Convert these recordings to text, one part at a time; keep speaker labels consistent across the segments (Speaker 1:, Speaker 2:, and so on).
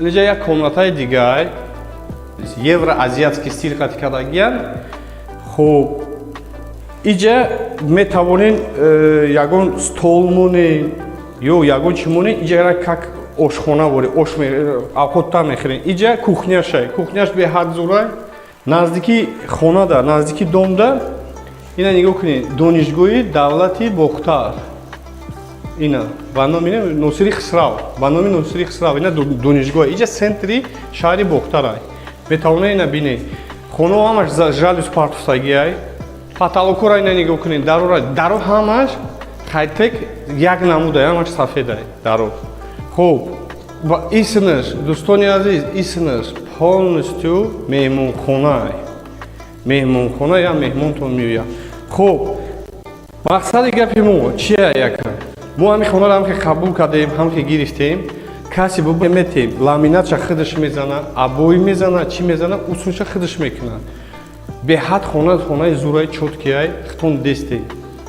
Speaker 1: Инҷа як комнатаи дигар евроазиатский стил қати кардагиян. Хуб, инҷа метавонен ягон столмонен ё ягон чимонен инҷа как ошхона бори, ош авқотта мехӯрен. Инҷа кухняшай, кухняш беҳад зурай. Наздики хонада, наздики домда ина нигоҳ кунед, донишгоҳи давлати Бохтар. Ина ба номи Носири Хисрав, ба номи Носири Хисрав, ина донишгоҳ. Инҷа центри шаҳри Бохтарай. Метавонед ина бинед. Хонаҳо ҳамаш жалюз партофтагиай. Потолокора ина нигоҳ кунед, даро ҳамаш хайтек як намудай, ҳамаш сафедай даро. Хуб, исинаш, дӯстони азиз, исинаш полностью меҳмонхонае. Меҳмонхона я меҳмонтон меояд. Хуб, мақсади гапи мо чия яка? Мо ҳамин хонаро ҳам ки қабул кардем, ҳам ки гирифтем, каси метем, ламинатша худаш мезана, абои мезана, чи мезана, усунша худаш мекуна. Беҳад хонаи зураи чоткияй, хитон дестей.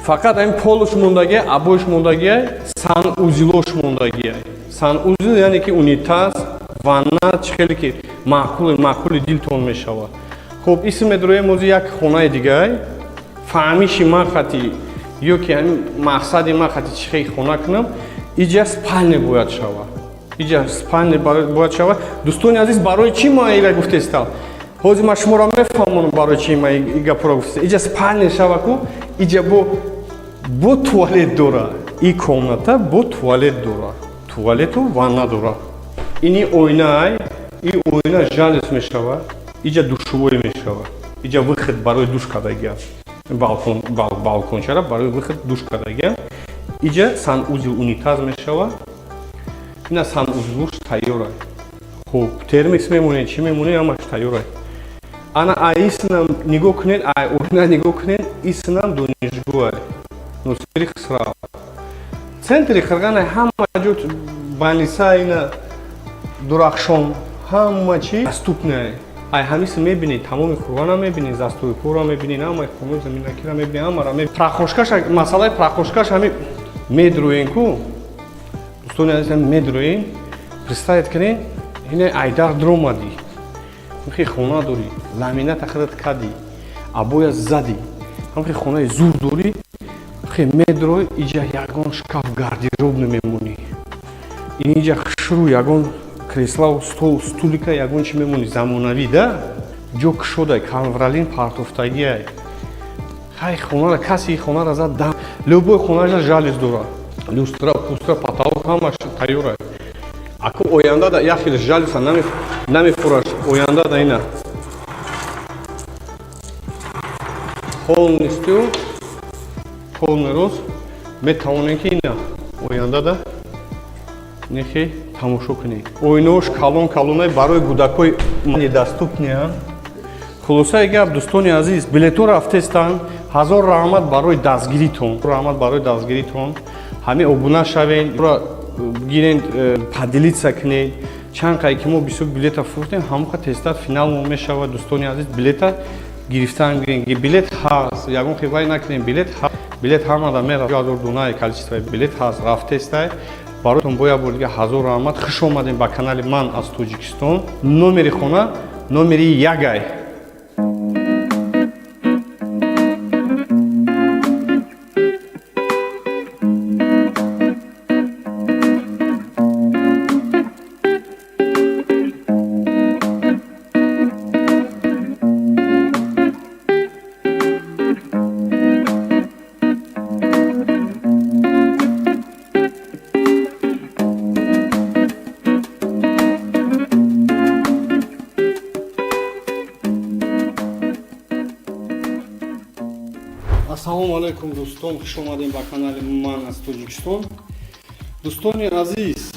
Speaker 1: Фақат ҳамин полуш мондагия, абоиш мондагия, санузилош мондагия. Санузил яъне ки унитаз, ванна чи хеле ки маъқули дилтон мешавад. Хуб, исм медроем ози як хонаи дигар, фаҳмиши ман хати ё ки ҳамин мақсади ман хати чи хел хона кунам, инҷа спальня бояд шавад. Инҷа спальня бояд шавад. Дӯстони азиз, барои чӣ ман ила гуфтестам? Ҳозир ман шуморо мефаҳмонам барои чӣ ман ин гапро гуфтестам. Инҷа спальня шавад ку, инҷа бо туалет дора. Ин комната бо туалет дора. Туалету ванна дора. Ини ойнай, ин ойна жалюз мешавад. Инҷа душвой мешавад. Инҷа выход барои душ кардагиам. Балкончара барои выход душ кардагиам. Инҷа санузил унитаз мешавад. Ина санузилуш тайёрай. Хуб, термис мемонед, чӣ мемонед, ҳамаш тайёрай. Ана аисинам нигоҳ кунед, ойна нигоҳ кунед, исинам донишгоҳай. Носири Хисрав. Центри Қирғанай ҳама ҷо баниса ина дурахшон, ҳама чӣ доступнае. Ай ҳамиси мебинед, тамоми Қирғана мебинед, застои кора мебинед, ҳамаи хонаи заминакира мебинед, ҳамара мебинед. Прахошкаш, масъалаи прахошкаш ҳамин медроен ку. Дӯстони азиз, медроен. Представед кунед, ина Айдар дромади. Ҳамхи хона дорӣ, ламината худат кади, абоя зади. Ҳамхи хонаи зур дорӣ. Хе медрой, инҷа ягон шкаф гардеробна мемонӣ. Инҷа хушру ягон креслау, стулика ягон чи мемонӣ замонавӣ да? Ҷо кушодай, канвралин партофтагиай. Ҳай хонара каси хонара зад дам. Лӯбои хонаша жалюз дора. Люстра, пустра, потолок ҳамаш тайёрай. Аку оянда да як хел жалюза намефураш. Оянда да ина. Полностью полный рост метавонем ки ина оянда да нехе тамошо кунем. Ойнош калон-калонай барои кӯдакои недоступниянд. Хулосаи гап, дӯстони азиз, билетҳо рафтестанд. Ҳазор раҳмат барои дастгиритон. Раҳмат барои дастгиритон. Ҳамин обуна шавен, гирен падилитса кунед. Чанд қай ки мо бисёр билета фурӯхтем, ҳамоқа тестар финал мешавад. Дӯстони азиз, билета гирифтан гирен. Билет ҳаст, ягон хивай накунем, билет ҳаст. Билет ҳамада мера 1000 донаи количествои билет ҳаст, рафтестай. Баротон бо як бор дига ҳазор раҳмат. Хуш омадем ба канали ман аз Тоҷикистон. Номери хона, номери ягай. Ассалому алайкум дӯстон, хуш омадем ба канали ман аз Тоҷикистон. Дӯстони азиз,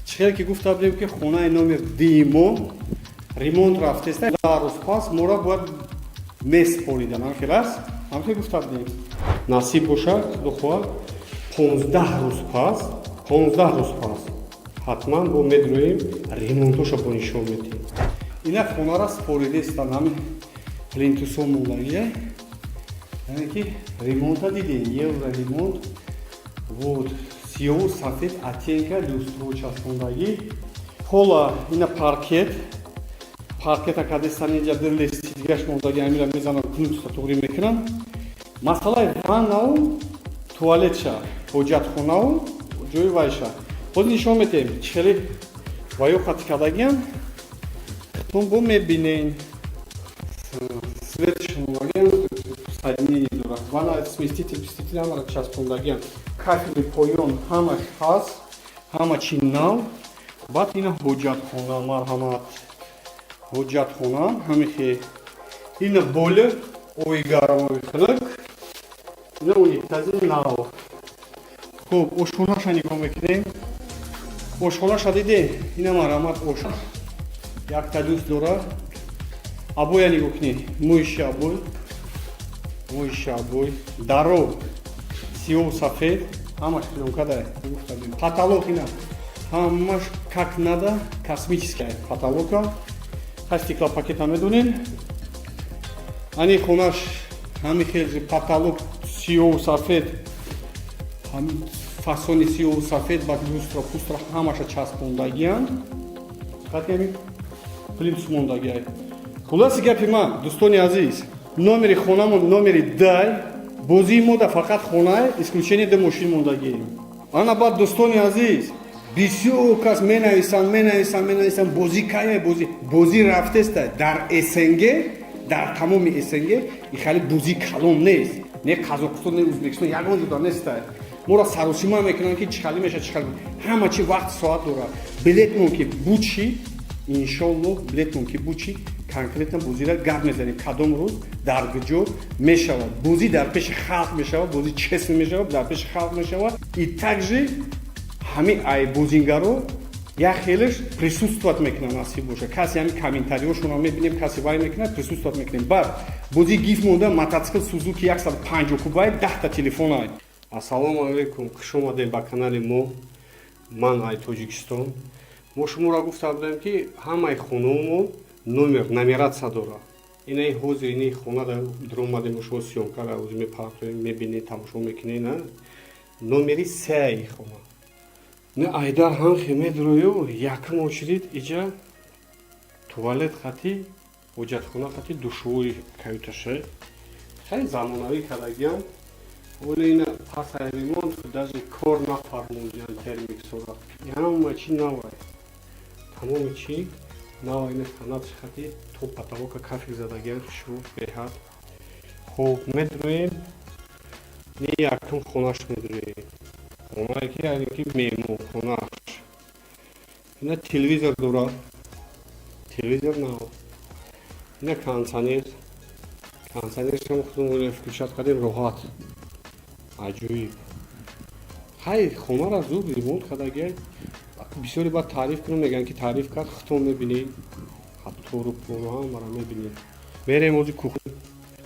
Speaker 1: чӣ хеле ки гуфта будем ки хонаи номер мо ремонт рафтеста, 2 рӯз пас мора бояд меспоридан, ҳамхел аст? ҳамхел гуфта будем. Насиб бошад, худохоҳад 15 рӯз пас, 15 рӯз пас ҳатман бо медроем ремонтоша бо нишон медиҳем. Ина хонара споридестан, ҳамин плинтусон мондагия. Яъне ки ремонта дидем, евро ремонт. Вот, сиёҳу сафед оттенка люстро часпондагӣ. Пола ина паркет. Паркета каде саниҷа дили сидгаш мондаги амира мезанам клубста туғри мекунам. Масъалаи ваннау туалетша, ҳоҷатхонау ҷои вайша. Ҳозир нишон медиҳем чӣ хеле ваё қатъ кардагиам. Тун бо мебинен светшон вагиам соединение дорад. Ванна сместитель ҳамаро часпондагиам. Кафели поён ҳамаш ҳаст, ҳама чи нав. Баъд ина ҳоҷатхона марҳамат. Ҳоҷатхона ҳамихе ина бойлер оби гармои хунук. Ина унитази нав. Хуб, ошхонаша нигоҳ мекунем. Ошхонаша диде? Ина марҳамат ошхона. Якта дӯст дорад. Абоя нигоҳ кунед. Мӯйши абой. Мӯйши абой. Даро сиёҳу сафед. Ҳамаш пленкадай. Потолок ина. Ҳамаш как надо космическая потолока. Ҳай стеклопакета медонен. Ани хонаш ҳамихел потолок сиёҳу сафед. Фасони сиёҳу сафед ба люстра пустра ҳамаша часпондагиам. Фақат ҳамин плинтус мондагиай. Хулоси гапи ман, дӯстони азиз, номери хонамон номери дай. Бозии мода фақат хонае, исключение де мошин мондагием. Ана баъд дӯстони азиз, бисёр кас менависанд бозӣ кая бозӣ рафтеста дар СНГ, дар тамоми СНГ и хали бозӣ калон нест. Не Қазоқистон, не Ӯзбекистон, ягон ҷуда неста. Моро саросима мекунанд ки чӣ хали меша, чӣ хали. Ҳама чи вақт соат дорад. Билетмон ки бучи, иншоаллоҳ билетмон ки бучи, конкретно бозира гап мезанем кадом рӯз дар куҷо мешавад. Бозӣ дар пеши халқ мешавад, бозӣ честно мешавад, дар пеши халқ мешавад. И также ҳамин ай бозингаро як хелеш присутствовать мекунад насиб боша. Касе ҳамин комментариёшонро мебинем, касе вай мекунад, присутствовать мекунем. Баъд бозӣ гиф монда мотоцикл Suzuki 150 кубай 10 та телефон ай. Ассалому алайкум, хуш омадем ба канали мо. Ман ай Тоҷикистон. Мо шуморо гуфта будем ки ҳамаи хонаҳомон номератсия дорад. Инаи ҳозир ини хона дар омадем шумо сиёмкара ӯзи мепартоем, мебинед, тамошо мекунед, на номери 3 хона. Не айдар ҳанхе медроё, якум очередь иҷа туалет хати, ҳоҷатхона хати душвори каюташа. Хеле замонавӣ кардагиам. Оли ина пасай ремонт даже кор нафармудиан термиксора. Ҳама чи навай. Тамоми чи навай ина канадши хати то потолока кафи задагиан шур беҳад. Хуб, медроем. Не якум хонаш медроем. Хонае ки яъне ки меҳмон хонаш. Ина телевизор дорад. Телевизор нав. Ина кондиционер. Кондиционершам худмон включат кардем роҳат. Аҷоиб. Ҳай, хонара зуд ремонт кардагиай. Бисёре баъд таъриф кунам, мегӯянд ки таъриф кард, хитон мебинед. Хаттору плону ҳамаро мебинед. Мерем ҳозир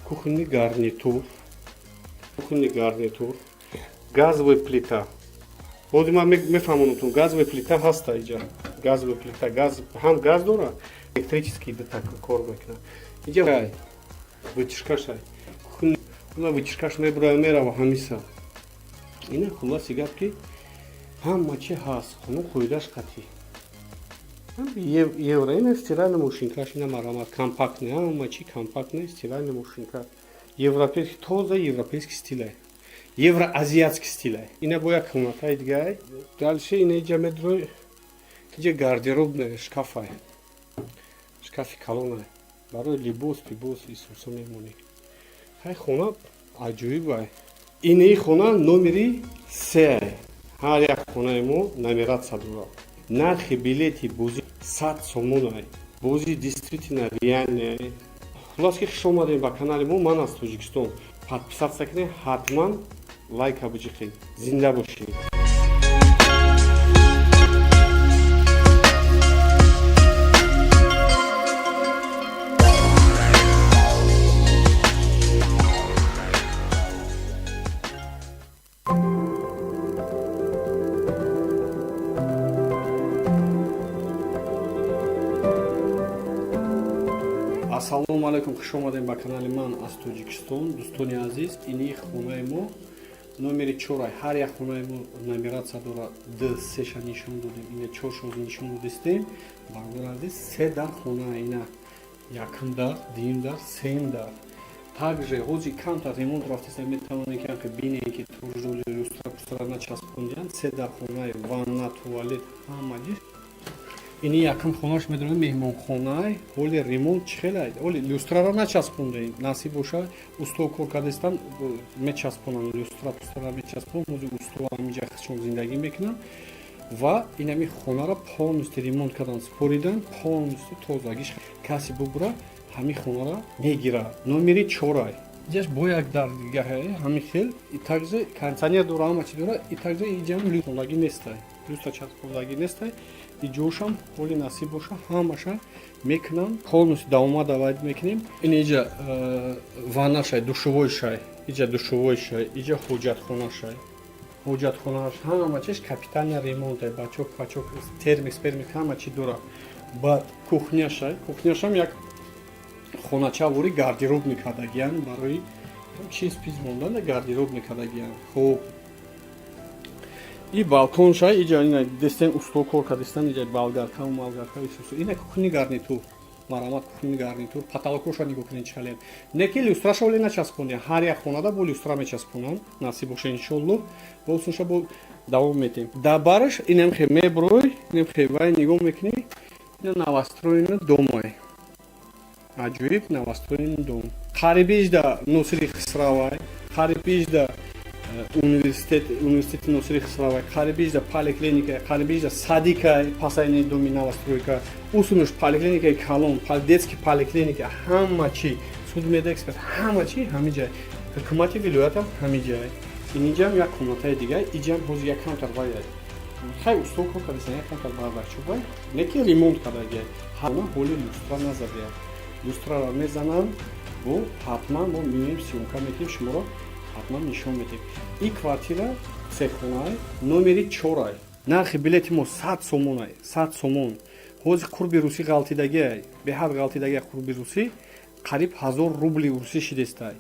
Speaker 1: кухонни гарнитур. Кухонни гарнитур. Газовая плита. Ҳозир ман мефаҳмонатон, газовая плита ҳаста иҷа. Газовая плита, ҳам газ дорад, электрический так кор мекунад. Иҷа вытяжкашай. Уна вытяжкаш мебурад мерава ҳамиса. Ина хулоси гап ки ҳама чи ҳаст. Хона қоидаш қатӣ. Евро ина стиральная машинкаш ина марҳамат компактная, ҳама чи компактная стиральная машинка. Европейский, тоза европейский стил ай. Евроазиатский стил ай. Ина бо як комнатай дигар. Дальше ина иҷа медрои иҷа гардеробная шкаф ай. Шкафи калон ай. Барои либос, исурса мемонӣ. Ҳай хона аҷоиб ай. Ини хона номери 3 ай. Ҳар як хонаи мо номератсия дорад. Нархи билети бозӣ 100 сомон ай. Бозӣ действительно реальный ай. Хулос ки хуш омадем ба канали мо. Ман аз Тоҷикистон. Подписаться кунед, ҳатман лайка биҷиқед. Зинда бошед. Ассалому алайкум, хуш омадем ба канали ман аз Тоҷикистон. Дӯстони азиз, ини хонаи мо номери 4 ҳар як хонаи мо номератсия дорад. Д3 нишон додем, ина 4 шози нишон додистем. Бардор азиз, 3 дар хона ина якум дар, дуюм дар, сеюм дар. Также ҳози камтар ремонт рафтаста метавонед ки бинед ки туржоли люстра начаспондиан. 3 дар хонаи ванна, туалет ҳама ҷиз. Ини якум хонаш медонем меҳмонхонаи ҳоли ремонт чихелайд. Ҳоли люстрара начаспондем. Насиб боша усто кор кардастан мечаспонам, люстра мечаспонам, ҳози усто ҳамиҷа хишон зиндагӣ мекунам. Ва инами хонара полностью ремонт кардан, споридан, полностью тозагиш. Каси бубура ҳами хонара мегира. Номери 4 ҷаш бо як дар дигаҳ ҳами хел и также кондиционер дора, ҳама чи дора. И также иҷам люстраги нестай. Люстра часпондагӣ нестай. И ҷошам ҳоли насиб боша ҳамаша мекунам. Полностью давомада вайд мекунем. Ин иҷа ваннашай, душовой шай, иҷа душовой шай, иҷа ҳоҷатхонашай. Ҳоҷатхонаш ҳама чиш капитальный ремонт, бачок, пачок, термикс, ҳама чи дора. Баъд кухняшай, кухняшам як хонача вори гардероб мекардагиян барои чиз пиз мондан гардероб мекардагиян. Хуб. И балконшай иҷа ина дестен усто кор кардастан иҷа болгарка исусу. Ина кухни гарнитур. Марамат кухни гарнитур, потолокоша нигоҳ кунед чихален. Неки люстраша оле начаспондем. Ҳар як хонада бо люстра мечаспонам. Насиб боша иншоллоҳ. Бо усунша бо давом метем. Да бараш инам хе меброй, инам хе вай нигоҳ мекунӣ. Ина новостроенный домай. Аҷоиб новостроенный дом. Қарибиш да Носири Хисравай, қарибиш да университет Носири Хисравай, қарибиш да поликлиника, қарибиш да садикай, пасайни доми новостройка, усунуш поликлиника Калон, детский поликлиника, ҳама чи, судмедэксперт, ҳама чи, ҳами ҷай. Ҳукумати вилоятам ҳами ҷай. Инҷам як комнатаи дигар, иҷам ҳози як камтар ваяд. Хай устол кор кардасан як камтар бардашчубай. Неки ремонт кардагия. Ҳама ҳоли люстра назадия. Люстрара мезанам, бо ҳатман мо миёем сиёмка метем, шуморо ҳатман нишон метем. И квартира сехонаи номери 4. Нархи билети мо 100 сомонай, 100 сомон. Ҳози қурби русӣ ғалтидагиай, беҳад ғалтидагиай қурби русӣ, қариб 1000 рубли русӣ шидестай.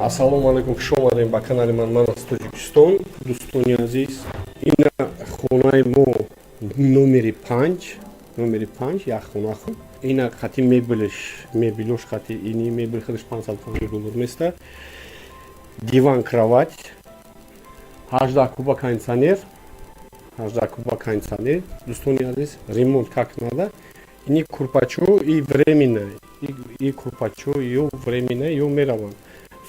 Speaker 1: Ассалому алайкум, хуш омадем ба канали ман аз Тоҷикистон. Дӯстони азиз, ина хонаи мо номери 5, як хона худ. Ина хати мебелош хати ини мебел хадаш $500 места. Диван, кровать, 18 куба кондиционер. Дӯстони азиз, ремонт как надо. Ини курпачо и временное. И курпачо ё временное ё мераванд.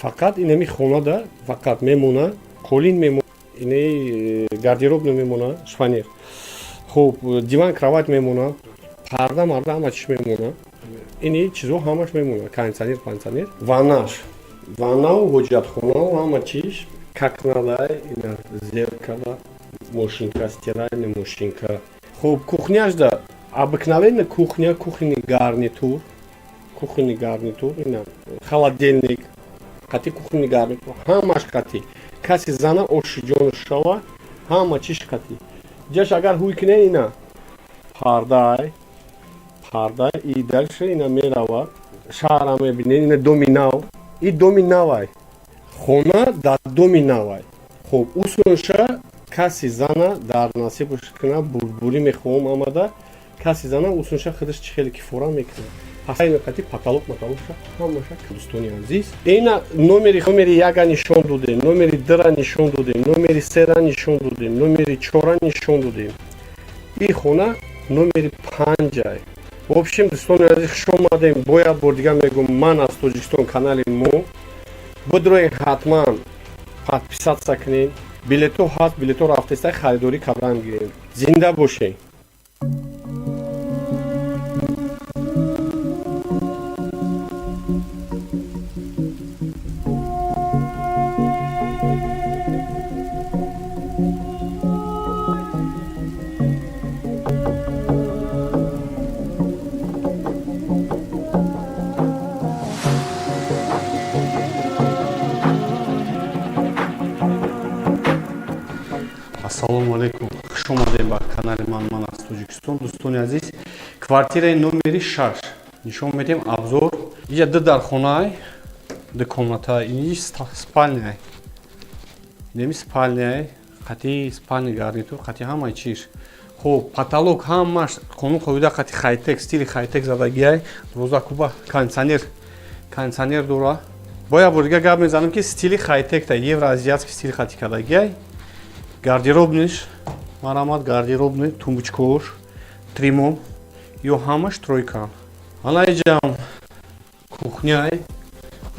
Speaker 1: Фақат инами хонада фақат мемона, қолин мемона, ини гардероб мемона, шпанер. Хуб, диван, кровать мемона, парда, марда ҳама чиш мемона. Ини чизо ҳамаш мемона, кондиционер, ваннау, ҳоҷатхонау ҳама чиш, как надо, ина зеркало, машинка, стиральная машинка. Хуб, кухняш да, обыкновенная кухня, кухонный гарнитур, ина холодильник. Хати кухни гарнитур, ҳамаш хати. Каси зана оши ҷону шава, ҳама чиш хати. Ҷаш агар ҳуй кине ина пардай, и дальше ина мерава, шаҳра мебине, ина доми нав, и доми навай. Хона да доми навай. Хуб, усунша каси зана дар насиб кина бурбурӣ мехоҳам амада, каси зана усунша худаш чихели кифора мекуна. Ҳасайна қати потолок ҳамаша дӯстони азиз. Ина номери 1 нишон додем, номери 2 нишон додем, номери 3 нишон додем, номери 4 нишон додем. И хона номери 5. В общем, дӯстони азиз, хуш омадем. Бояд бор дигар мегӯм, ман аз Тоҷикистон, канали мо. Бидроен ҳатман подписатся кунем. Билето ҳаст, билето рафтаста харидорӣ кардан гирем. Зинда бошем. Ассалому алейкум. Хуш омадед ба канали ман аз Тоҷикистон. Дӯстони азиз, квартираи номери 6 нишон медиҳем абзор. Инҷа ду дар хонаи ду комната, инҷа спальняй. Неми спальняй, қати спальня гарнитур, қати ҳамаи чиш. Хуб, потолок ҳамаш қонун қоида қати хай-тек, стили хай-тек задагиай. 12 куба кондитсионер дора. Боя бурга гап мезанам ки стили хай-текта, евроазиатский стили қати кадагиай. Гардеробниш, марамат гардеробни, тумбочкош, тримом, ё ҳамаш тройка. Ана иҷам кухняй,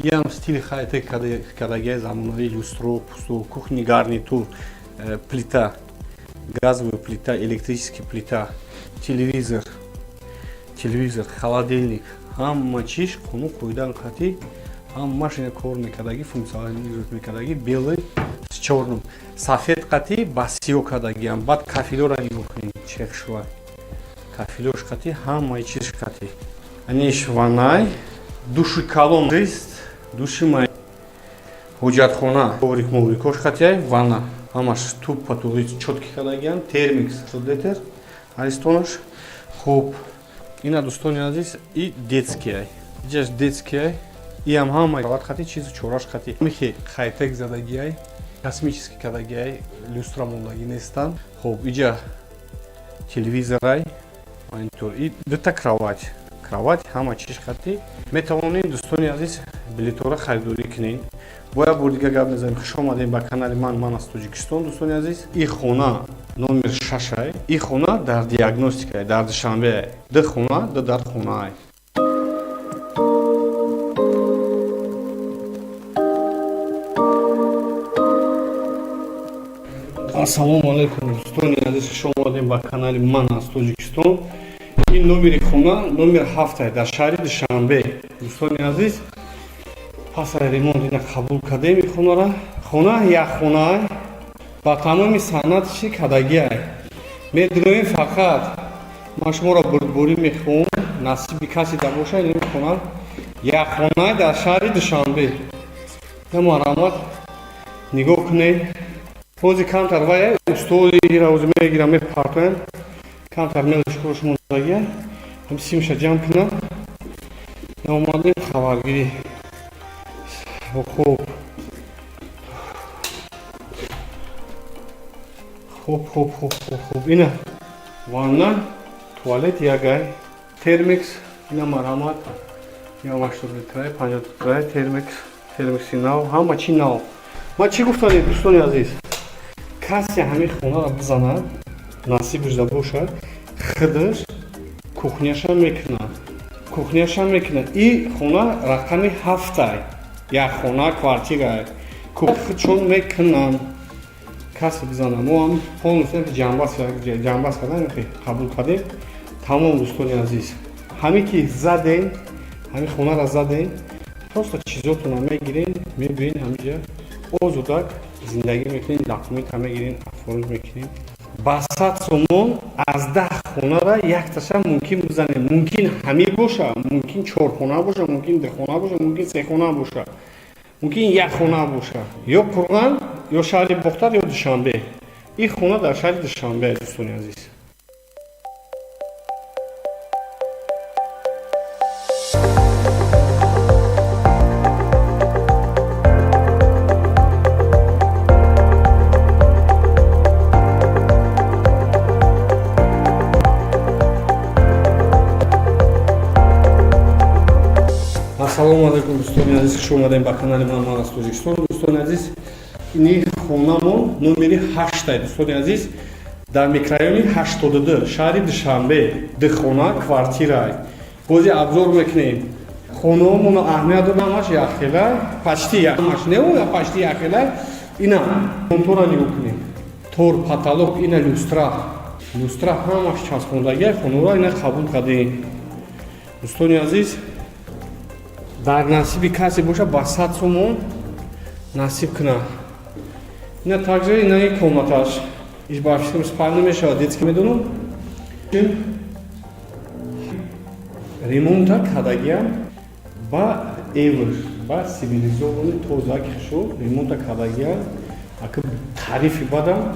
Speaker 1: ям стили хай-тек кадагиай, замонави люстро, пусто, кухни гарнитур, плита, газовая плита, электрическая плита, телевизор, холодильник, ҳама чиш қонун қоидан қати, ҳама машина кор мекадаги, функционализирует мекадаги, белый с чёрным. Сафед қати ба сиё кадагиам, баъд кафелора нигоҳ кунед, чех шува. Кафелош қати ҳамаи чиз қати. Аниш ванай, души калон рист, души май ҳоҷатхона, коврик-моврикош қатияй, ванна. Ҳамаш туб патули чотки кадагиам, термикс 100 литр, аристонош. Хуб, ина дӯстони азиз, и детскияй. Иҷаш детскияй, иам ҳамаи кават қати чизу чораш қати. Михи хай-тек задагиай, космический кадагиай, люстра мондаги нестан. Хуб, иҷа телевизорай, монитор, и дута кровать, ҳама чиш қати. Метавонед дӯстони азиз билетора харидорӣ кунед. Боя бор дига гап мезанем. Хуш омадед ба канали ман аз Тоҷикистон. Дӯстони азиз, ин хона номер 6, ин хона дар диагностикае, дар Душанбе. Ду хона, ду дар хонае. Ассалому алейкум, дӯстони азиз, хуш омадед ба канали ман аз Тоҷикистон. ин номери хона номер 7 дар шаҳри Душанбе. Дӯстони азиз, пас аз ремонт ина қабул кардем ин хонара. Хона якхонае ба тамоми санъати кадагиай. Медоем фақат ман шуморо бурдборӣ мехоҳам, насиби касе да бошад ин хона якхонае дар шаҳри Душанбе. Я марамат нигоҳ кунед. Ҳозир камтар вай устоди равз мегирам, мепартоям. Камтар мелаш корош мондагия. Ҳам симша ҷамъ кунам. Омадем хабаргирӣ. Хуб. Ина ванна, туалет ягай, термикс, ина марҳамат. Я 80 литрай, 50 литрай, термикси нав, ҳама чи нав. Ман чӣ гуфтанед дӯстони азиз? Касе ҳамин хонара бизанад, насибаш да бошад, хидаш кухняша мекунад. И хона рақами 7, як хона квартирае. Кухчон мекунам. Касе бизанам. Мо ҳам полностью ҷамъбаст кардем, қабул кардем. Тамом дӯстони азиз. Ҳамин ки задем, ҳамин хонара задем, просто чизотона мегирем, мебинед ҳамиҷа озодак зиндагӣ мекунед, документам мегиред, оформиш мекунед. Ба 100 сомон аз 10 хонара якташа мумкин бизанем. Мумкин ҳамин боша, мумкин 4 хона боша, мумкин 2 хона боша, мумкин 3 хона боша, мумкин 1 хона боша. Ё Қурған, ё шаҳри Бохтар, ё Душанбе. Ин хона дар шаҳри Душанбе, дӯстони азиз. Ассалому алейкум, дӯстони азиз, хуш омадед ба канали ман аз Тоҷикистон. Дӯстони азиз, ин хонамон номери 8, дӯстони азиз, дар микрорайони 82, шаҳри Душанбе. Ду хона квартирае. Бози абзор мекунем. Хонаомон аҳамият додам, аш якхелай, почти якмаш, не почти якхелай. Ина контора нигоҳ кунем. Тор, потолок, ина люстра ҳамаш часпондагиай хонора ина қабул кардем. Дӯстони азиз, дар насиби касе боша ба 100 сомон насиб куна. Ина также ина ин комнаташ. Иш баъшим спальня мешавад, детский медонам. Ремонта кардагиам ба евр, ба цивилизованӣ тозаки хушо ремонта кардагиам. Ака тарифи бадам,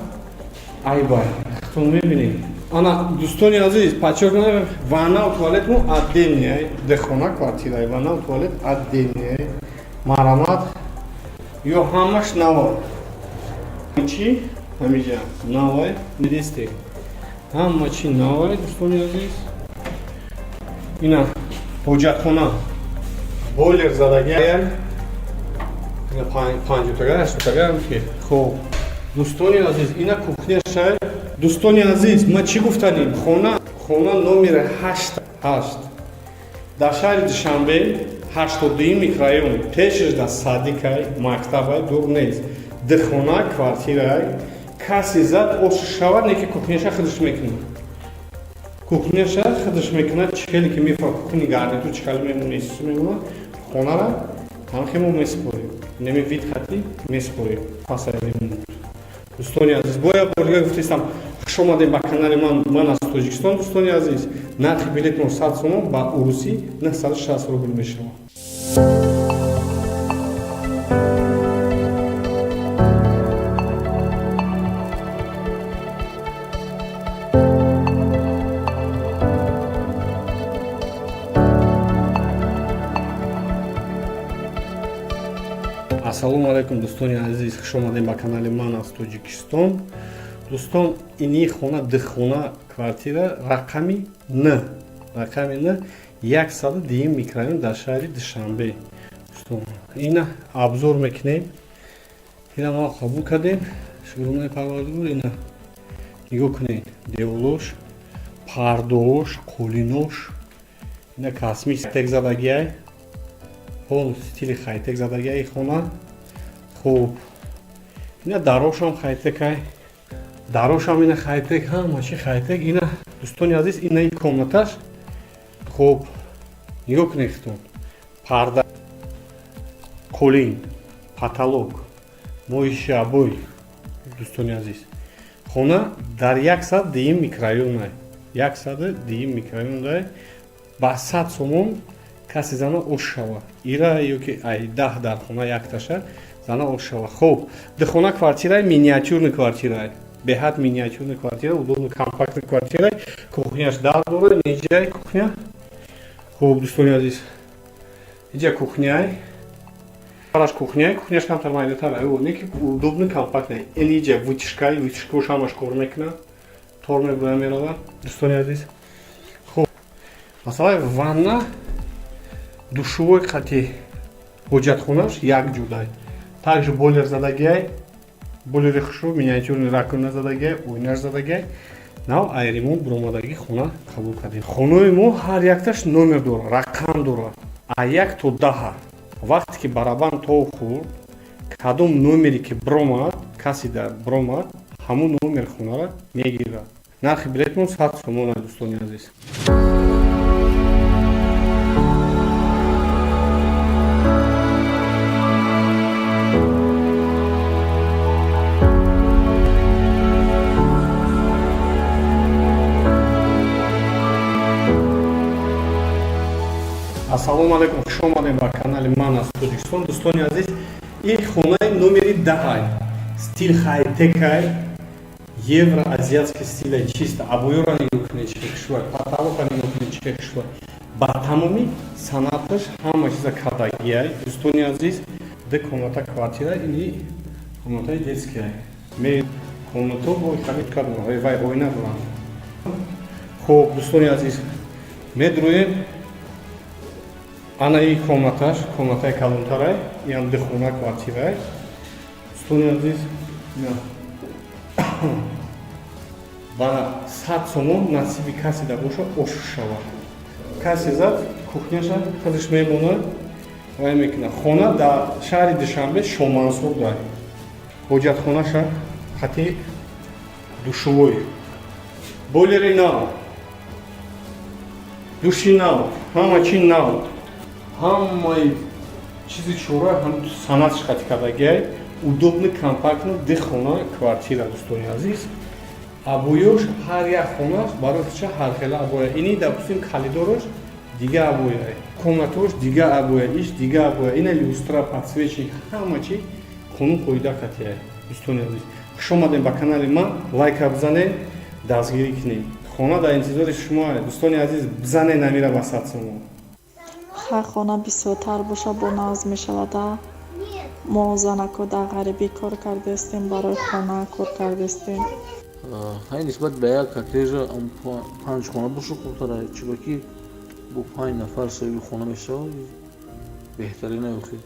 Speaker 1: ай бай, то мебинед. Ана дӯстони азиз, подчеркну, ванна ва туалет мо отдельная, дехона квартира, ванна ва туалет отдельная. Марамат ё ҳамаш навой. Чӣ? Ҳамиҷа навой, медисте. Ҳама чӣ навой, дӯстони азиз. Ина ҳоҷатхона. Бойлер задагияр. Ина 50-тага, 80-тага ки. Хуб. Дӯстони азиз, ина кухняша. Дӯстони азиз, ма чӣ гуфтанем? Хона номери 8 дар шаҳри Душанбе 82 микрорайон пешаш дар садикай мактабай дур нест. Дихона квартирай каси зад ош шавад неки кухняша хидиш мекунад. Кухняша хидиш мекунад чихели ки мефа кухни гарнитур чихели мемуна исус мемуна хонара ҳамхемо меспорем. Неми вид хати меспорем. Пасай мемуна. Дӯстони азиз, боя борга гуфтистам хуш омадем ба канали ман аз Тоҷикистон. Дӯстони азиз, нархи билетмо 100 сомон ба урусӣ 960 рубл мешавад. Ассалому алайкум дӯстони азиз, хуш омадем ба канали ман аз Тоҷикистон. Дӯстон, ини хона дихона квартира рақами Н. Рақами Н 110 микрорайон дар шаҳри Душанбе. Дӯстон, ина абзор мекунем. Ина мо қабул кардем. Шугрумаи парвардигор ина нигоҳ кунед. Деволош, пардош, қулинош. Ина космик тек задагиай. Пол стили хайтек задагиай хона. Хуб. Ина дарошам хайтекай. Дарошам ина хайтек, ҳама чи хайтек. Ина дӯстони азиз, ина ин комнаташ. Хуб. Нигоҳ кунед хитон. Парда, қулин, потолок, моиши обой. Дӯстони азиз. Хона дар 110 микрорайон ай. 110 микрорайон ай. Ба 100 сомон каси зана ош шава. Ира ёки ай 10 дар хона якташа зана ош шава. Хуб. Дихона квартира миниатюрный квартира. Беҳад миниатюрный квартира, удобный компактный квартира. Кухняш дар дора, неҷай кухня. Хуб, дӯстони азиз. Иҷа кухняй. Параш кухняй, кухняш камтар майдатар. Ё, неки удобный компактный. Ин иҷа вытяжкай, вытяжкош ҳамаш кор мекунад. Тор мебурам мерава. Дӯстони азиз. Хуб. Масалан, ванна душовой қати ҳоҷатхонаш як ҷудай. Также бойлер задагиай. Бойлери хушрӯ, миниатюрный раковина задагиай, ойнаш задагиай. Нав ай ремонт буромадаги хона қабул кардем. Хонаи мо ҳар якташ номер дора, рақам дора. А1 то 10. Вақте ки барабан то хурд, кадом номери ки биромад, каси дар биромад, ҳамон номер хонара мегирад. Нархи билетмон 100 сомон ай дӯстони азиз. Ассалому алайкум, хуш омадем ба канали ман аз Тоҷикистон. Дӯстони азиз, ин хонаи номери 10 стил хайтекай, евроазиатский стилай чиста. Абоёра нигоҳ кунед чӣ хушбай, потолока нигоҳ кунед чӣ хушбай. Ба тамоми санаташ ҳама чиза кардагиай. Дӯстони азиз, ду комната квартира, ини комнатаи детскиай. Ме комнато бо хамид кардам, вай ойна дорам. Хуб, дӯстони азиз, медроем. Ана ин комнаташ, комнатаи калонтарай, ин дихона квартирай. Дӯстони азиз, ба 100 сомон насиби каси да боша ош шавад. Каси зад кухняша худаш мемонад, вай мекунад. Хона дар шаҳри Душанбе Шомансур дай. Ҳоҷатхонаша хати душовой. Бойлери нав. Души нав, ҳама чи нав. Ҳамаи чизи чора ҳам санатш хати кардагиай. Удобный компактный дихона квартира, дӯстони азиз. Абоёш ҳар як хонаш барои ҳархела абоя. Ини допустим калидораш дига абоя. Комнатош дига абоя, иш дига абоя. Ина люстра, подсвечник, ҳама чи қонун қоида катия. Дӯстони азиз. خوش آمدین به کانال ما. لایک بزنید، دستگیری کنید. خانه در انتظار شما. دوستان عزیز بزنید نمیره وسط شما.
Speaker 2: خانه بسیارتر باشه با ناز می شود. ما زنکو در غریبی کار کرده استیم، برای خانه کار کرده استیم.
Speaker 3: های نسبت به یک کاتیج 5 خانه باشه خوبتره، چرا که با 5 نفر صاحب خانه میشه بهترینه اوخی.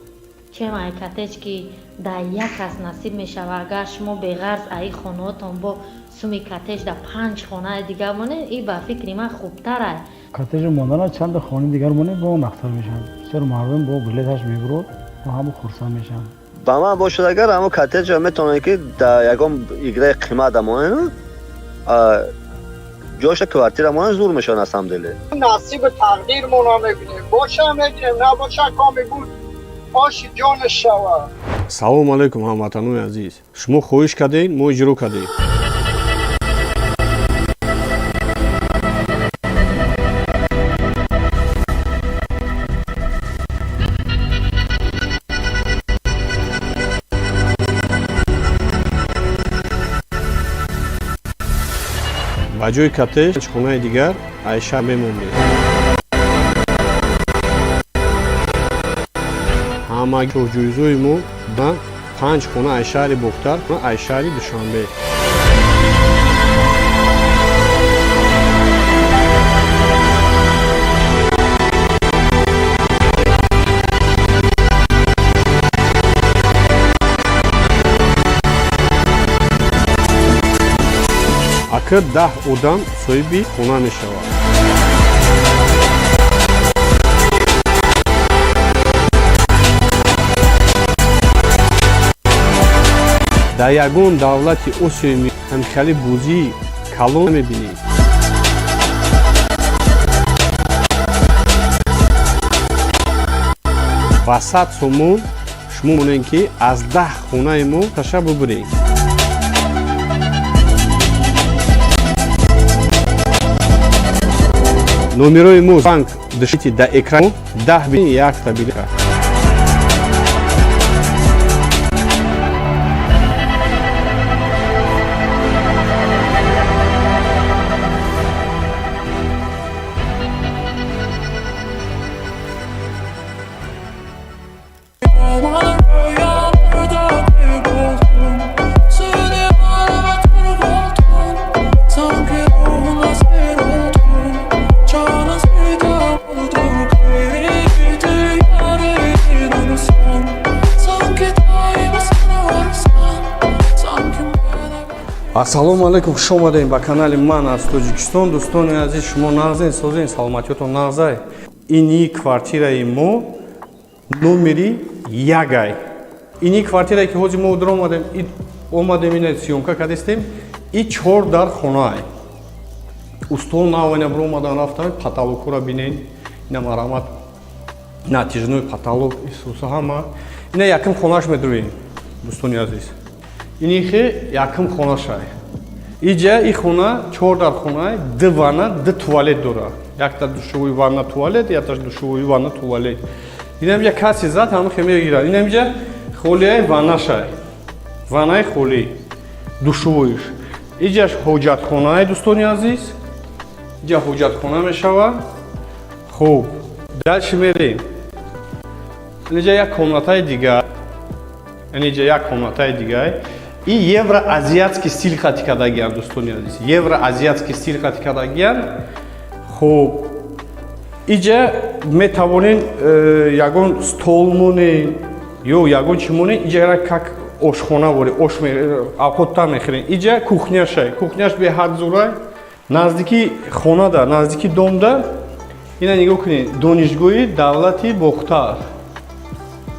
Speaker 4: چرا ای کاتیج که در یک کس نصیب میشه و اگر شما به غرض ای خانه‌تان با سومی کاتیج در 5 خانه دیگه مونه، این به فکر من خوبتره.
Speaker 5: کاتیج موندن چند خانه دیگر مونه با مقصد میشن. چرا مردم با بلیتش میبرود و همو خرسان میشن.
Speaker 6: با من باشد اگر همو کاتیج میتونه که در یکم ایگره قیمت دمونه جوش کوارتیر مونه زور میشن هستم دله.
Speaker 7: نصیب تقدیر مونا میبینیم. باشه میگیم نباشه کامی بود. آشی جان شوا.
Speaker 1: سلام علیکم هموطنان عزیز. شما خواهش کردین، ما اجرا کردیم. با جای کاتیج خانه دیگر عایشه میمونیم. همه جویزوی ما در 5 خانه ای شهر بختر و ای شهر دوشنبه. اکر 10 آدم صاحب خانه می شود. در یگان دولت آسیایی همکاری بوزی کلان می‌بینید. وسط سومون شما مونین که از 10 خانه ما تشا ببرید. نمرای ما بانک داشتی در اکران 10 بین یک تا بلیط. ассалому алайкум, хуш омадед ба канали ман аз Тоҷикистон. дӯстони азиз, шумо нағзен созен, саломатиётон нағзай. Ини квартираи мо номери 1. Ини квартирае ки ҳозир мо дор омадем ина сиёмка кардастем, и 4 дар хонаай. устол навайна бир омадан рафтам, потолокро бинен, ина марамат натижной потолок исуса ҳама. Ина яким хонааш медурем, дӯстони азиз. Инихе яким хонашай. Иҷа и хона 4 дар хонаи 2 ванна, 2 туалет дора. Якта душовой ванна туалет, якта душовой ванна туалет. Инамҷа каси зад ҳама хемегирад. Инамҷа холияи ваннашай. Ваннаи холи душовойш. Иҷаш ҳоҷатхонаи дӯстони азиз. Иҷа ҳоҷатхона мешавад. Хуб, дальше мерем. Инҷа як комнатаи дигар. Инҷа як комнатаи дигар. И евроазиатский стиль хати кардагиам, дӯстони азиз. Евроазиатский стиль хати кардагиам. Хуб, иҷа метавонен ягон стол монен ё ягон чӣ монен, иҷа как ошхона боре, овқатта мехӯрем. Иҷа кухняшай. Кухняш беҳадзурай. Наздики хонада, наздики домда. Ина нигоҳ кунед, донишгоҳи давлати Бохтар.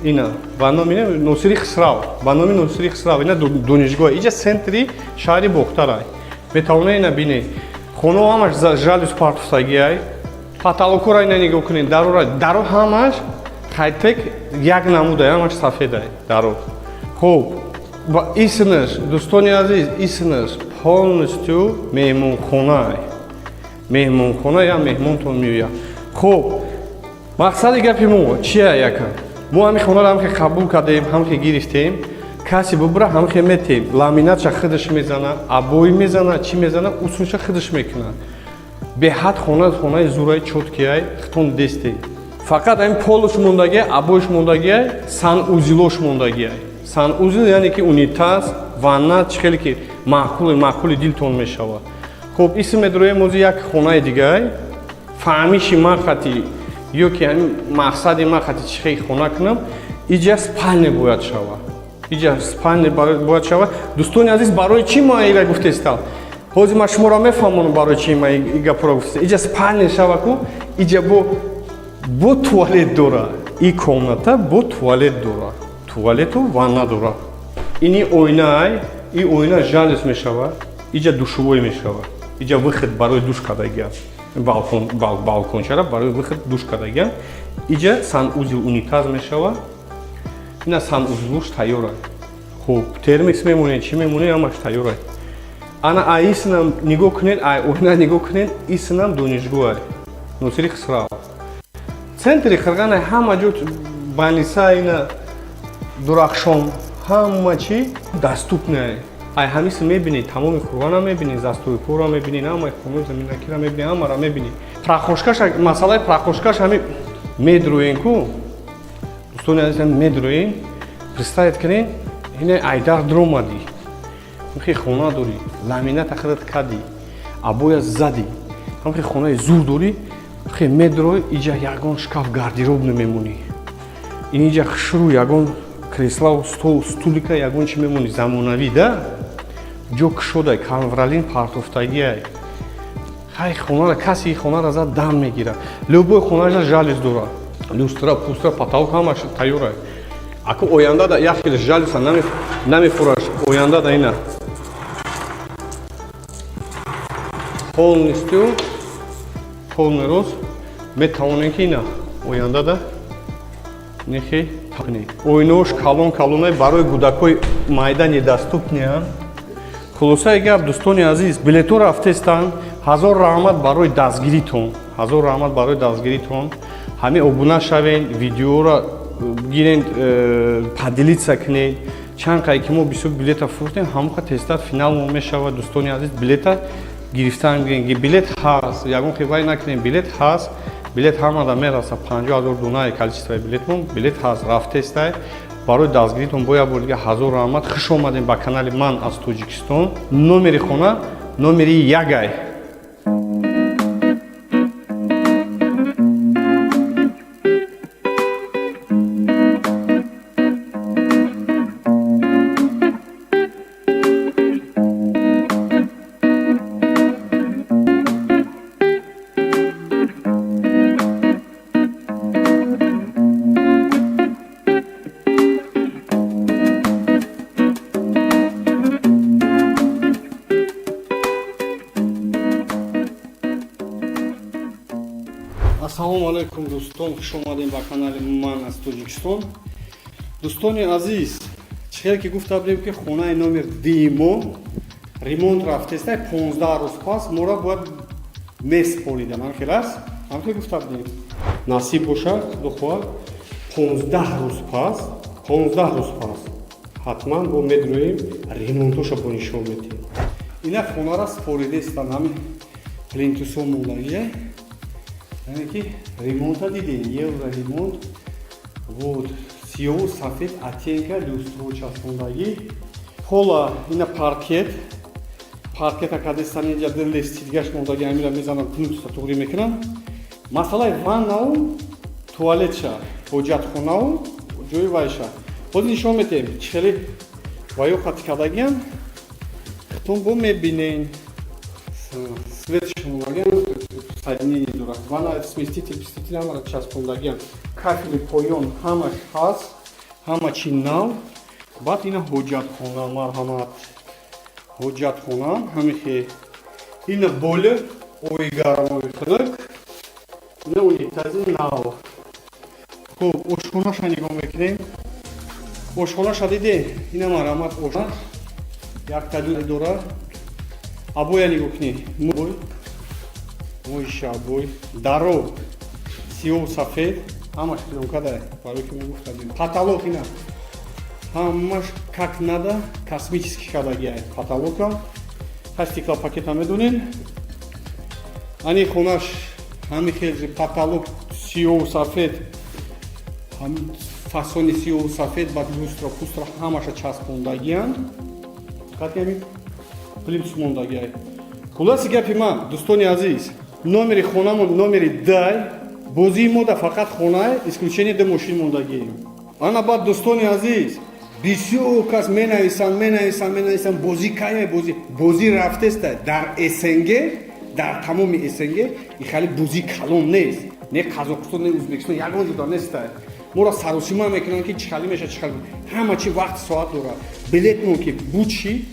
Speaker 1: Ина ба номи Носири Хисрав. Ба номи Носири Хисрав. Ина донишгоҳ. Иҷа центри шаҳри Бохтарай. Метавонед ина бинед. Хонаҳо ҳамаш жалюз партусагиай. Потолокро ина нигоҳ кунед. Даро ҳамаш хайтек як намудай, ҳамаш сафедай даро. Хуб, исмаш, дӯстони азиз, исмаш полностью меҳмонхонай. Меҳмонхона я меҳмонтон меояд. Хуб, мақсади гапи мо чия якам? мо ҳамин хонаро ҳам ки қабул кардем, ҳам ки гирифтем, касе бубра ҳамхе метем ламинатша хидиш мезана абои мезана чӣ мезана усунша хидиш мекунад беҳад хонаи зураи чоткияй хитон десте фақат ин полуш мондагия абоиш мондагияй санузилош мондагияй санузил яъне ки унитаз ванна чӣ хеле ки маъқули дилтон мешавад хуб исм медроем ози як хонаи дигай фаҳмиши мақсади ё ки ҳамин мақсади мақсади чӣ хеле хона кунам иҷа спальня бояд шавад иҷа спальня бояд шавад дӯстони азиз барои чӣ ма ира гуфтестам ҳозир ман шуморо мефаҳмонам барои чӣ ма гапро гуфтестам иҷа спальня шавад ку иҷа бо туалет дора и комната бо туалет дора туалету ванна дора ини ойнай и ойна жалес мешавад иҷа душувой мешавад иҷа выход барои душ кардагиам балкончара барои выход душ кардагиам иҷа санузил унитаз мешавад ина санузилуш тайёрад хуб термикс мемонед чӣ мемонед ҳамаш тайёрад ана аисинам нигоҳ кунед ойна нигоҳ кунед исинам донишгӯҳай носири хисрав центри қирғанай ҳама ҷо баниса ина дурахшон ҳама чӣ даступнае ай ҳамиси мебинед тамоми қурғана мебинед застуипора мебинед ҳамаи хонаи заминакира мебинед ҳамара мебинед прахошкаш масъалаи прахошкаш ҳамин медроен ку дӯстони азизам медроен представед кунед ина айдар дромади ҳамхи хона дорӣ ламината хидат кади абоя зади ҳамхи хонаи зур дорӣ хе медрои иҷа ягон шкаф гардероб намемонӣ ин иҷа хушру ягон креславу стулика ягон чӣ мемонӣ замонавӣ да ҷо кушодай канвралин партофтагиай ҳай хонара каси хонара зад дам мегирад любой хонаша жалес дора люстра пустра потолок ҳамаш тайёрай аку ояндада як хел жалеса намефураш ояндада ина полный рост метавонем ки ина ояндада нехе тақнед ойнош калон барои кӯдакои майда недоступнеам хулосаи гап дӯстони азиз билето рафтестан ҳазор раҳмат барои дастгиритон ҳамин обуна шавен видеоро гирен поделиться кунед чанд қай ки мо бисёр билета фурӯхтем ҳамоха тестат финалмон мешавад дӯстони азиз билета гирифтан гирен билет ҳаст ягон хибаи накунем билет ҳаст билет ҳамада мераса 50 000 донаи количествои билетмон билет ҳаст рафтестай барои дастгиритон бо як бор дига ҳазор раҳмат хуш омадем ба канали ман аз Тоҷикистон номери хона номери ягай ассалому алайкум дӯстон хуш омадем ба канали ман аз Тоҷикистон дӯстони азиз чӣ хеле ки гуфта будем ки хонаи номер димо ремонт рафтестай 15 рӯз пас мора бояд меспорида ман хелас ҳамхе гуфта будем насиб бошад духоҳад 15 рӯз пас ҳатман бо медроем ремонтоша бо нишон метем ина хонара споридестан ҳамин плинтусон мондагия яъне ки ремонта дидем евро ремонт вот сиёву сафед оттенка люстро часпондагӣ пола ина паркета кадестан инҷа диллести дигаш мондагӣ ҳамира мезанам кнутса туғрӣ мекунам масъалаи ваннау туалетша ҳоҷатхонау ҷои вайша ҳозир нишон метем чӣ хеле ваёқати кардагиам хитон бо мебинен светшмолагиам соединение дорад ванна сместитель ҳамара часпондагиам кафели поён ҳамаш ҳаст ҳама чӣ нав баъд ина ҳоҷатхона марҳамат ҳоҷатхона ҳамихе ина бойлер оби гармови хунук ина унитази нав хуб ошхонаша нигоҳ мекунем ошхонаша диде ина марҳамат ошхона як тадуи дорад абоя нигоҳ кунед мойшабой даро сиёву сафед ҳамаш пилонкадай барои ки мегуфтадем потолок ина ҳамаш как надо космический калагияй потолока ҳа стеклопакета медонен ани хонаш ҳами хелзи потолок сиёҳу сафед фасони сиёҳу сафед бад люстра пустра ҳамаша часпондагиянд фақат ҳами плюс мондагияй хулоси гапи ман дӯстони азиз номери хонамон номери дай бозии мода фақат хонае исключение да мошин мондагием ана баъд дӯстони азиз бисёр кас менависанд бозӣ кая бозӣ рафтеста дар СНГ дар тамоми СНГ и хали бозӣ калон нест не қазоқистон не ӯзбекистон ягон ҷуда неста моро саросима мекунанд ки чихали меша чихали ҳама чи вақт соат дорад билетмон ки бучи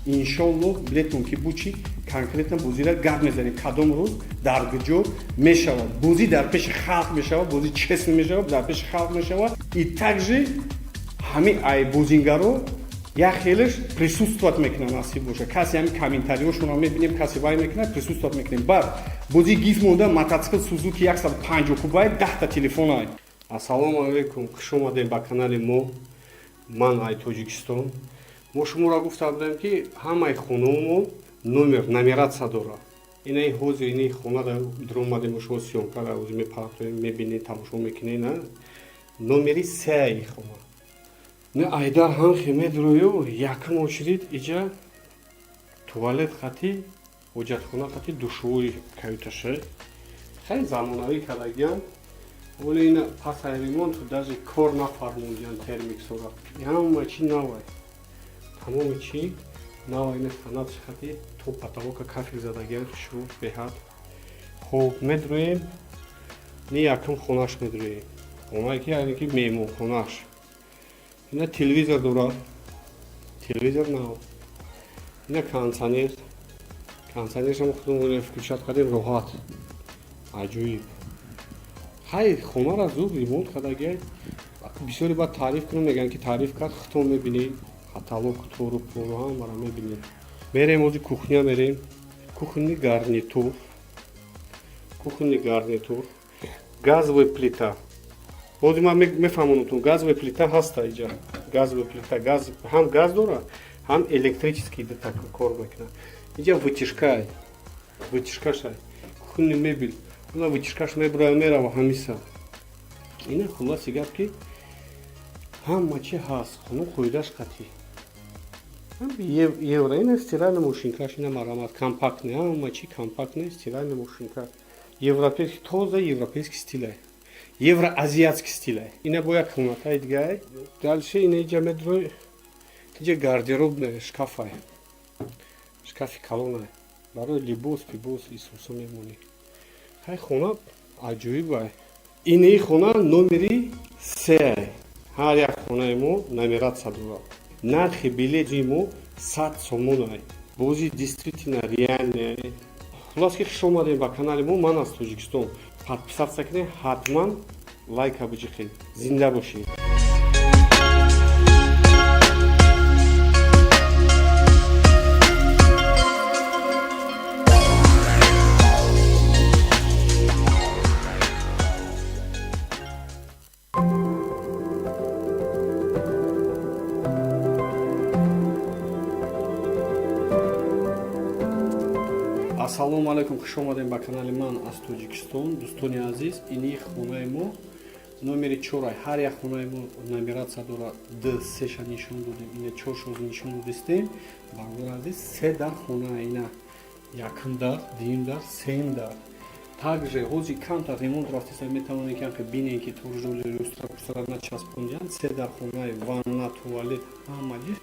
Speaker 1: иншоаллоҳ билетмон ки бучи конкретно бозира гап мезанем кадом рӯз дар куҷо мешавад бозӣ дар пеши халқ мешавад бозӣ честно мешавад дар пеши халқ мешавад и также ҳамин ай бозингаро як хелеш присутствовать мекунад насиб боша касе ҳамин комментариёшонро мебинем касе вай мекунад присутствовать мекунем баъд бозӣ гиф монда мотоцикл сузуки 150 кубай 10 телефонай ассалому алайкум хуш омадем ба канали мо ман ай тоҷикистон мо шуморо гуфта будем ки ҳамаи хонаомон номератсия дорад инаи ҳозир ини хона дар омадем шумо сиёмкара ӯзи мепартоем мебинед тамошо мекунед номери сеи хона не айдар ҳам хемедроё якум очрид иҷа туалет хати ҳоҷатхона хати душвори каюташе хеле замонавӣ кардагиям вале ина пасаи ремонт даже кор нафармудиян термиксора ҳама чи навай тамоми чи навай не санадши хати то потолока кафел задагиям шур беҳад хоб медроем не якум хонаш медроем хонае ки яъне ки меҳмонхонаш ина телевизор дорад телевизор нав ина кондиционершам худмон включат кардем роҳат аҷоиб ҳай хонара зуд ремонт кардагиай бисёре баъд таъриф кунам мегӯянд ки таъриф кард хитон мебинем каталог тору пору ҳамаро мебинем мерем ҳози кухня мерем кухонни гарнитур газовая плита ҳозир ман мефаҳмонатон газовая плита ҳаста иҷа газовая плита газ ҳам газ дорад ҳам электрический кор мекунад иҷа вытяжкашай кухонни мебел ина вытяжкаш мебурад мерава ҳамиса ина хулоси гап ки ҳама чи ҳаст хоно қоидаш қатӣ евро ина стиральная машинкаш ина марамат компактная ҳама чи компактная стиральная машинка европейский тоза европейский стилай евроазиатский стилай ина бо як комнатай дигай дальше ина иҷа медрои иҷа гардеробная шкафай шкафи калонай барои либос пибос исуса мемонӣ ҳай хона аҷоибай инаи хона номери сеай ҳар як хонаи мо номератсия дорад нархи билети мо 100 сомонай бози действительно реальная хулос ки хуш омадем ба канали мо ман аз тоҷикистон подписаться кунед ҳатман лайка биҷиқед зинда бошед ассалому алайкум хуш омадем ба канали ман аз тоҷикистон дӯстони азиз ини хонаи мо номери 4 ҳар як хонаи мо номератсия дорад д3ша нишон додем ина 4 нишон додистем бардор азиз 3 дар хонаа ина якум дар дуюм дар сеюм дар также ҳозир камтар ремонт рафтеса метавонед ки бинем ки торжоли люстра пустара начаспондиянд 3 дар хонаи ванна туалет ҳамаҷи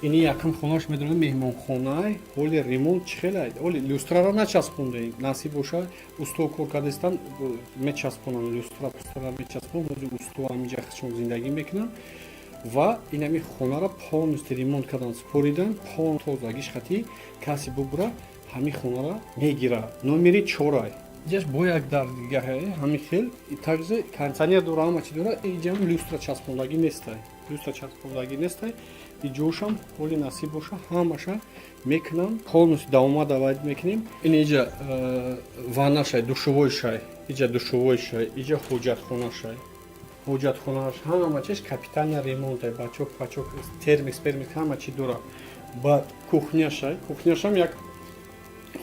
Speaker 1: ини якум хонаш медонем меҳмонхонае ҳоли ремонт чихелай ҳоли люстраро начаспондаем насиб боша усто кор кардастан мечаспонам люстра пустара мечаспонам ҳозир усто ҳамиҷа шумо зиндагӣ мекунам ва ин ҳами хонаро полностью ремонт кардан споридан пол тозагиш хати касе бубура ҳамин хонаро мегирад номери 4 ҷаш бо як дар дигаҳае ҳамин хел также кондиционер дора ҳама чи дора иҷам люстра часпондагӣ нестай иҷошам ҳоли насиб боша ҳамаша мекунам полностью давомад давайд мекунем ин иҷа ваннашай душовойшай иҷа ҳоҷатхонашай ҳоҷатхонааш ҳама чиш капитална ремонт бачок пачок термикс ҳама чӣ дора. Ба кухняшам як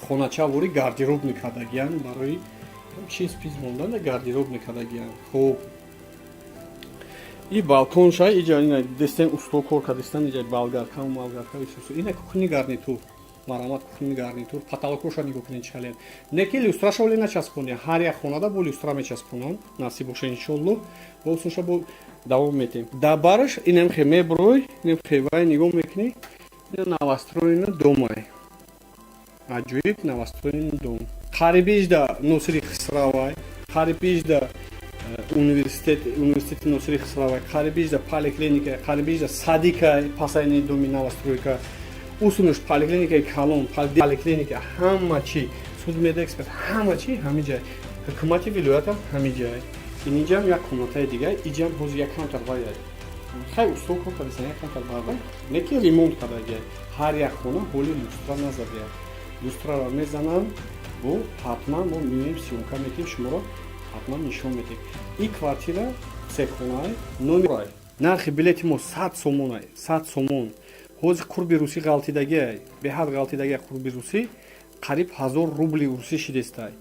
Speaker 1: хонача вори гардеробни кардагиян барои чиз пиз монданда гардеробни кардагиян. Хуб и балконша иҷа ина дестен усто кор кардестан иҷа болгарка исусу ина кухни гарнитур марамат кухни гарнитур потолокоша нигоҳ кунед чӣ не ки люстраша оле начаспоне ҳар як хонада бо люстра мечаспонанд насиб боша иншолло бо усунша бо давом метем да бараш инам хе меброй инам хевай нигоҳ мекунӣ ина новостроена домай аҷоиб новостроена дом қарибижда носири хисравай қарибижда университети носири хисравай қарибижда поликлиника қарибижда садикай пасайни доми новостройка усунуш поликлиникаи калон поликлиника ҳама чӣ судмедэксперт ҳама чӣ ҳами ҷай ҳукумати вилоятам ҳами ҷай инҷам як комнатаи дигар иҷам ҳози як камтар ваяй хай усто кор кардасан як камтар баъда не ки ремонт кардагия ҳар як хона ҳоли люстра назадия люстраро мезанам бо ҳатман мо миёем сиёмка метим шуморо ҳатман нишон метим ин квартира сехонаи номер нархи билети мо 100 сомонай 100 сомон ҳозир қурби русӣ ғалтидагия беҳад ғалтидагия қурби русӣ қариб 1000 рубли русӣ шидестай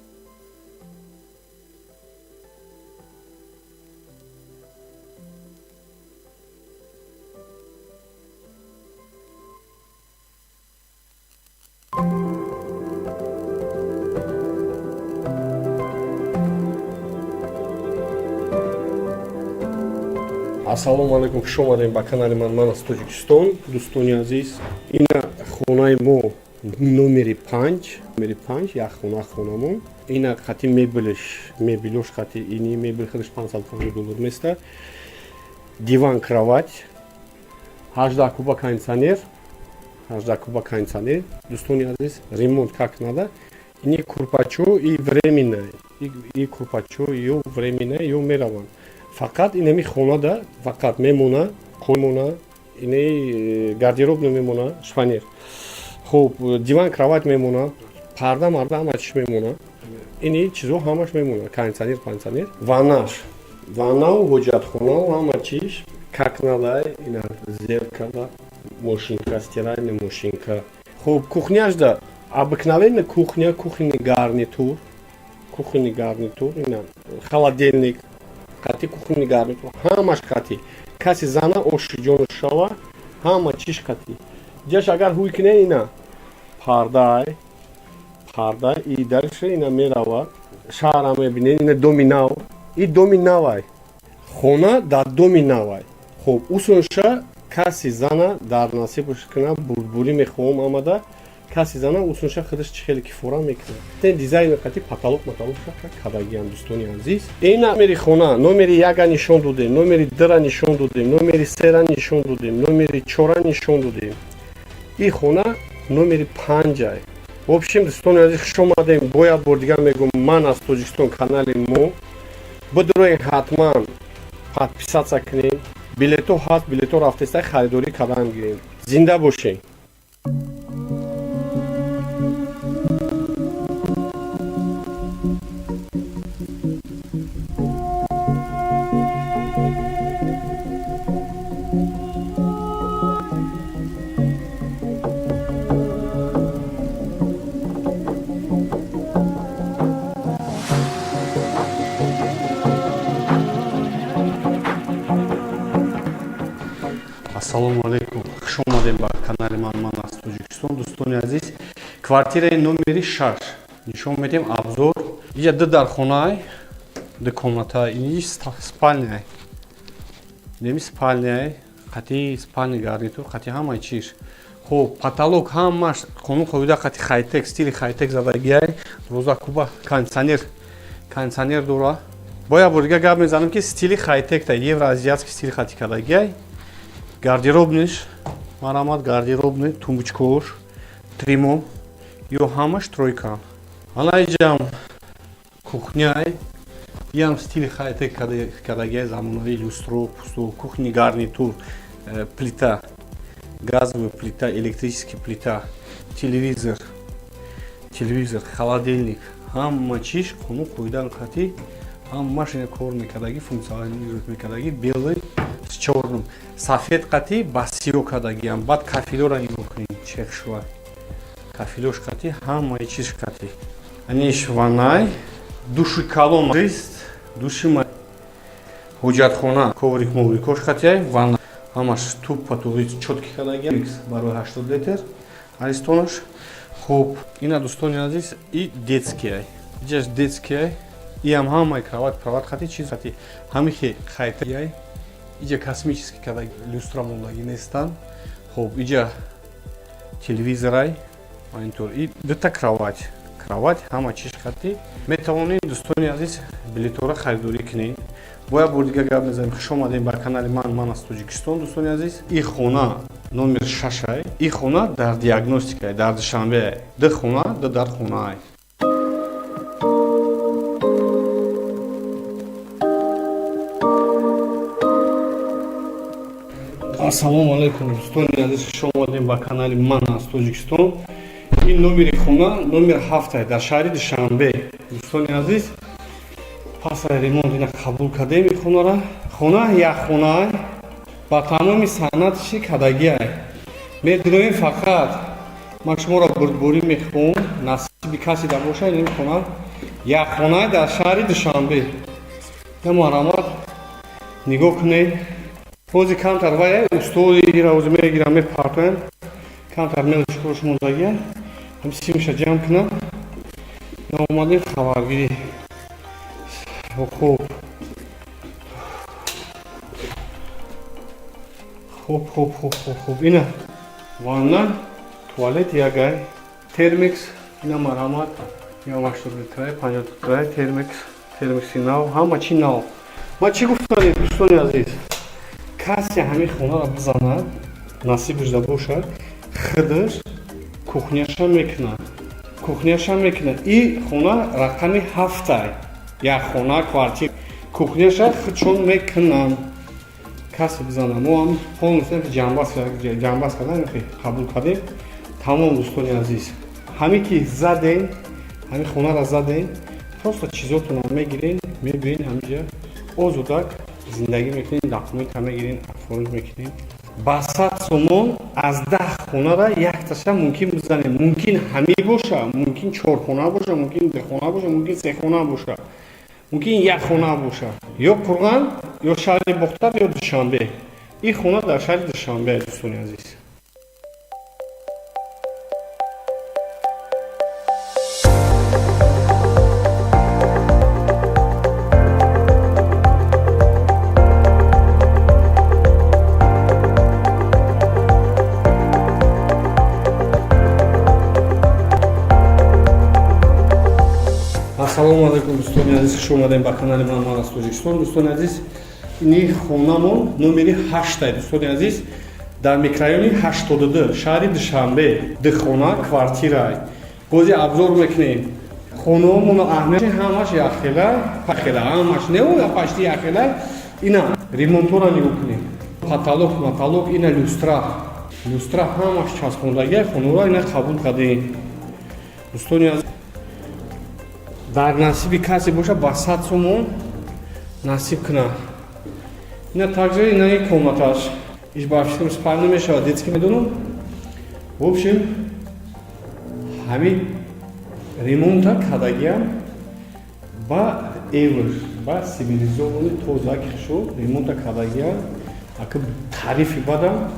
Speaker 1: ассалому алайкум хуш омадем ба канали ман аз Тоҷикистон дӯстони азиз ина хонаи мо номери 5 як хонамон ина қати мебелош қати ини мебел худаш $500 места диван кровать 18 куба кондиционер дӯстони азиз ремонт как надо ини курпачо и временная и курпачо ё временная ё мераванд фақат инами хонада фақат мемона ини гардероб мемона шпанер хуб диван кровать мемона парда марда ҳама чиш мемона ини чизо ҳамаш мемона кондиционер ваннау ҳоҷатхонау ҳама чиш как надо ина зеркало мошинка стиральная мошинка хуб кухняшда обыкновенная кухни гарнитур ина холодильник қати кухни гарнитур ҳамаш қати каси зана оши ҷону шава ҳама чиш қати ҷаш агар ҳуй кине ина парда и дарша ина мерава шаҳра мебинед ина доми навай хона дар доми навай хуб усунша каси зана дар насибаш кина бурбурӣ мехоҳам амада каси зана усунша худаш чихели кифора мекунад тен дизайни қати потолокша кадагиам дӯстони азиз ина номери хона номери 1 нишон додем номери 2 нишон додем номери 3 нишон додем номери 4 нишон додем ин хона номери 5 в общем дӯстони азиз хуш омадем бо як бор дигар мегӯм ман аз Тоҷикистон канали мо бидроен ҳатман подписатсия кунем билето ҳаст билето рафтеста харидорӣ кардан гирем зинда бошем ассалому алайкум хуш омадем ба канали ман аз Тоҷикистон дӯстони азиз квартираи номери 6 нишон медем обзор иҷа ду дар хонаи ду комната ини спальняй неми спальняй қати спальня гарнитур қати ҳамаи чиш хуб потолок ҳамаш қонун қовида қати хайтек стили хайтек задагияй 12 куба кондиционер дора бо як бор дигар гап мезанам ки стили хайтекта евроазиатски стили қати кадагияй гардеробниш марамат гардеробни тумбучкор тримо ё ҳамаш тройка ана иҷам кухняй ям стили хайтек кадагияй замонави люстро пусто кухни гарнитур плита газовая плита электрический плита телевизор холодильник ҳама чиш қонун қоидан қати ҳамаш ина кор мекардаги функсияҳои иҷод мекардаги бели с чорнум сафед қатӣ ба сиё кардагиам баъд кафилора нигоҳ кунем чех шува кафилош қатӣ ҳамаи чиз қатӣ аниш ванай души калон аст души ҳоҷатхона коврик моврикош қатияй ванна ҳамаш туппа туғи чотки кардагиам барои 80 литр аристонаш хуб ина дӯстони азиз и детскияй иҷаш детскияй иам ҳамаи кроват қатӣ чиз қатӣ ҳамихе хайтаяй иҷа космически кадаги люстра мондаги нестан хуб иҷа телевизорай монитор и дута кровать ҳама чиз қатӣ метавонед дӯстони азиз билетҳоро харидорӣ кунед бояд бор дигар гап мезанем хуш омадем бар канали ман аз Тоҷикистон дӯстони азиз и хона номер 6 и хона дар диагностикай дар Душанбе ду хона ду дардхонаай ассалому алайкум дӯстони азиз хуш омадем ба канали ман аз Тоҷикистон ин номери хона номер 7 дар шаҳри Душанбе дӯстони азиз пасаи ремонт ина қабул кардем ин хонара хона якхонаа ба тамоми санъатши кадагиай медироем фақат ман шуморо бурдборӣ мехоҳам насиби касе да боша ин хона якхонаа дар шаҳри Душанбе я марамат нигоҳ кунед ҳози камтар вай устои равзи мегирам мепартоям камтар мелчикро шумоздагия ҳамсимша ҷамъ кунам наомадем хабаргирӣ хуб ина ванна туалет ягай термикс ина марамат я 80 литрай 50 литрай термикси нав ҳама чи нав ма чӣ гуфтанем дӯстони азиз касе ҳамин хонаро бизанад насибаш да бошад хидр кухняша мекунад и хона рақами 7 як хона квартира кухняша худшон мекунанд касе бизанад мо ҳам полностью ҷамъбаст кардем қабул кардем тамом дӯстони азиз ҳамин ки задем ҳамин хонара задем просто чизотона мегирен мебирен ҳамиҷа озодак зиндагӣ мекунем документам мегирем оформиш мекунем ба 100 сомон аз 10 хонара якташа мумкин бизанем мумкин ҳамӣ боша мумкин 4 хона боша мумкин 2 хона боша мумкин 3 хона боша мумкин 1 хона боша ё Қурған ё шаҳри Бохтар ё Душанбе ин хона дар шаҳри Душанбе дӯстони азиз ассалому алайкум дӯстони азиз хуш омадем ба канали ман аз Тоҷикистон дӯстони азиз ини хонамон номери 8 дӯстони азиз дар микрорайони 82 шаҳри Душанбе ду хона квартирай бози абзор мекунем хонаомон аҳмияти ҳамаш яхела пахела ҳамаш не пашти яхела ина ремонтора нигоҳ кунем потолок ина люстра ҳамаш часпондагия хонора ина қабул кардем дӯстони азиз дар насиби касе боша ба 100 сомон насиб кунад ина также ина ин комнаташ иш бафишем спальня мешавад детски медонам в общем ҳамин ремонта кардагиам ба евр ба сибилизованӣ тозаки хушо ремонта кардагиам ака тарифи бадам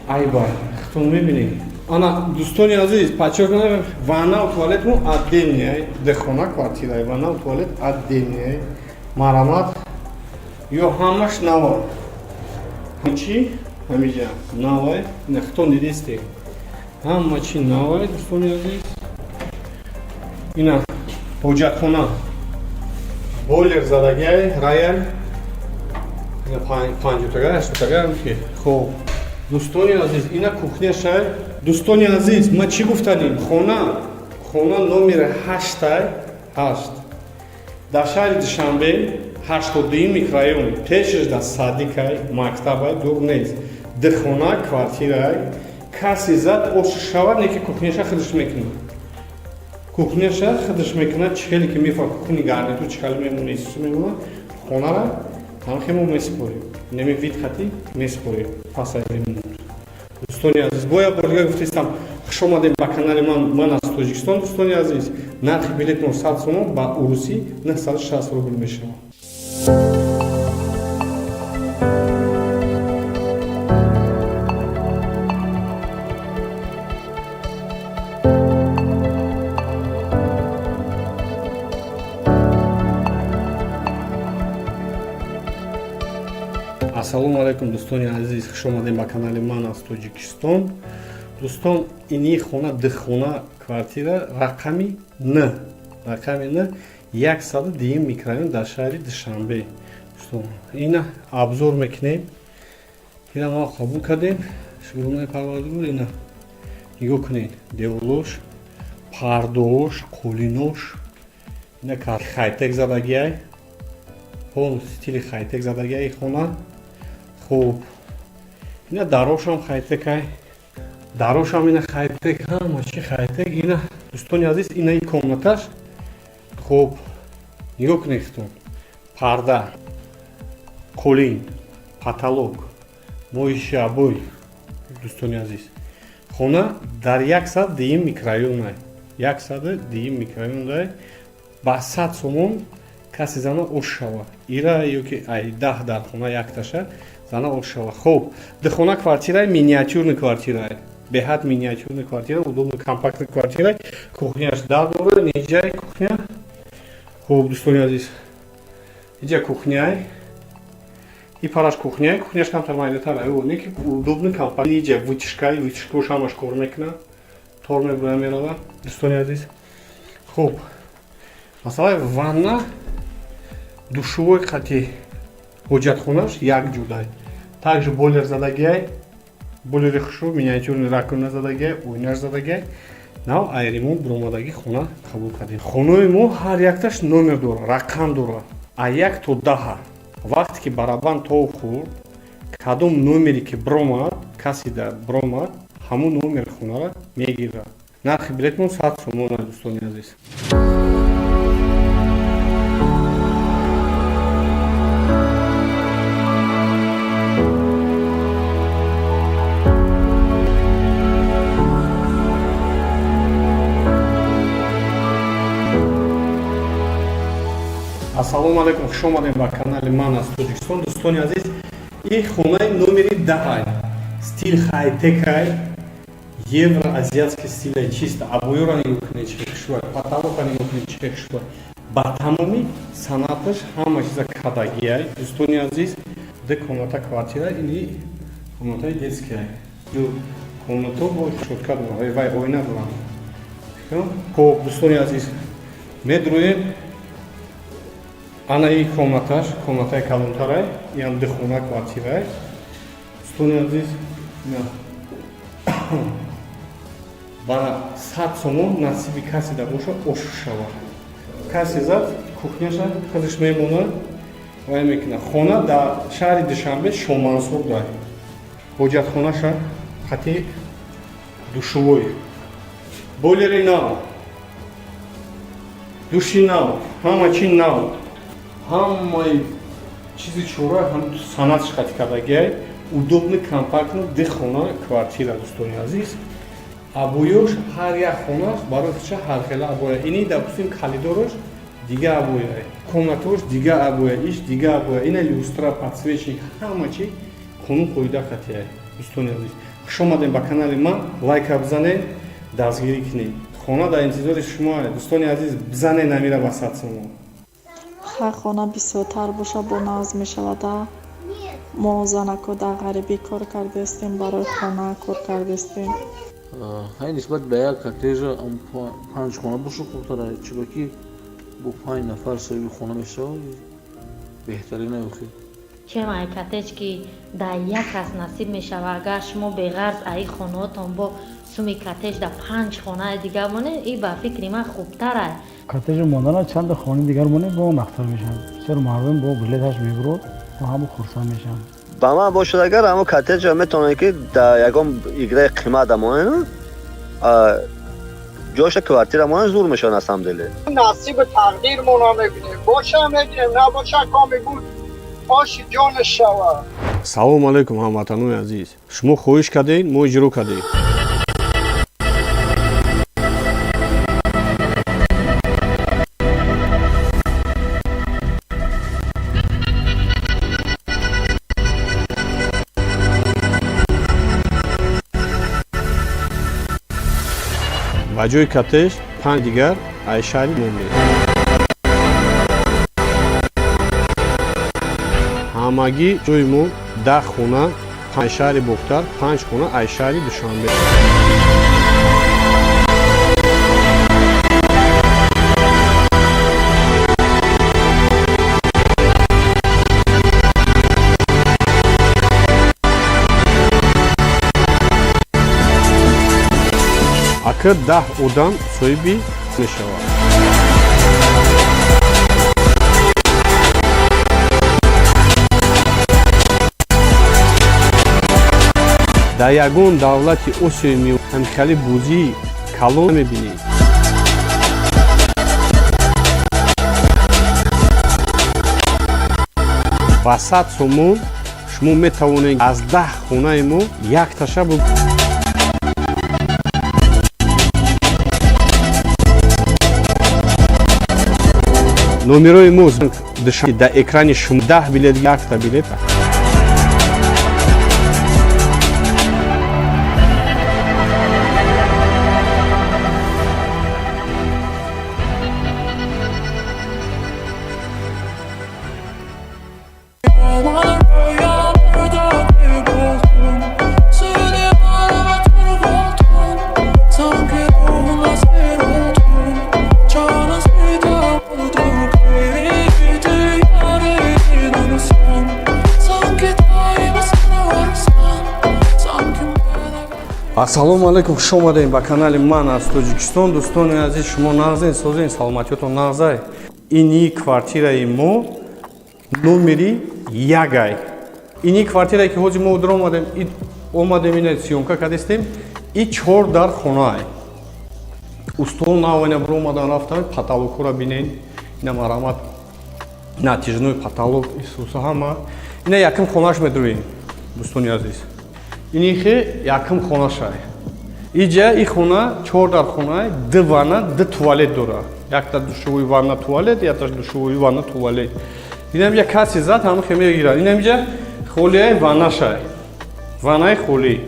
Speaker 1: айбай хитон мебинем ана дӯстони азиз подчеркнем ванна туалет мо отдельный дехона квартира ванна туалет отдельный марамат ё ҳамаш нава ҳамчи ҳамиҷа навай нахтон дидесте ҳама чи навай дӯстони азиз ина ҳоҷатхона бойлер задагиай раял ина 50-тага 80-тага ки хуб дӯстони азиз ина кухняшай дӯстони азиз ма чӣ гуфтанем хона номер 8 дар шаҳри Душанбе 82 микрорайон пешаш да садикай мактабай дур нест ду хона квартирай касе зад оши шавад неки кухняша худаш мекунад кухняша худаш мекунад чихели ки мефа кухни гарнитур чихали мемуна исусу мемуна хонара танхему меспорим неми вид хати меспорим пасайримун дӯстони азиз боя борга гуфтистам хуш омадем ба канали ман аз тоҷикистон дӯстони азиз нархи билетно 100 сомон ба урусӣ 960 рубл мешавад. Ассалому алайкум дӯстони азиз, хуш омадем ба канали ман аз Тоҷикистон. Дӯстон, ини хона духхона квартира рақами Н 110 микрорайон дар шаҳри Душанбе. Дӯстон, ина абзор мекунем. Ина мо қабул кардем. Шугунаи парвардигор ина нигоҳ кунед. Деволош, пардош, қулинош, ина хайтек задагиай. Пол стили хайтек задагиай хона. Хуб. Ина дарошам хайтекай. Дарошам ина хайтек, ҳама чи хайтек. Ина дӯстони азиз, ина и комнаташ. Хуб. Нигоҳ кунед хитон. Парда, қулин, потолок, мои шабой. Дӯстони азиз. Хона дар 110 микрорайон. 110 микрорайон ба 100 сомон каси зана ош шава. Ира ёки ай 10 дар хона якташа зана ош шава. Хуб, духона квартира миниатюрный квартира. Беҳад миниатюрный квартира, удобно компактный квартира. Кухняш дар дора, неҷай кухня. Хуб, дӯстони азиз. Иҷа кухняй. И параш кухняй, кухняш камтар майдатар. Ё, неки удобный компактный иҷа вытяжкаош ҳамаш кор мекунад. Тор мебура мерава. Дӯстони азиз. Хуб. Масалан, ванна душовой қати ҳоҷатхонаш як ҷудай. Также бойлер задагиай. Бойлери хушрӯ, миниатюрный раковина задагиай, ойнаш задагиай. Нав ай ремонт буромадаги хона қабул кардем. Хонаи мо ҳар якташ номер дора, рақам дора. А 1 то 10. Вақте ки барабан то хӯрд, кадом номере ки биромад, каси дар биромад, ҳамон номери хонара мегирад. Нархи билетмон 100 сомон дӯстони азиз. Ассалому алайкум, хуш омадем ба канали ман аз Тоҷикистон. Дӯстони азиз, ин хонаи номери 10 стил хайтекай, евроазиатский стилай чиста. Абоёра нигоҳ кунед чӣ хушбой, потолока нигоҳ кунед чӣ хушбой. Ба тамоми санаташ ҳама чиза кадагиай. Дӯстони азиз, ду комната квартира, ини комнатаи детскиай. Ду комната бо шотка дора, вай ойна дора. Хуб, дӯстони азиз, медроем. Ана и комнаташ, комнатаи калонтарай, ям духона квартирай. Дӯстони азиз, ба 100 сомон насиби каси да боша ош шава. Каси зад кухняша худаш мемонад, вай мекуна. Хона дар шаҳри Душанбе Шомансор дай. Ҳоҷатхонаша хати душовой. Бойлери нав. Души нав, ҳама чи нав. Ҳамаи чизи чора ҳам санатш хати кардагиай. Удобный компактный духона квартира дӯстони азиз. Абоёш ҳар як хонаш барои худша ҳар хела абоя. Ини допустим калидорош дига абоя. Комнатош дига абоя, иш дига абоя. Ина люстра, подсвечник, ҳама чи қонун қоида хатиай. Дӯстони азиз, хуш омадем ба канали ман. Лайка бизанед, дастгирӣ кунед. Хона дар интизори шумоа. Дӯстони азиз, бизанед намира ба 100 сомон.
Speaker 2: ҳар хона бисёртар боша бо назм мешавада. мо занако дар ғарибӣ кор кардастем, барои хона кор кардастем.
Speaker 3: ҳай нисбат ба як коттеҷа 5 хона боша хубтар аст, чиро ки бо 5 нафар соҳиби хона мешавад беҳтарин аёхи.
Speaker 4: чемай коттеҷ ки дар як кас насиб мешава, агар шумо беғарз аи хонаотон бо суми коттеҷ дар 5 хонаи дигар монед, ин ба фикри ман хубтар аст.
Speaker 5: коттеҷ мондана чанда хонаи дигар монед бо нахтар мешавад. бисёр мардум бо билеташ мебурад ва ҳамо хурсанд мешаванд.
Speaker 6: ба ман бошад агар ҳамо коттеҷа метавонад ки дар ягон играи қимат амонена جاش کواردیرمون زور میشن از هم دله
Speaker 7: نصیب تقدیرمون رو میبینیم باشه میگیم نباشه کامی بود آش جان شوا.
Speaker 1: салому алайкум ҳамватанони азиз, шумо хоҳиш кардед мо иҷро кардем. ба ҷои кортеж 5 дигар айшари монде. ҳамагӣ ҷои мо 10 хона айшари бохтар, 5 хона айшари душанбе. акр 10 одам соҳиби мешавад. дар ягон давлати осиёи миёна ҳамихали бӯзии калон мебинед. ба 100 сомон шумо метавонед аз 10 хонаи мо якташа номерои мо дар экрани шумо 10 билет якта билет. ассалому алайкум, хуш омадед ба канали ман аз Тоҷикистон. дӯстони азиз, шумо нағзен созен, саломатиётон нағзай. Ини квартираи мо номери 1. Ини квартирае ки ҳози мо дар омадем ина сиёмка кардестем. И 4 дар хонае. устол навайна бир омадан рафтам, потолокро бинен. Ина марҳамат натиҷанои потолок исуса ҳама. Ина яким хонаш медурем, дӯстони азиз. ини хе яким хонашай. Иҷа и хона 4 дар хонаи 2 ванна 2 туалет дора. Якта душовои ванна туалет, якта душовои ванна туалет. Инам ҷа каси зад ҳама хе мегирад. Инам ҷа холияи ваннашай. Ваннаи холи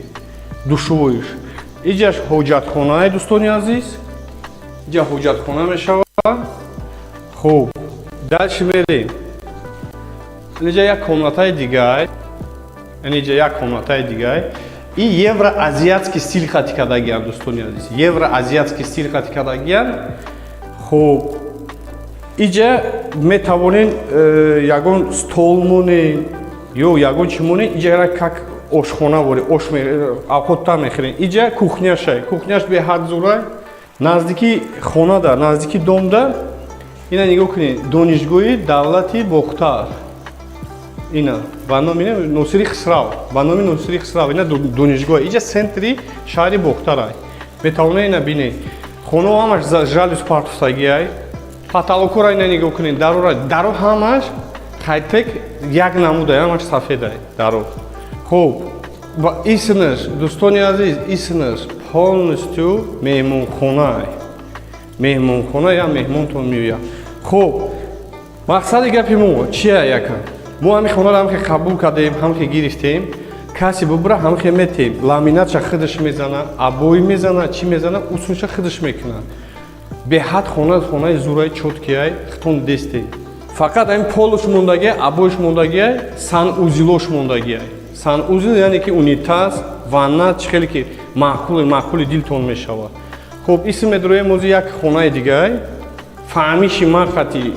Speaker 1: душовоиш. Иҷаш ҳоҷатхонаи дӯстони азиз. Иҷа ҳоҷатхона мешавад. Хуб, дальше мерем. Иҷа як комнатаи дигар. Иҷа як комнатаи дигар. И евроазиатский стил хати кардагиам, дӯстони азиз. Евроазиатский стил хати кардагиам. Хуб, иҷа метавонен ягон столмоне ё ягон чимоне иҷа как ошхона боре, овқатта мехӯрем. Иҷа кухняшай. Кухняш беҳад зурай. Наздики хонада, наздики домда. Ина нигоҳ кунед, донишгоҳи давлати Бохтар. Ина ба номи Носири Хисрав. Ба номи Носири Хисрав. Ина донишгоҳ. Иҷа центри шаҳри Бохтарай. Метавонед ина бинед. Хонаҳо ҳамаш жалюз партусагиай. Потолокро ина нигоҳ кунед. Даро ҳамаш хайтек як намудай, ҳамаш сафедай даро. Хуб, исмаш, дӯстони азиз, исмаш полностью меҳмонхонае. Меҳмонхона я меҳмонтон меояд. Хуб, мақсади гапи мо чия якам? Мо ҳамин хонаро ҳамхе қабул кардем, ҳамхе гирифтем. Каси бубра ҳамхе метем. Ламинатша худаш мезана, абои мезана, чӣ мезана, усунша худаш мекуна. Беҳад хонаи зураи чоткияй хитон дестем. Фақат ҳамин полуш мондагия, абоиш мондагия, санузилош мондагия. Санузил яъне ки унитаз, ванна чӣ хеле ки маъқули дилтон мешавад. Хуб, исм медуроем мози як хонаи дигар. Фаҳмиши ман хати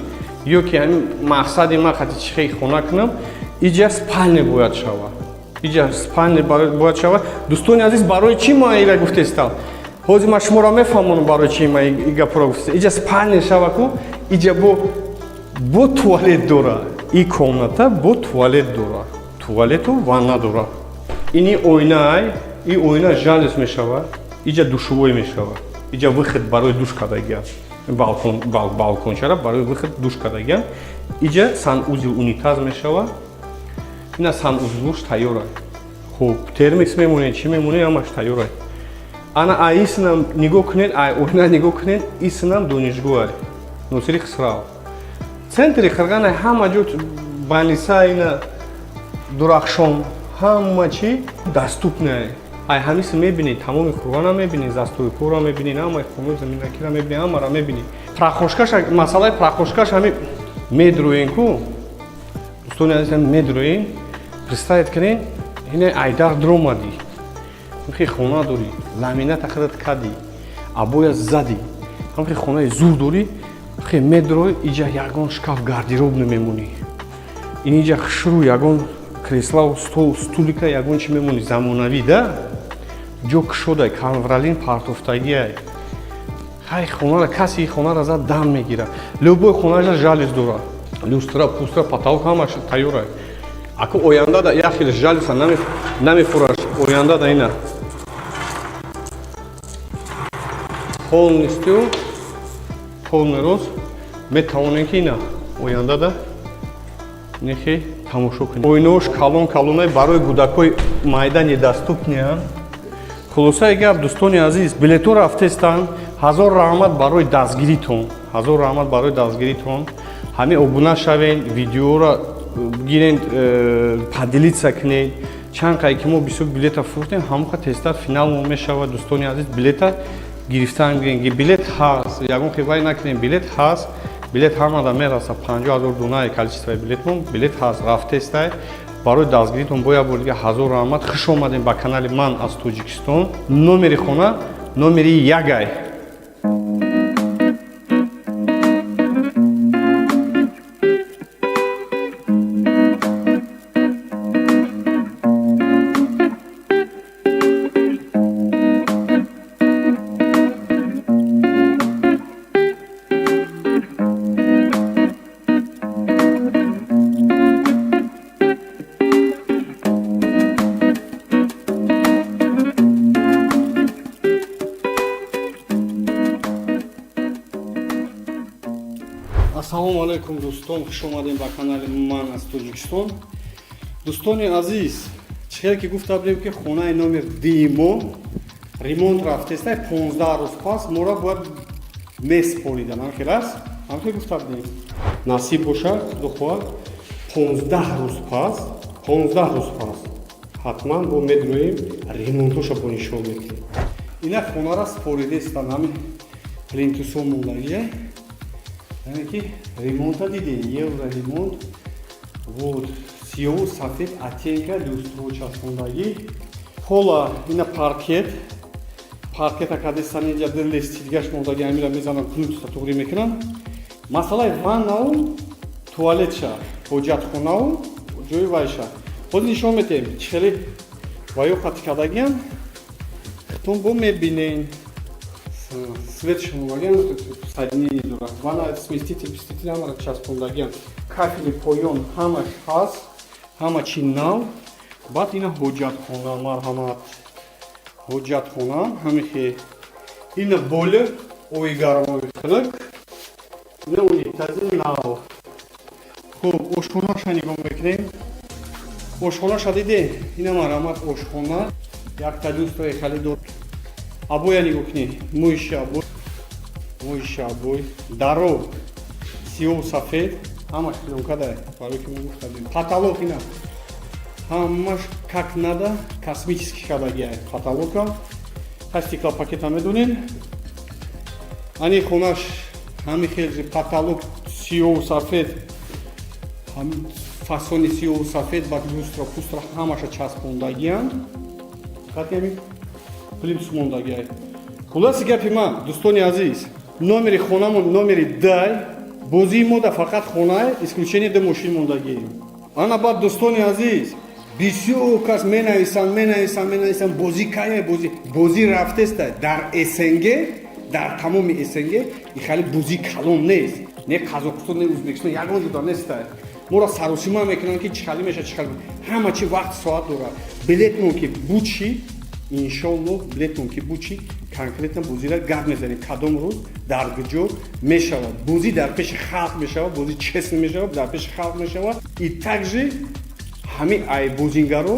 Speaker 1: ё ки ҳамин мақсади ман хати чӣ хеле хона кунам, иҷа спальня бояд шавад. Иҷа спальня бояд шавад. Дӯстони азиз, барои чӣ ман ира гуфтестам? ҳозир ман шуморо мефаҳмонам барои чӣ ман и гапро гуфтестам. Иҷа спальня шава ку, иҷа бо туалет дора. И комната бо туалет дора. Туалету ванна дора. Ини ойнай, и ойна жалюз мешавад. Иҷа душовой мешавад. иҷа выход барои душ кардагиам балкончара барои выход душ кардагиам иҷа санузел унитаз мешавад ина санузлуш тайёр аст хуб термикс мемонед чӣ мемонед ҳамаш тайёр аст ана аисинам нигоҳ кунед оина нигоҳ кунед исинам донишгӯ аст носири хисрав центри қирғана ҳама ҷо баниса ина дурахшон ҳама чӣ даступна ай ҳамиси мебинед тамоми қурғана мебинед застои кора мебинед ҳамаи хонаи заминакира мебинед ҳамара мебинед прахошкаш масъалаи прахошкаш ҳами медроен ку дӯстони азизам медроен представед кунед ина айдар дромади ҳамхи хона дорӣ ламината худат кади абоя зади ҳамхи хонаи зур дорӣ хе медрои иҷа ягон шкаф гардероб намемонӣ ин иҷа шуру ягон креслау стулика ягон чӣ мемонӣ замонавӣ да ҷо кушодай канвралин партофтагиай ҳай хонара каси хонара зад дам мегирад любой хонаша жалюз дорад люстра пустра потолок ҳамаш тайёр аст аку ояндада яхел жалюза намефураш ояндада ина полностью полный рост метавонем ки ина ояндада нехе тамошо кунем оинош калон-калонай барои кӯдакои майда недоступнеанд хулосаи гап дӯстони азиз билето рафтестанд ҳазор раҳмат барои дастгиритон ҳазор раҳмат барои дастгиритон ҳамин обуна шавен видеоро гирен поделиться кунед чанд қай ки мо бисёр билета фурӯхтем ҳамоха тезтар финал мешавад дӯстони азиз билета гирифтан гирен билет ҳаст ягон хивай накунем билет ҳаст билет ҳамада мераса 50 000 донаи количествои билетмон билет ҳаст рафтестай барои дастгиритон бо як бор дига ҳазор раҳмат хуш омадем ба канали ман аз тоҷикистон номери хона номери ягай ассалому алайкум дӯстон хуш омадем ба канали ман аз тоҷикистон дӯстони азиз чихел ки гуфта будем ки хонаи номер диимон ремонт рафтестай 15 рӯз пас мора бояд меспоридам ҳамхел аст ҳамхел гуфта будем насиб бошад худо хоҳад 15 рӯз пас ҳатман бо медроем ремонтоша бо нишон медиҳем ина хонара споридестан ҳамин плинтусон мондагия яъне ки ремонта дидем евро ремонт вот сиёву сафед оттенка люстро часпондагӣ пола ина паркета кадестан инҷа диллести дигаш мондаги амира мезанам кнутса туғрӣ мекунам масъалаи ваннау туалетша ҳоҷатхонау ҷои вайша ҳозир нишон медиҳем чихели ваё қатӣ кардагиам хитон бо мебинен свет шумолагиам соединение дорад вана сместитель ҳамара часпондагиам кафели поён ҳамаш ҳаст ҳама чи нав баъд ина ҳоҷатхона марҳамат ҳоҷатхона ҳамихе ина бойлер ои гармои хилк ина унитази нав хуб ошхонаша нигоҳ мекунем ошхонаша диде ина марҳамат ошхона якта люстраи халидор абоя нигоҳ кунед моиши абой даро сиёву сафед ҳамаш пленкадай барои ки мо гуфтадем потолок ина ҳамаш как надо космически кардагиай потолока ҳай стеклопакета медонед ани хонаш ҳами хелзи потолок сиёву сафед фасони сиёву сафед ба люстра пустра ҳамаша часпондагиам катеми филипс мондагиай хулоси гапи ман дӯстони азиз номери хонамон номери дай бозии мо да фақат хонае исключение да мошин мондагием ана баъд дӯстони азиз бисёр кас менависанд бозӣ кае бозӣ рафтеста дар СНГ дар тамоми СНГ и хали бозӣ калон нест не қазоқистон не ӯзбекистон ягон ҷуда неста моро саросима мекунанд ки чихали меша чихали ҳама чи вақт соат дорад билетмон ки бучи иншоаллоҳ билетмон ки бучи конкретно бузира гап мезанем кадом рӯз даргуҷо мешавад бузӣ дар пеши халқ мешавад бузӣ честно мешавад дар пеши халқ мешавад и также ҳамин ай бузингаро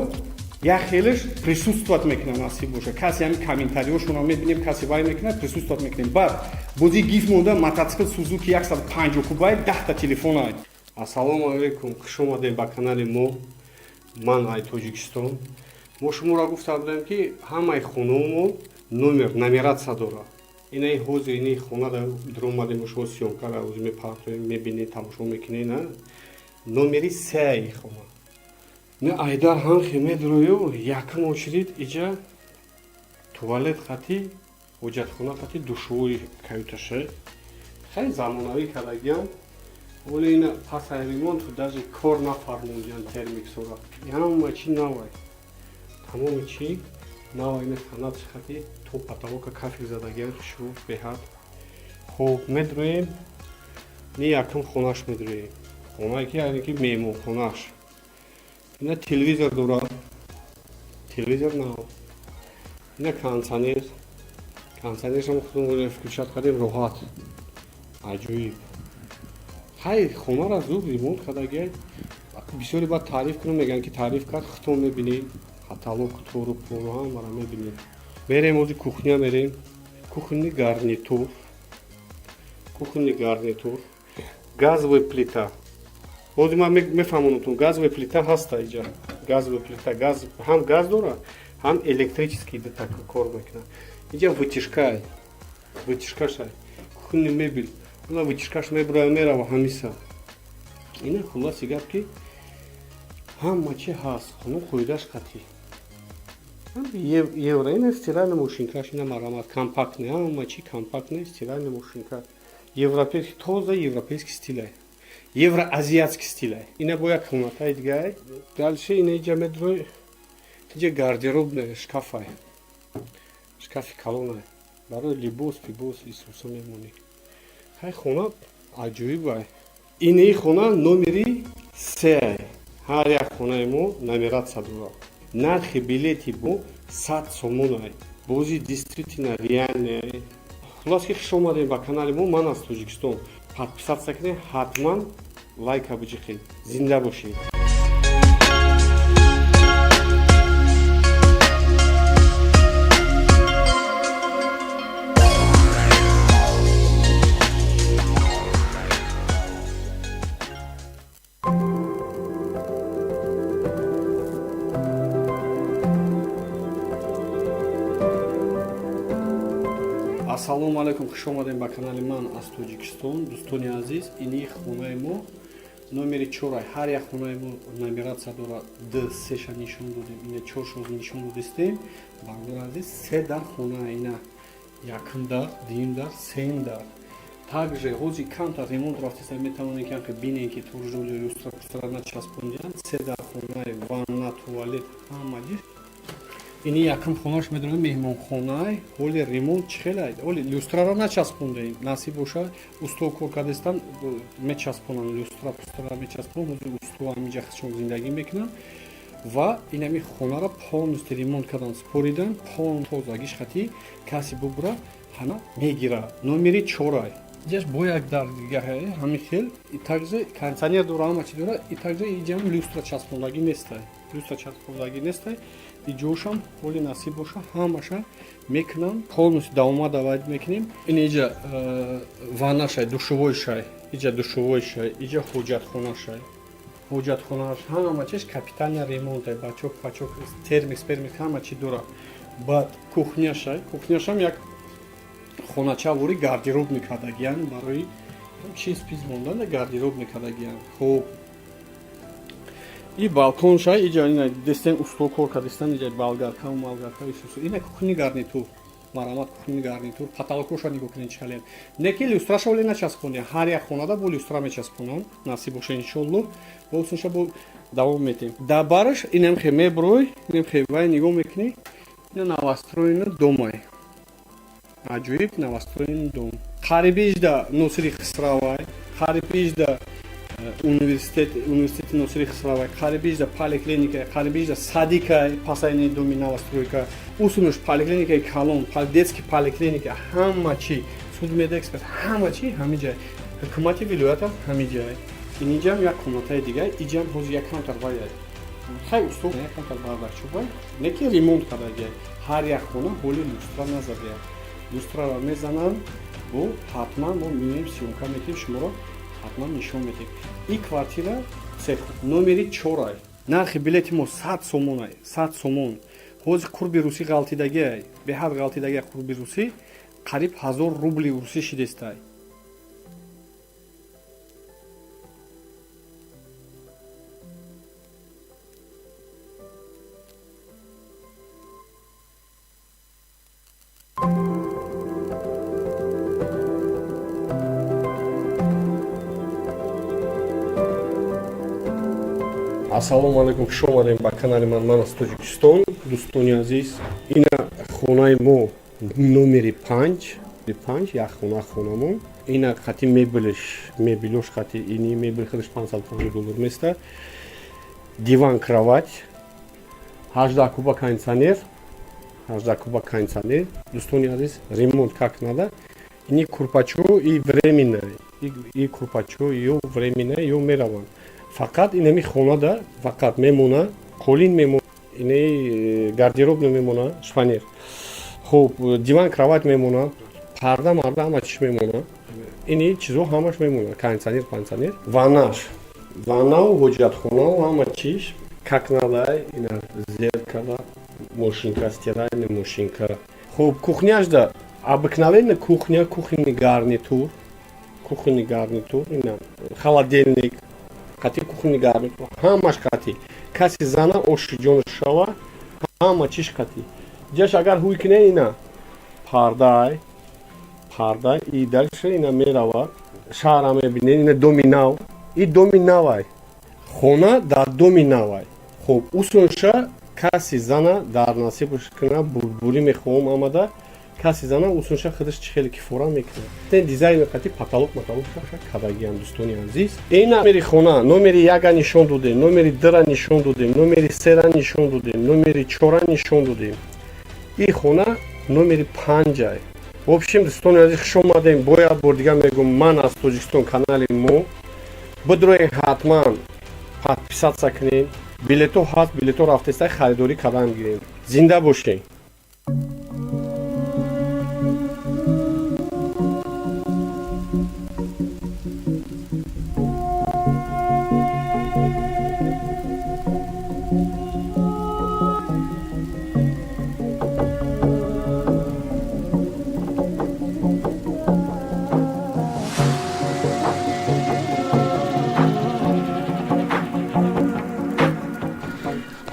Speaker 1: як хелеш присутствовать мекунад насиб боша касе ҳамин комментариёшонро мебинем касе вай мекунад присутствовать мекунем баъд бузӣ гиф монда мотоцикл сузуки 150 кубай 10 та телефон ай. Ассалому алайкум, хуш омадем ба канали мо. Ман ай Тоҷикистон. Мо шуморо гуфта будем ки ҳамаи хонаҳомо номератсия дорад. Инаи ҳозир ини хона дар омадем мо шумо сиёмкара ҳозир мепартоем мебинед тамошо мекунед на номери 3 хона. Не айдар ҳам хемедроё якум очрид иҷа туалет хати ҳоҷатхона хати душвои каюташе хеле замонавӣ кардагиам. Оли ина пасай ремонт даже кор нафармудиан термиксора. Ҳама чи навай. Тамоми чи навай ина канат хати то потолока кафик задагиан шур беҳад. Хоб медроем не якум хонаш медроем. Хонае ки яъне ки меҳмонхонаш. Ина телевизор дорад. Телевизор нав. Ина кондиционер. Кондиционершам худум включат кардем роҳат. Аҷоиб. ҳай хонара зуд ремонт кардагиай. Бисёре баъд таъриф кунам мегӯянд ки таъриф кард хито мебинем каталог тору пору ҳамаро мебинем. Мерем ҳозир кухня мерем. Кухонни гарнитур. Газовая плита. Ҳозир ман мефаҳмонатон газовая плита ҳаста иҷа. Газовая плита газ ҳам газ дорад ҳам электрический так кор мекунад. Иҷа вытяжкай. Вытяжкашай. Кухонни мебел. Уна вытяжкаш мебурад мерава ҳамиса. Ина хулоси гап ки ҳама чи ҳаст. Хона қоидаш қатӣ. Евро ина стиральная машинкаш ина марамат компактная ҳама чи компактная стиральная машинка. Европейский тоза европейский стилай. Евроазиатский стилай. Ина бо як комнатай дигай. Дальше ина иҷа медрой. Иҷа гардеробная шкафай. Шкафи калонай. Барои либос, пибос исуса мемонӣ. Ҳай хона аҷоибай. Ини хона номери 3. Ҳар як хонаи мо номератсия дорад. Нархи билети бо 100 сомонай. Бози действительно реальный. Хулос ки хуш омадем ба канали мо. Ман аз Тоҷикистон. Подписаться кунед, ҳатман лайка биҷиқед. Зинда бошед. Ассалому алайкум, хуш омадем ба канали ман аз Тоҷикистон. Дӯстони азиз, ини хонаи мо номери 4. Ҳар як хонаи мо номератсия дорад. Д3ша нишон додем. Ина 4 шоз нишон додистем. Бардор азиз 3 дар хона ина. Якум дар, дим дар, сеюм дар. Также ҳозир камтар ремонт рафтиста метавонед ки бинед ки туржоли люстра пустра начаспондиан. 3 дар хонаи ванна, туалет ҳама ҷиз. Ини якум хонаш медонем меҳмонхонаи ҳоли ремонт чихелай. Оли люстраро начаспондем. Насиб боша усту кор кардестан мечаспонам люстра пустра мечаспонам. ҳозир усту ҳамиҷа шон зиндагӣ мекунам. Ва инами хонаро полностью ремонт кардан споридан пол тозагиш хати каси бубура ҳана мегира. Номери 4. Ҷаш бо як дар дигаҳ ҳамин хел. И также кондиционер дора ҳама чи дора. И также иҷам люстра часпондагӣ нестай. Люстра часпондагӣ нестай. Иҷошам ҳоли насиб боша ҳамаша мекунам полностью давомад давайд мекунем. Ин иҷа ваннашай душувойшай иҷа душувойшай иҷа ҳоҷатхонашай ҳоҷатхонаш ҳама чиш капитальный ремонт бачок пачок термикс ҳама чи дора. Баъд кухняшам як хонача вори гардероб мекардагиан барои чиз пиз мондан гардероб мекардагиан. Хоб и балконшай иҷа ина дестен усту кор кардестан иҷа балгарка малгарка исусу ина кухни гарнитур марамат кухни гарнитур потолокоша нигоҳ кунед чихален не ки люстраша оле начаспонем ҳар як хонада бо люстра мечаспонам насиб боша иншоллоҳ бо усунша бо давом метем да бараш инам хе меброй инам хе вай нигоҳ мекунӣ ина новостроена домай аҷоиб новостроен дом қарибиш да носири хисравай қарибиш да университети Носири Хисравай, қарибижда поликлиника, қарибижда садика, пасайни думи новостройка, усунуш поликлиника Калон, детский поликлиника, ҳама чи, судмедэксперт, ҳама чи ҳами ҷай. Ҳукумати вилоята ҳами ҷай. Инҷам як комнатаи дигар, иҷам ҳозир як камтар ваяд. Хай устов як камтар бардашубай, не ки ремонт кардагай. Ҳар як хона ҳоли люстра назадая. Люстраро мезананд, бо ҳатман бо миёним сиёмка метим шуморо ҳатман нишон метим. И квартира цех номери 4 нархи билети мо 100 сомон ай, 100 сомон. Ҳозир қурби русӣ ғалтидагай, беҳад ғалтидагай қурби русӣ қариб 1000 рубли русӣ шидестай. Ассалому алейкум, хуш омадем ба канали ман аз Тоҷикистон. Дӯстони азиз, ина хонаи мо номери 5, як хонамон. Ина хати мебелош хати ини мебел хадаш $500 места. Диван, кровать, 18 куба кондиционер. Дӯстони азиз, ремонт как надо. Ини курпачо и временное. И курпачо ё временное, ё мераванд. Фақат инами хонада фақат мемона, қолин мемона, ини гардероб мемона, шпанер. Хуб, диван, кровать мемона, парда, марда ҳама чиш мемона. Ини чизо ҳамаш мемона, кондиционер, ваннау, ҳоҷатхонау, ҳама чиш, как надо, ина зеркало, машинка, стиральная машинка. Хуб, кухняшда, обыкновенная кухня, кухонный гарнитур, ина холодильник. Хати кухонный гарнитур, ҳамаш хати. Каси зана оши ҷон шава, ҳама чиш хати. Ҷаш агар ҳуй кине ина парда и дальше ина мерава. Шаҳра мебине, ина доми нав. И доми навай. Хона дар доми навай. Хуб, усунша каси зана дар насибуш кина бурбури мехоҳам амада. Каси зана усунша худаш чихели кифора мекунад. Тен дизайни хати потолок кадагиам дӯстони азиз. Ина номери хона, номери 1 нишон додем, номери 2 нишон додем, номери 3 нишон додем, номери 4 нишон додем. И хона номери 5. В общем, дӯстони азиз, хуш омадем. Бояд бор дигар мегӯм, ман аз Тоҷикистон, канали мо. Бидроен ҳатман подписатся кунем. Билето ҳаст, билето рафтестай харидорӣ кардам гирем. Зинда бошем.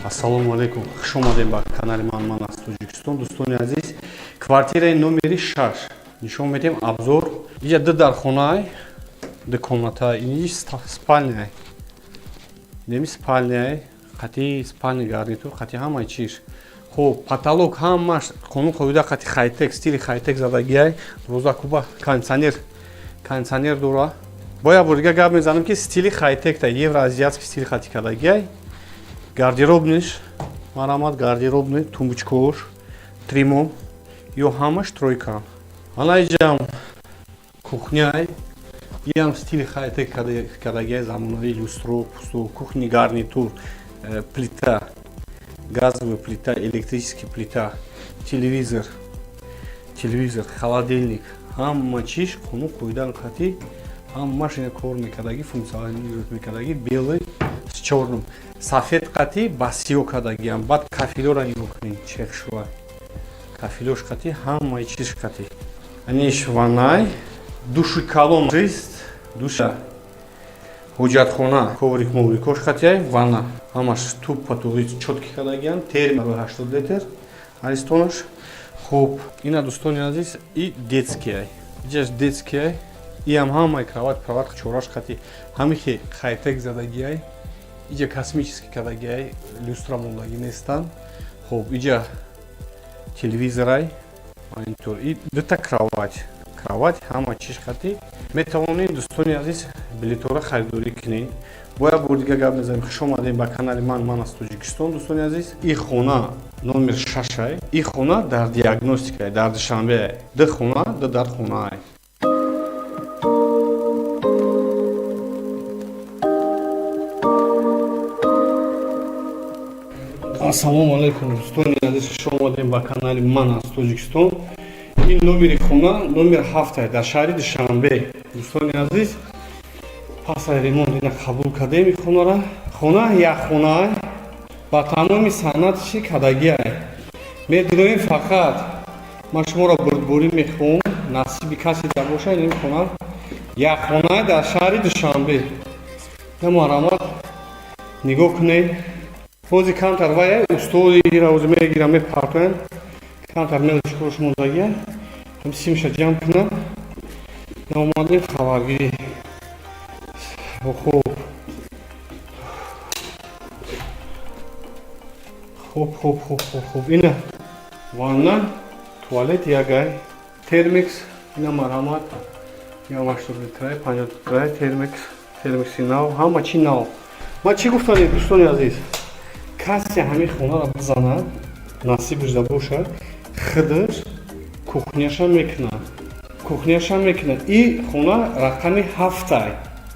Speaker 1: Ассалому алейкум, хуш омадем ба канали ман аз Тоҷикистон. Дӯстони азиз, квартираи номери 6 нишон медем обзор. Иҷа ду дар хонаи, ду комната, ини спальняй. Неми спальняй, хати спальня гарнитур, хати ҳамаи чиш. Хуб, потолок ҳамаш қонун қовида хати хайтек, стили хайтек задагиай. 12 куба кондиционер дора. Бояд бор дигар гап мезанам ки стили хайтекта, евроазиатский стили хати кардагиай. Гардеробниш, марамат гардеробный, тумбочкош, тримо, ё ҳамаш тройка. Ҳала иҷам кухняй, иам стили хайтек кардагиай, замонави люстро, пусто, кухни гарнитур, плита, газовая плита, электрический плита, телевизор, холодильник, ҳама чиш қонун қоидан хати, ҳамаш ина кор мекардаги, функционализирует мекардаги, белый с чёрным. Сафед қати ба сиё кардагиам, баъд кафилора нигоҳ кунед чех шува. Кафилош қати ҳамаи чиз қати. Аниш ваннай, души калон шист, душа ҳоҷатхона, коврик-моврикош қатияй, ванна. Ҳамаш туб потуғи чотки кардагиам, терми 80 литр, аристонош. Хуб, ина дӯстони азиз, и детскияй. Иҷаш детскияй, иам ҳамаи кровать, чораш қати, ҳамихи хайтек задагияй. Иҷа космический кардагиай, люстра мондаги нестанд. Хуб, иҷа телевизорай, монитор и дута кровать ҳама чиш хати. Метавонед дӯстони азиз билетҳоро харидорӣ кунед. Бояд бор дигар гап мезанем. Хуш омадем ба канали ман аз Тоҷикистон. Дӯстони азиз, ин хона номер 6 ин хона дар диагностика дар Душанбе ду хона ду дардхона. Ассалому алайкум дӯстони азиз, хуш омадем ба канали ман аз Тоҷикистон. ин номери хона номер 7 дар шаҳри Душанбе. Дӯстони азиз, пас аз ремонт ина қабул кардем ин хонара. Хона якхона ба тамоми санъатши кадагия. Медоnim фақат ман шуморо бурдборӣ мехоҳам, насиби касе дар бошад ин хона якхона дар шаҳри Душанбе. Намарамад нигоҳ кунед. Ҳозир камтар вая устоди ира ҳозир мегирам мепартоям. Камтар мелочкро шумондагия. Симша ҷамъ кунам. Наомадем хабаргирӣ. Хуб. Ина ванна, туалет ягай, термикс, ина марҳамат. Я 80 литрай, 50 литрай, термикси нав, ҳама чи нав. Ман чӣ гуфтам дӯстони азиз? Касе ҳамин хонаро бизанад, насиб шуда бошад, хидаш кухняша мекунад. И хона рақами 7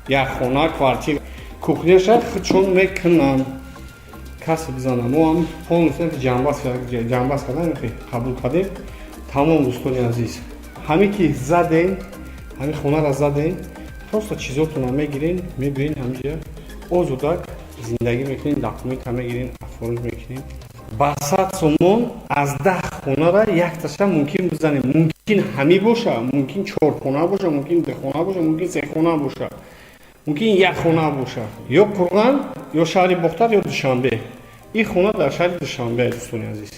Speaker 1: як хона квартира. Кухняша худшон мекунанд. Касе бизанад. Мо ҳам полностью ҷамъбаст кардем, қабул кардем. Тамом дӯстони азиз. Ҳамин ки задем, ҳамин хонаро задем, просто чизотонро мегирем, мебирем ҳамҷа. Озодак зиндагӣ мекунем, документам мегирем, оформиш мекунем. Ба 100 сомон аз 10 хонара якташа мумкин бизанем. Мумкин ҳамӣ боша, мумкин 4 хона боша, мумкин 2 хона боша, мумкин 3 хона боша, мумкин 1 хона боша. Ё Қурған, ё шаҳри Бохтар, ё Душанбе. ин хона дар шаҳри Душанбе дӯстони азиз.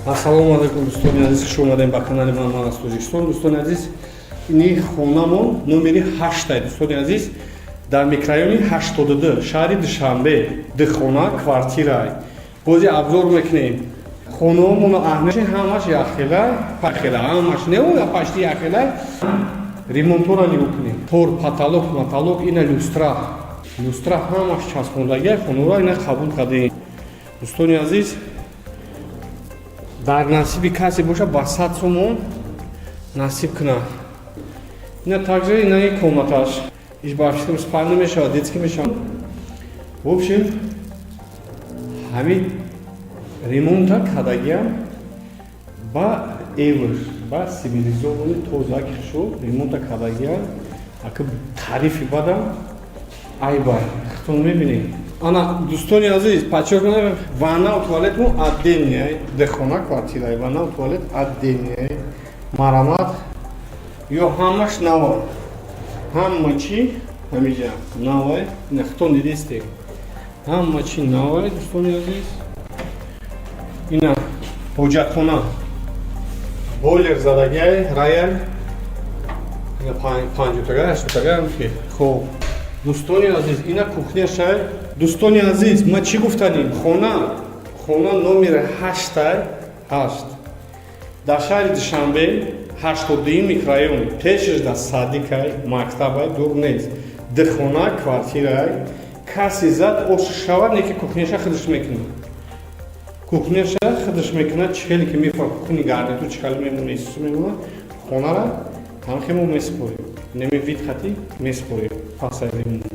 Speaker 1: Ассалому алайкум дӯстони азиз, хуш омадем ба канали ман аз Тоҷикистон. Дӯстони азиз, ини хонамон номери 8 дӯстони азиз, дар микрорайони 82 шаҳри Душанбе ду хона квартира. Бози абзор мекунем. Хонаомоно аҳнаши ҳамаш яхела, пахела, ҳамаш не я почти яхела. Ремонтора нигоҳ кунем. Тор, потолок, ина люстра ҳамаш часпондагия хонора ина қабул кардем. Дӯстони азиз, дар насиби касе боша ба 100 сомон насиб кунад. Ина также ина ин комнаташ ишбаршитам спальня мешавад, детский мешавад. В общем, ҳамин ремонта кадагия ба эвр, ба сибилизованӣ тозак шуд, ремонта кадагия, ака тарифи бадам, айбай, хитон мебинем. Ана дӯстони азиз, подчеркнем, ванна и туалет му отдельная, дехона квартира, ванна и туалет отдельная, марамат, ё ҳамаш нава, ҳама чи ҳамиҷа навай, нахтон дидестем, ҳама чи навай, дӯстони азиз. Ина ҳоҷатхона, бойлер задагай, роял, ина 50-тага, 80-тага, хуб. Дӯстони азиз, ина кухняша. Дӯстони азиз, ма чӣ гуфтанем? Хона номер 8 дар шаҳри Душанбе 82 микрорайон пешаш да садикай мактабай дур нест. Ду хона квартирай. Касе зад ош шавад, неки кухняша худаш мекунад. Кухняша худаш мекунад, чихеле ки мефа кухни гарнитур чихеле мемуна, исусу мемуна. Хонара танхимо меспорем. Немевид хати меспорем. Пасай ремонт.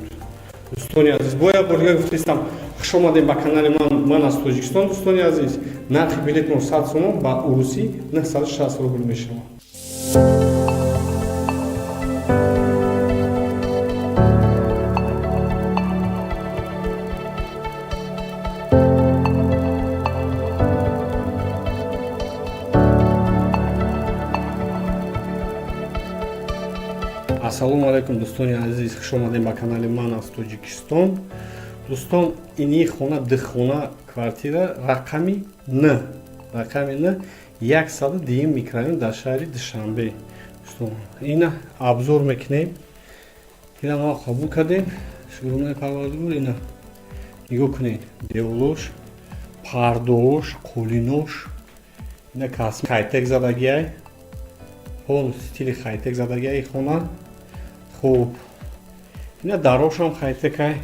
Speaker 1: Дӯстони азиз, бояд бордига гуфтаистам, хуш омадем ба канали ман аз Тоҷикистон. Дӯстони азиз, нархи билетмо 100 сомон, ба урусӣ 960 рубл мешавад. Ассалому алайкум дӯстони азиз, хуш омадем ба канали ман аз Тоҷикистон. Дӯстон, ини хона ду хона квартира рақами Н. 102 микрорайон дар шаҳри Душанбе. Дӯстон, ина абзор мекунем. Ина мо қабул кардем. Шуруъи парвардигор ина нигоҳ кунед. Деволош, пардош, қулинош, ина касм хайтек задагиай. Пол стили хайтек задагиай хона. Хуб. Ина дарошам хайтекай.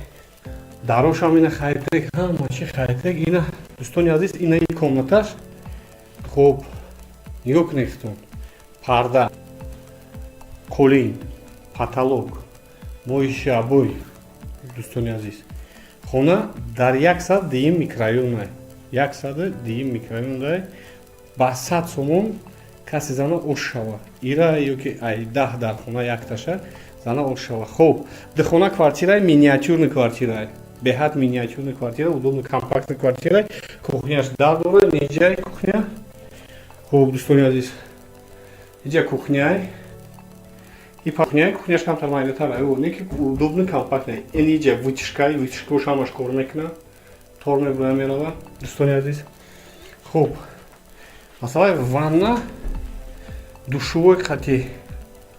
Speaker 1: Дарошам ина хайтек, ҳама чи хайтек. Ина дӯстони азиз, ина ин комнаташ. Хуб. Нигоҳ кунед хитон. Парда, қулин, потолок, моиши обой. Дӯстони азиз, хона дар 102 микрорайон ай. 102 микрорайон ай. Ба 100 сомон каси зана ош шава. Ира ёки ай 10 дар хона якташа зана ош шава. Хуб, дихона квартира миниатюрный квартира. Беҳад миниатюрный квартира, удобный компактный квартира. Кухняш дар дора, неҷа кухня. Хуб, дӯстони азиз, иҷа кухня. И кухня, кухняш камтар майдатар ай. Неки удобный компактный. Ин иҷа вытяжка ҳамаш кор мекунад. Тор мебура мерава. Дӯстони азиз. Хуб. Масалан, ванна душовой қати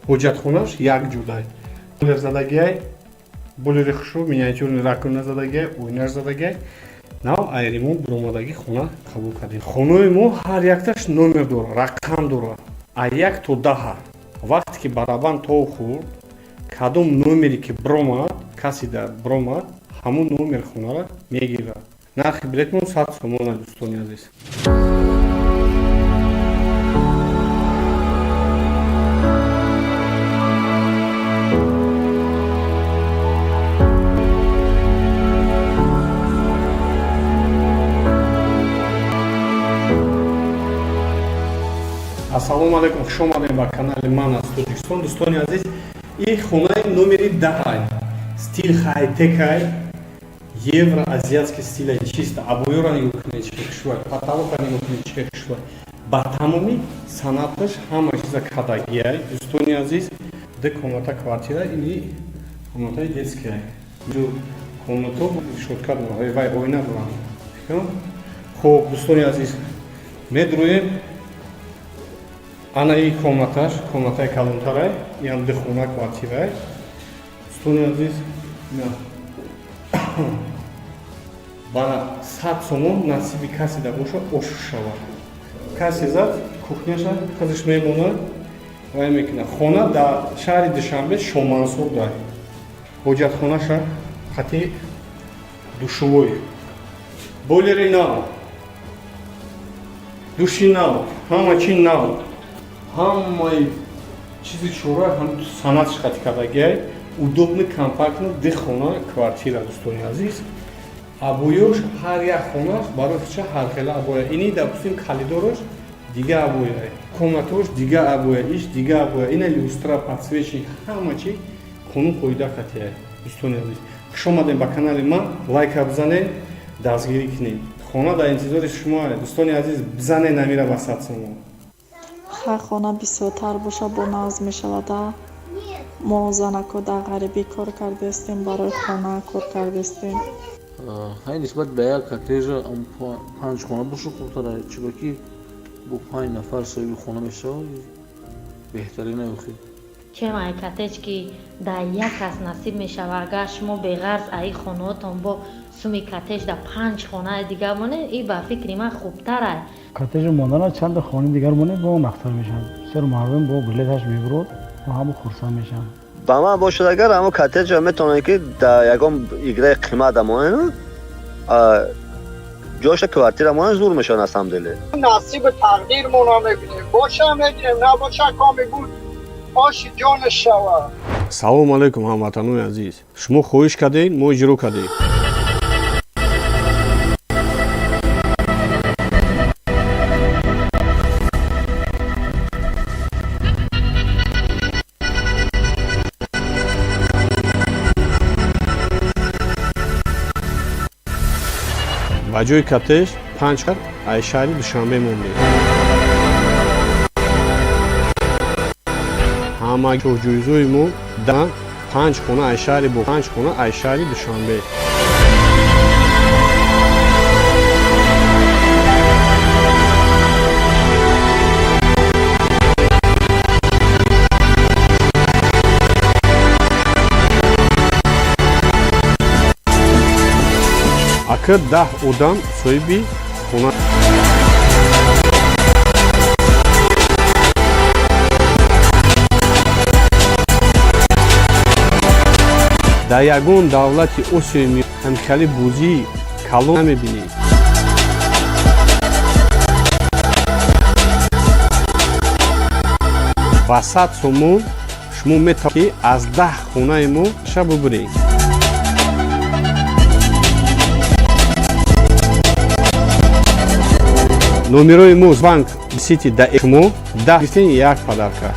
Speaker 1: ҳоҷатхонаш як ҷудай. Булер задагиай, булери хушо, миниатюрный раковина задагиай, ойнаш задагиай. Нав ай ремонт буромадаги хона қабул кардем. Хонаи мо ҳар якташ номер дора, рақам дора. А 1 то 10. Вақте ки барабан то хурд, кадом номери ки бромад, каси дар бромад, ҳамун номер хонара мегирад. Нархи билетмон 100 сомон аст, дӯстони азиз. Ассалому алайкум, хуш омадем ба канали ман аз Тоҷикистон. Дӯстони азиз, ин хонаи номери 10 стил хайтекай, евроазиатский стил чисто. Обоёра нигоҳ кунед чӣ хушбой, потолока нигоҳ кунед чӣ хушбой. Ба тамоми санаташ ҳама чиза кадагиай. Дӯстони азиз, ду комната квартира, ини комнатаи детския. Ду комнато шоткат дорад, вай ойна дорад. Хуб, дӯстони азиз, медроем. Ана ин комнаташ, комнатаи калонтарай, ин ду хона квартирай. Дӯстони азиз, бана 100 сомон насиби каси да боша ош шавад. Каси зад кухняша хазиш мемонад, вай мекунад. Хона дар шаҳри Душанбе Шомансор дай. Ҳоҷатхонаша қати душовой. Бойлери нав. Души нав, ҳама чи нав. Ҳамаи чизи чора ҳам санатш қати кадагиай. Удобный компактный ду хона квартира, дӯстони азиз. Обоёш ҳар як хонаш барои худша ҳар хела обоя. Ини допустим калидораш дига обоя, комнатош дига обоя, иш дига обоя. Ина люстра, подсвечник, ҳама чи қонун қоида қатия. Дӯстони азиз, хуш омадем ба канали ман. Лайка бизанед, дастгирӣ кунед. Хона дар интизори шумо аст. Дӯстони азиз, бизанед намира ба 100 сомон.
Speaker 2: ҳар хона бисёртар боша бо назм мешавада. мо занако дар ғарибӣ кор кардастем, барои хона кор кардастем.
Speaker 3: ҳай нисбат ба як коттеҷа 5 хона боша хубтар аст, чиро ки бо 5 нафар соҳиби хона мешавад, беҳтарин аёхи.
Speaker 4: чем ай коттеҷ ки дар як кас насиб мешавад, агар шумо беғарз аи хонаотон бо суми коттеҷ дар 5 хонаи дигар монед, ин ба фикри ман хубтар аст.
Speaker 5: коттеҷ мондана чанд хонаи дигар монед бо нахтар мешавад. бисёр мардум бо билеташ мебурад ва ҳама хурсанд мешаванд.
Speaker 6: ба ман бошад агар ҳамо коттеҷа метавонад ки дар ягон играи қимат амонен, ҷоша квартира монен зур мешавад на самом деле.
Speaker 7: نصیب تقدیرمون رو میبینیم باشه میگیم نباشه کامی بود آشی جان شوا.
Speaker 1: Салому алайкум ҳамватанони азиз. Шумо хоҳиш кардед, мо иҷро кардем. ба ҷои коттеҷ 5 қар ай шаҳри Душанбе мондем. ҳама ҷойзои мо дар 5 хона ай шаҳри бо 5 хона ай шаҳри Душанбе. که 10 آدم صاحبی خونه در یگان دولت آسیایی همخیلی بوزی کلان نمیبینید. وسط سومون شما میتونید از 10 خونه ما شب ببرید. номерои мо банк сити да шумо 10 гирифтен як падарка.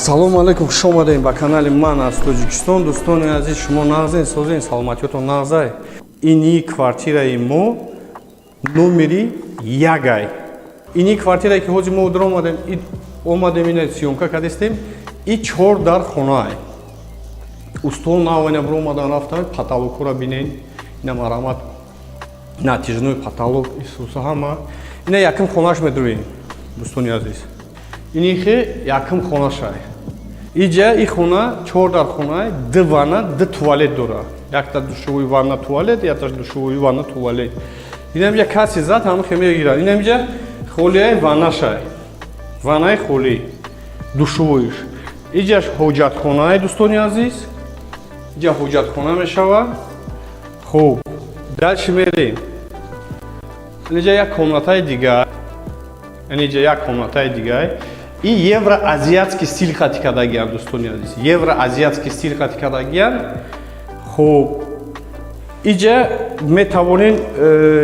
Speaker 1: ассалому алайкум, хуш омадед ба канали ман аз Тоҷикистон. дӯстони азиз, шумо нағзен созен, саломатиётон нағзай. Ини квартираи мо номери 1. Ини квартирае ки ҳозир мо омадем ина сиёмка кардистем, и 4 дар хона ай. устол навайна бро омадан рафтам, паталокура бинен, ина марамат натижной паталок исуса ҳама. Ина яким хонаш медруем, дӯстони азиз. Инихе яким хонашай. Иҷа и хона 4 дар хона, 2 ванна, 2 туалет дора. Якта душовой ванна туалет, якта душовой ванна туалет. Инам ҷа каси зад ҳама хемия гирад. Инам ҷа холияи ваннашай. Ваннаи холи душовойш. Иҷаш ҳоҷатхонаи дӯстони азиз. Иҷа ҳоҷатхона мешавад. Хуб, дальше мерем. Иҷа як комнатаи дигар. Иҷа як комнатаи дигар. И евроазиатский стиль хати кардагиам, дӯстони азиз. Евроазиатский стиль хати кардагиам. Хуб, иҷа метавонен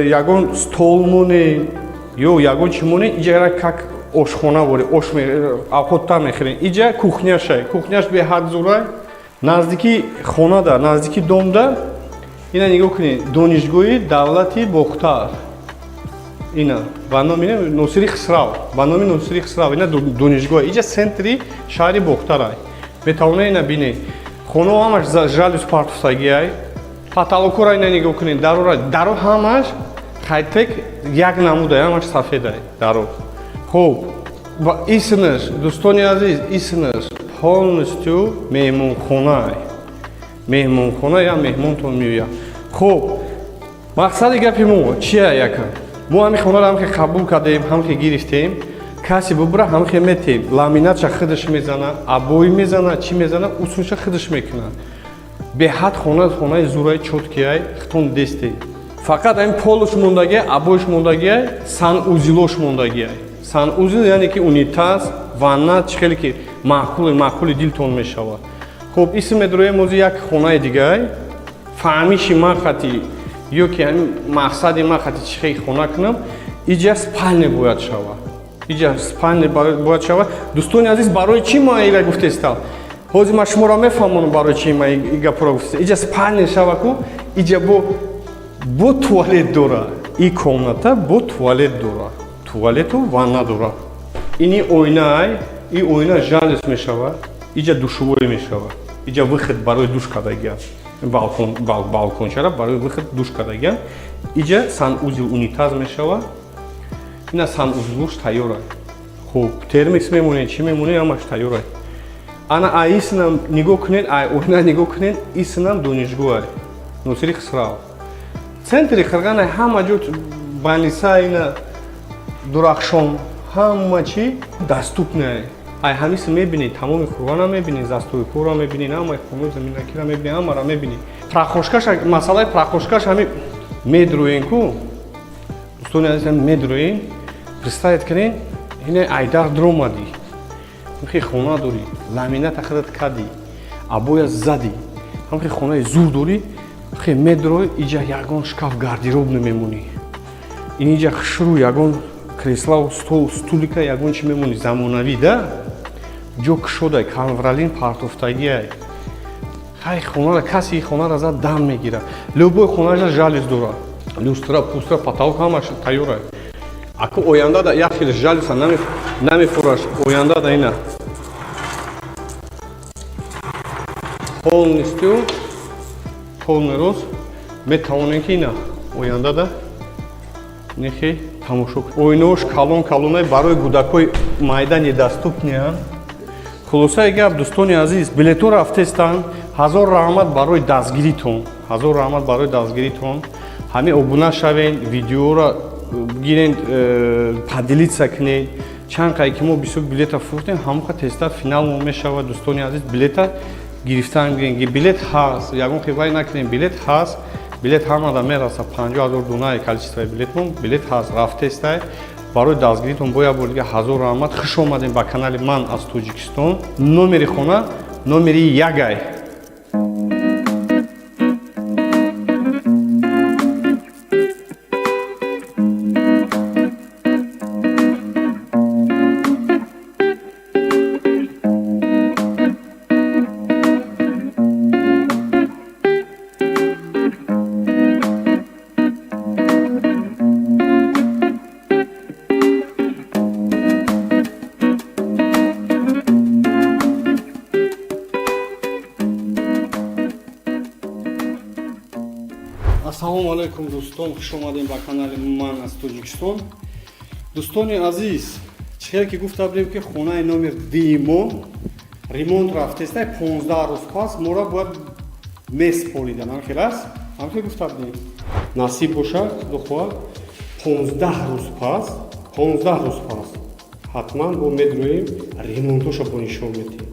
Speaker 1: ягон столмоне ё ягон чимоне иҷа как ошхона боре, авхотта мехӯрем. Иҷа кухняшай. Кухняш беҳад зурай. Наздики хонада, наздики домда. Ина нигоҳ кунед, донишгоҳи давлати Бохтар. Ина ба номи Носири Хисрав, ба номи Носири Хисрав, ина донишгоҳ. Иҷа центри шаҳри Бохтарай. Метавонед ина бинед. Хонаҳо ҳамаш жалюз партусагиай. Паталокура ина нигоҳ кунед, даро ҳамаш хайтек як намудай, ҳамаш сафедай даро. Хуб, исмаш, дӯстони азиз, исмаш полностью меҳмонхонай. Меҳмонхона я меҳмонтон меояд. Хуб, мақсади гапи мо чия якам? Мо ҳамин хонаро ҳам ки қабул кардем, ҳам ки гирифтем, каси бубра ҳам ки метем, ламинатша худаш мезана, абои мезана, чӣ мезана, усунша худаш мекунад. Беҳад хонаи зураи чоткияй хитон дестем. Фақат ҳамин полуш мондагияй, абоиш мондагияй, санузилош мондагияй. Санузил яъне ки унитаз, ванна чӣ хеле ки маъқули дилтон мешавад. Хуб, исм медроем ози як хонаи дигар. фаҳмиши ман хати ё ки ҳамин мақсади ман хати чӣ хел хона кунам, иҷа спальня бояд шавад. Иҷа спальня бояд шавад. Дӯстони азиз, барои чӣ ман ира гуфтестам? ҳозир ман шуморо мефаҳмонам барои чӣ ман и гапро гуфтестам. Иҷа спальня шава ку, иҷа бо туалет дора. И комната бо туалет дора. Туалету ванна дора. Ини ойнай, и ойна жалюз мешавад. Иҷа душовой мешавад. Иҷа выход барои душ кардагиам. балкончара барои выход душ кардагиам. Иҷа санузил унитаз мешавад. Ина санузилуш тайёрай. Хуб, термикс мемонед, чӣ мемонед, ҳамаш тайёрай. Ана аисинам нигоҳ кунед, ойна нигоҳ кунед, исинам донишгоҳай. Носири Хисрав. Центри Қирғанай ҳама ҷо баниса ина Дурахшон, ҳама чӣ даступнай. Ай ҳамиси мебинед, тамоми Қурғона мебинед, застои кӯра мебинед, ҳамаи хонаи заминакира мебинед, ҳамара мебинед. Прахошкаш, масъалаи прахошкаш ҳами медроен ку. Дӯстони азиз, медроен. Представед кунед, ина айдар дромади. ҳамхи хона дорӣ, ламината худат кади, абоя зади. ҳамхи хонаи зур дорӣ, хе медрои, иҷа ягон шкаф гардероб намемонӣ. Ин иҷа хушру ягон кресла, стул, стулика ягон чӣ мемонӣ замонавӣ да? ҷо кушодай канвралин партофтагиай хай хонара каси хонара зад дам мегирад любой хонаша жалюз дорад люстра пустра потолок ҳамаш тайёр аст аку ояндада як хел жалюза намефураш ояндада ина полностью полный рост метавонем ки ина ояндада нехе тамошо ойнош калон-калонай барои кӯдакҳои майда недоступнеанд. Хулосаи гап, дӯстони азиз, билетҳо рафтестанд. ҳазор раҳмат барои дастгиритон. ҳазор раҳмат барои дастгиритон. ҳамин обуна шавен, видеоро гирен, поделиться кунед. Чанд қай ки мо бисёр билета фурӯхтем, ҳамоха теста финал мешавад. Дӯстони азиз, билета гирифтан гирен. Билет ҳаст. Ягон хивай накунем, билет ҳаст. Билет ҳамада мераса 50,000 донаи количествои билетмон. Билет ҳаст, рафтестай. Барои дастгиритон бо як бор дига ҳазор раҳмат. Хуш омадем ба канали ман аз Тоҷикистон. Номери хона номери ягай. Ассалому алайкум дӯстон, хуш омадем ба канали ман аз Тоҷикистон. Дӯстони азиз, чихел ки гуфта будем ки хонаи номер 2 ремонт рафтестай 15 рӯз пас мора бояд меспоридан. Ҳамхел аст? Ҳамхел гуфта будем. Насиб бошад, худо хоҳад 15 рӯз пас ҳатман бо медроем ремонтоша бо нишон медиҳем.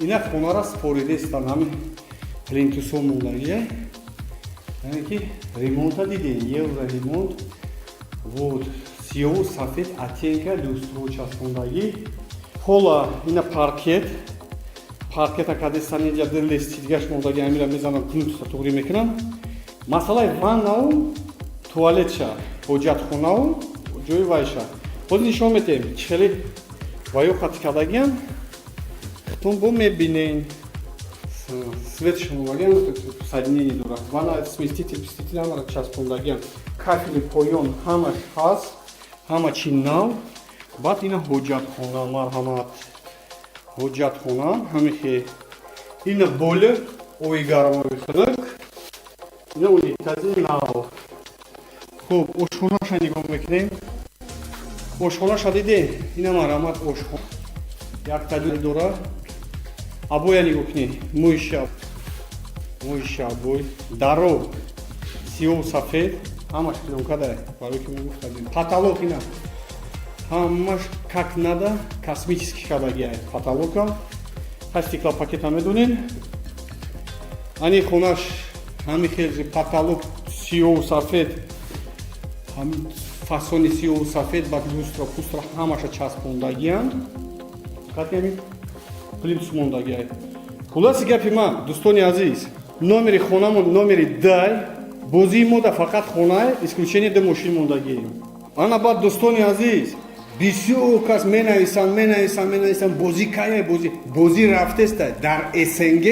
Speaker 1: Ина хонара споридестан, ҳамин плинтусон мондагия. Яъне ки ремонта дидем, евро ремонт. Вот сиёҳу сафед оттенка люстро часпондагӣ. Ҳола ина паркета кадестан инҷа диллести дигаш мондагӣ амира мезанам кнутса туғри мекунам. Масъалаи ваннау туалетша ҳоҷатхонау ҷои вайша. Ҳозир нишон медиҳем чихели ваё қатӣ кардагиян. Тон бо мебинен свет шумовагиан соединение дорад. Ванна сместитель ҳамара часпондагиян. Кафели поён ҳамаш ҳаст, ҳама чи нав. Баъд ина ҳоҷатхона, марҳамат. Ҳоҷатхона ҳамихе. Ина бойлер оби гармови хунук. Ина унитази нав. Хуб, ошхонаша нигоҳ мекунем. Ошхонаша дидем? Ина марҳамат ошхона. Як таҷур дорад. Абоя нигоҳ кунед. Мӯйши абой. Даро сиёҳу сафед. Ҳамаш пилонкадай. Барои ки мо гуфтадем. Потолок ина. Ҳамаш как надо космический кардагия. Потолока. Ҳай стеклопакета медонем. Ани хонаш ҳамин хелзи потолок сиёҳу сафед. Ҳамин фасони сиёҳу сафед ба люстра, пустра ҳамаша часпондагиян. Фақат ҳамин плинтус мондагия. Хулоси гапи ман, дӯстони азиз, номери хонамон номери 2, бозии мода фақат хонае, исключение ду мошин мондагием. Ана баъд дӯстони азиз, бисёр кас менависанд бозӣ кая бозӣ рафтеста дар СНГ,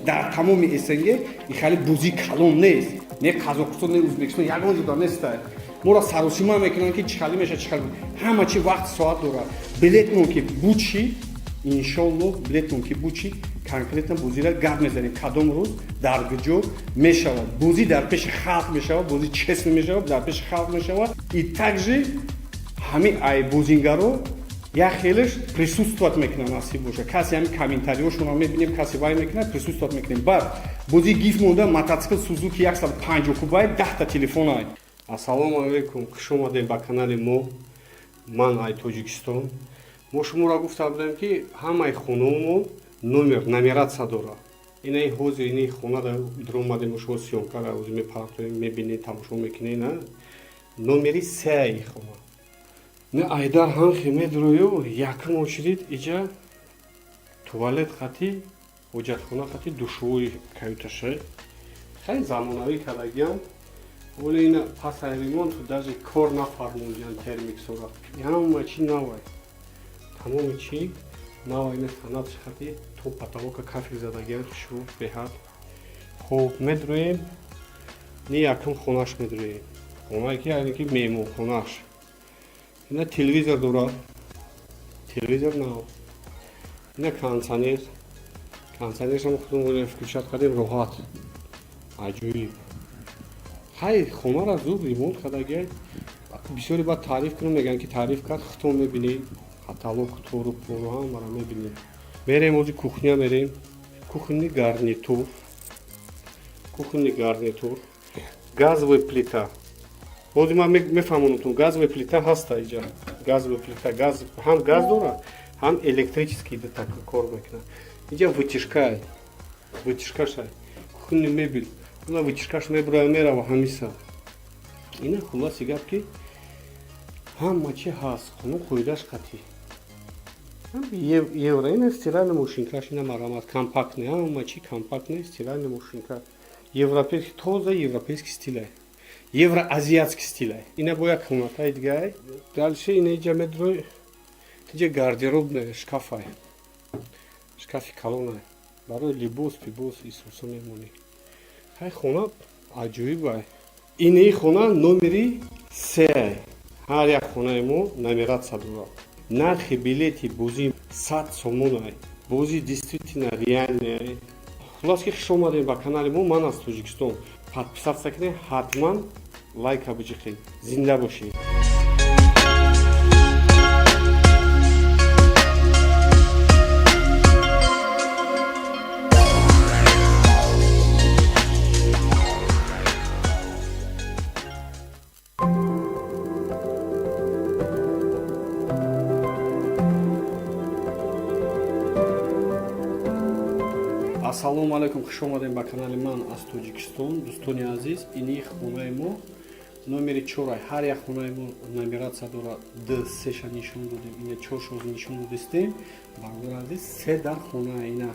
Speaker 1: дар тамоми СНГ ихали бозӣ калон нест. Не Қазоқистон, не Ӯзбекистон, ягон ҷуда нестай. Мора саросима мекунанд ки чихали меша чихали. Ҳама чи вақт соат дорад. Билетмон ки бучи иншоаллоҳ билетмон ки бучи конкретно бозира гап мезанем кадом рӯз дар куҷо мешавад. Бозӣ дар пеши халқ мешавад, бозӣ честно мешавад, дар пеши халқ мешавад. И также ҳамин ай бозингаро як хелеш присутствовать мекунад насиб боша. Касе ҳамин комментариёшонро мебинем, касе вай мекунад, присутствовать мекунем. Баъд бозӣ гиф монда мотоцикл Suzuki 150 кубай 10 та телефон ай. Ассалому алайкум, хуш омадем ба канали мо. Ман ай Тоҷикистон. Мо шуморо гуфта будем ки ҳамаи хонаҳомон номератсия дорад. Инаи ҳозир ини хонада дромадем шумо сиёмкара ӯзи мепартоем, мебинед, тамошо мекунед, на номери 3 хона. Не айдар ҳанхи медроё, якм очидид иҷа туалет хати, ҳоҷатхона хати душвори каюташа. Хеле замонавӣ кардагиян. Оле ина пасаи ремонт даже кор нафармудиян термиксора. Яна чи навай. Тамоми чи навайна танат шахати то потолока кафи задагиан шу беҳад. Хуб медрӯем ни якум хонаш медрӯем. Хонае ки яъне ки меҳмонхонаш. Ина телевизор дорад. Телевизор на. Ина кондиционер. Кондиционершам худмон включат кардем роҳат. Аҷоиб. Ҳай хонара зуд ремонт кардагиан. Бисёре баъд таъриф кунам мегӯянд ки таъриф кард хито мебинем. Каталог тору пору ҳамаро мебинем. Мерем ози кухня мерем. Кухонный гарнитур. Кухонный гарнитур. Газовая плита. Ози ман мефаҳмонам газовая плита ҳаста иҷа. Газовая плита газ ҳам газ дорад, ҳам электрический так кор мекунад. Иҷа вытяжка. Вытяжкашай. Кухонный мебел. Она вытяжкаш мерава ҳамиса. Ина хулоси гап ки ҳама чи ҳаст. Хона қоидаш қатӣ. Евро ина стиральная машинка, ина марамат компактная, ҳама чи компактная стиральная машинка. Европейский тоза европейский стилай. Евроазиатский стилай. Ина бо як комнатай дигай. Дальше ина иҷа медрӯй. Иҷа гардеробная шкафай. Шкафи калонай. Барои либос, пибос исоса мемонӣ. Ҳай хона аҷоибай. Инаи хона номери 3. Ҳар як хонаи мо номератсия дорад. Нархи билети бозӣ 100 сомонай. Бозӣ действительно реальная. Хулос ки хуш омадем ба канали мо. Ман аз Тоҷикистон. Подписаться кунед, ҳатман лайка биҷиқед. Зинда бошед. Ассалому алайкум, хуш омадем ба канали ман аз Тоҷикистон. Дӯстони азиз, ини хонаи мо номери 4. Ҳар як хонаи мо номератсия дорад. D3 нишон додем. Ина 4 шози нишон додистем. Бардор азиз, 3 дар хона ина.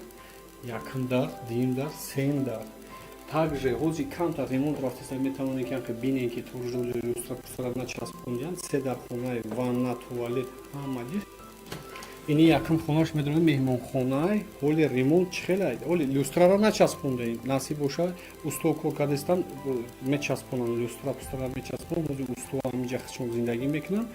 Speaker 1: Якум дар, дуюм дар, сеюм дар. Также ҳози камтар ремонт рафтеста метавонед ки бинен ки турҷоли люстра пустара начаспондиан. 3 дар хонаи ванна, туалет ҳама ҷиз. Ини якум хонаш медонем меҳмонхонаи ҳоли ремонт чихелай. Ҳоли люстраро начаспондем. Насиб боша усто кор кардестан мечаспонам люстра пустара мечаспонам. ҳози усто ҳамиҷа хишон зиндагӣ мекунам.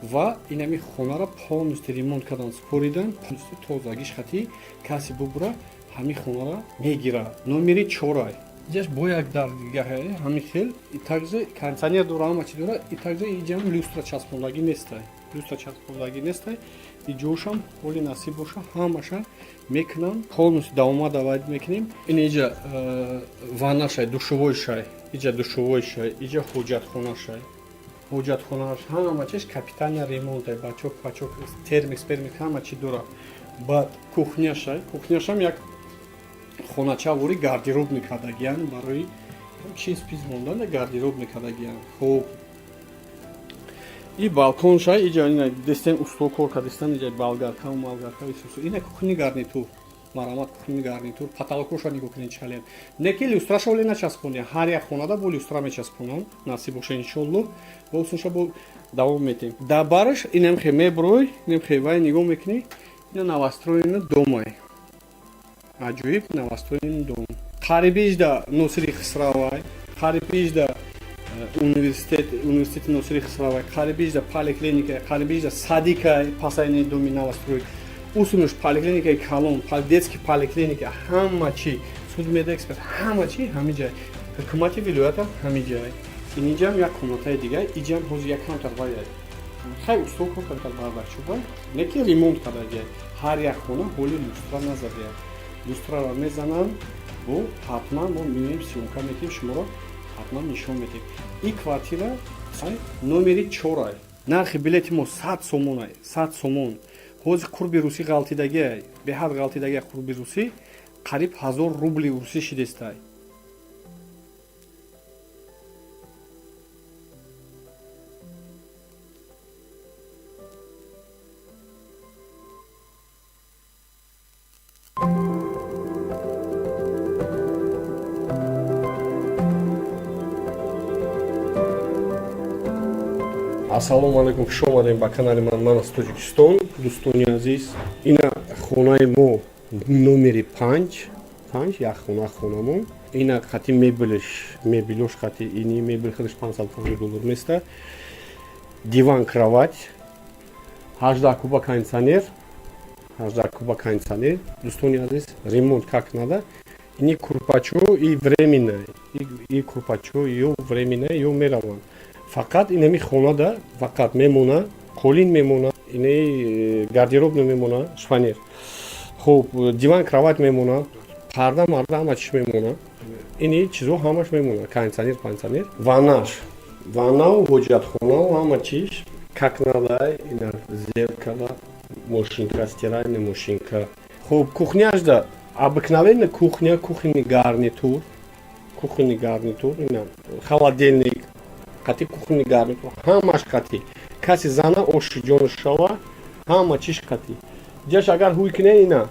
Speaker 1: Ва инами хонаро полностью ремонт кардан, споридан, полностью тозагиш хати каси бубура ҳами хонаро мегирад. Номери 4. Иҷаш бо як дар дигаҳ ҳами хел. Также кондиционер дора, ҳама чи дора. И также иҷам люстра часпондагӣ нестай. Люстра часпондагӣ нестай. Иҷошам ҳоли насиб боша ҳамаша мекунам. Полностью давомад авайд мекунем. Ин иҷа ваннашай, душовойшай, иҷа душовойшай, иҷа ҳоҷатхонашай. Ҳоҷатхонаш ҳама чиш капитания ремонтай, бачок, пачок, термикс, пермикс ҳама чи дора. Баъд кухняшай. Кухняшам як хонача вори гардеробный кардагиан барои чиз пиз мондан гардеробный кардагиан. Хуб. И балконшай иҷа ина дестен усто кор кардестан иҷа болгарка, малгарка исусу. Ина кухонный гарнитур. Марамат кухонный гарнитур. Паталокоша нигоҳ кунед чален. Неки люстраша оли начаспондем. Ҳар як хонада бо люстра мечаспонам. Насиб боша иншоллоҳ. Бо усунша бо давом метем. Да бараш инам хе меброй, инам хе вай нигоҳ мекунӣ. Ина новостроенный домай. Аҷоиб новостроенный дом. Қарибиҷда Носири Хисравай, қарибиҷда университети Носири Хисравай, қарибиҷда поликлиника, қарибиҷда Садикай, пасайни доми новострои. Усунуш поликлиникаи Калон, детский поликлиника, ҳама чи, судмедэксперт, ҳама чи ҳами ҷай. Ҳукумати вилоята ҳами ҷай. Инҷам як комнатаи дигар, иҷам ҳозир як камтар ваяй. Хай усто кор карда бардачубай. Неки ремонт кардагиай. Ҳар як хона ҳоли люстра назадиай. Люстраро мезанам, бо ҳатман мо меем сиёмка метем, шуморо ҳатман нишон метем. И квартира номери 4. Нархи билети мо 100 сомонай, 100 сомон. Ҳозир қурби русӣ ғалтидагиай, беҳад ғалтидагиай қурби русӣ, қариб 1000 рубли русӣ шидестай. Ассалому алайкум, хуш омадем ба канали ман аз Тоҷикистон. Дӯстони азиз, ина хонаи мо номери 5 якхона хонамон ина хати мебелош хати ини мебел хадаш $500 места диван кровать 18 куба кондиционер дӯстони азиз ремонт как надо ини курпачо и временное и курпачо ё временное ё мераванд фақат инами хонада фақат мемона қолин мемона ини гардероб мемона шпанер хуб диван кровать мемона парда марда ҳама чиш мемона ини чизо ҳамаш мемона кондиционер ваннау ҳоҷатхонау ҳама чиш как надо ина зеркало машинка стиральная машинка хуб кухняшда обыкновенная кухонный гарнитур ина холодильник қати кухонный гарнитур ҳамаш қати каси зана оши ҷонаш шава ҳама чиш қати ҷаш агар ҳуй кине ина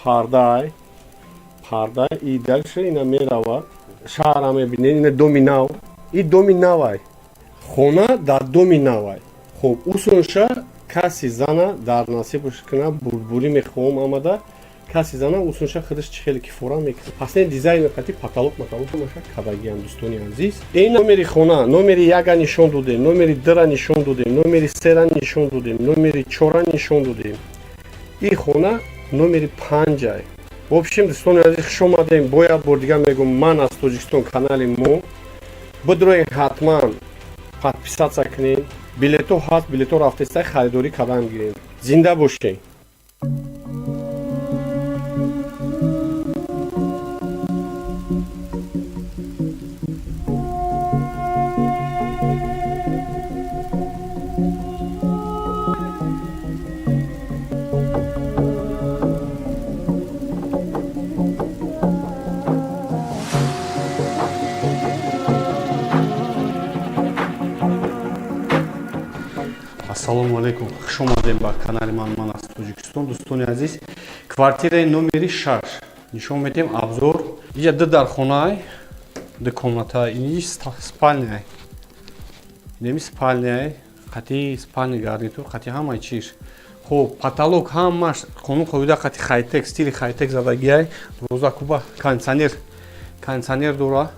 Speaker 1: парда и дальше ина мерава шаҳра мебинед ина доми навай хона дар доми навай хуб усунша каси зана дар насибаш кина бурбурӣ мехоҳам амада каси зана усунша худаш чихели кифора мекунад ҳастен дизайни қати потолок маша кадагиам дӯстони азиз ин номери хона номери 1 нишон додем номери 2 нишон додем номери 3 нишон додем номери 4 нишон додем ин хона номери 5 в общем дӯстони азиз хуш омадем бо як бор дига мегӯм ман аз тоҷикистон канали мо бидроен ҳатман подписатсия кунем билето ҳаст билето рафтаистай харидорӣ кардам гирем зинда бошем ассалому алейкум хуш омадем ба канали ман аз тоҷикистон дӯстони азиз квартираи номери 6 нишон медиҳем абзор ия ду дар хонаи ду комната ини спальняй неми спальняй қати спальни гарнитур қати ҳамаи чиш хуб потолок ҳамаш қонун қоида қати хайтек стили хайтек задагиай 12 куба кондиционер дора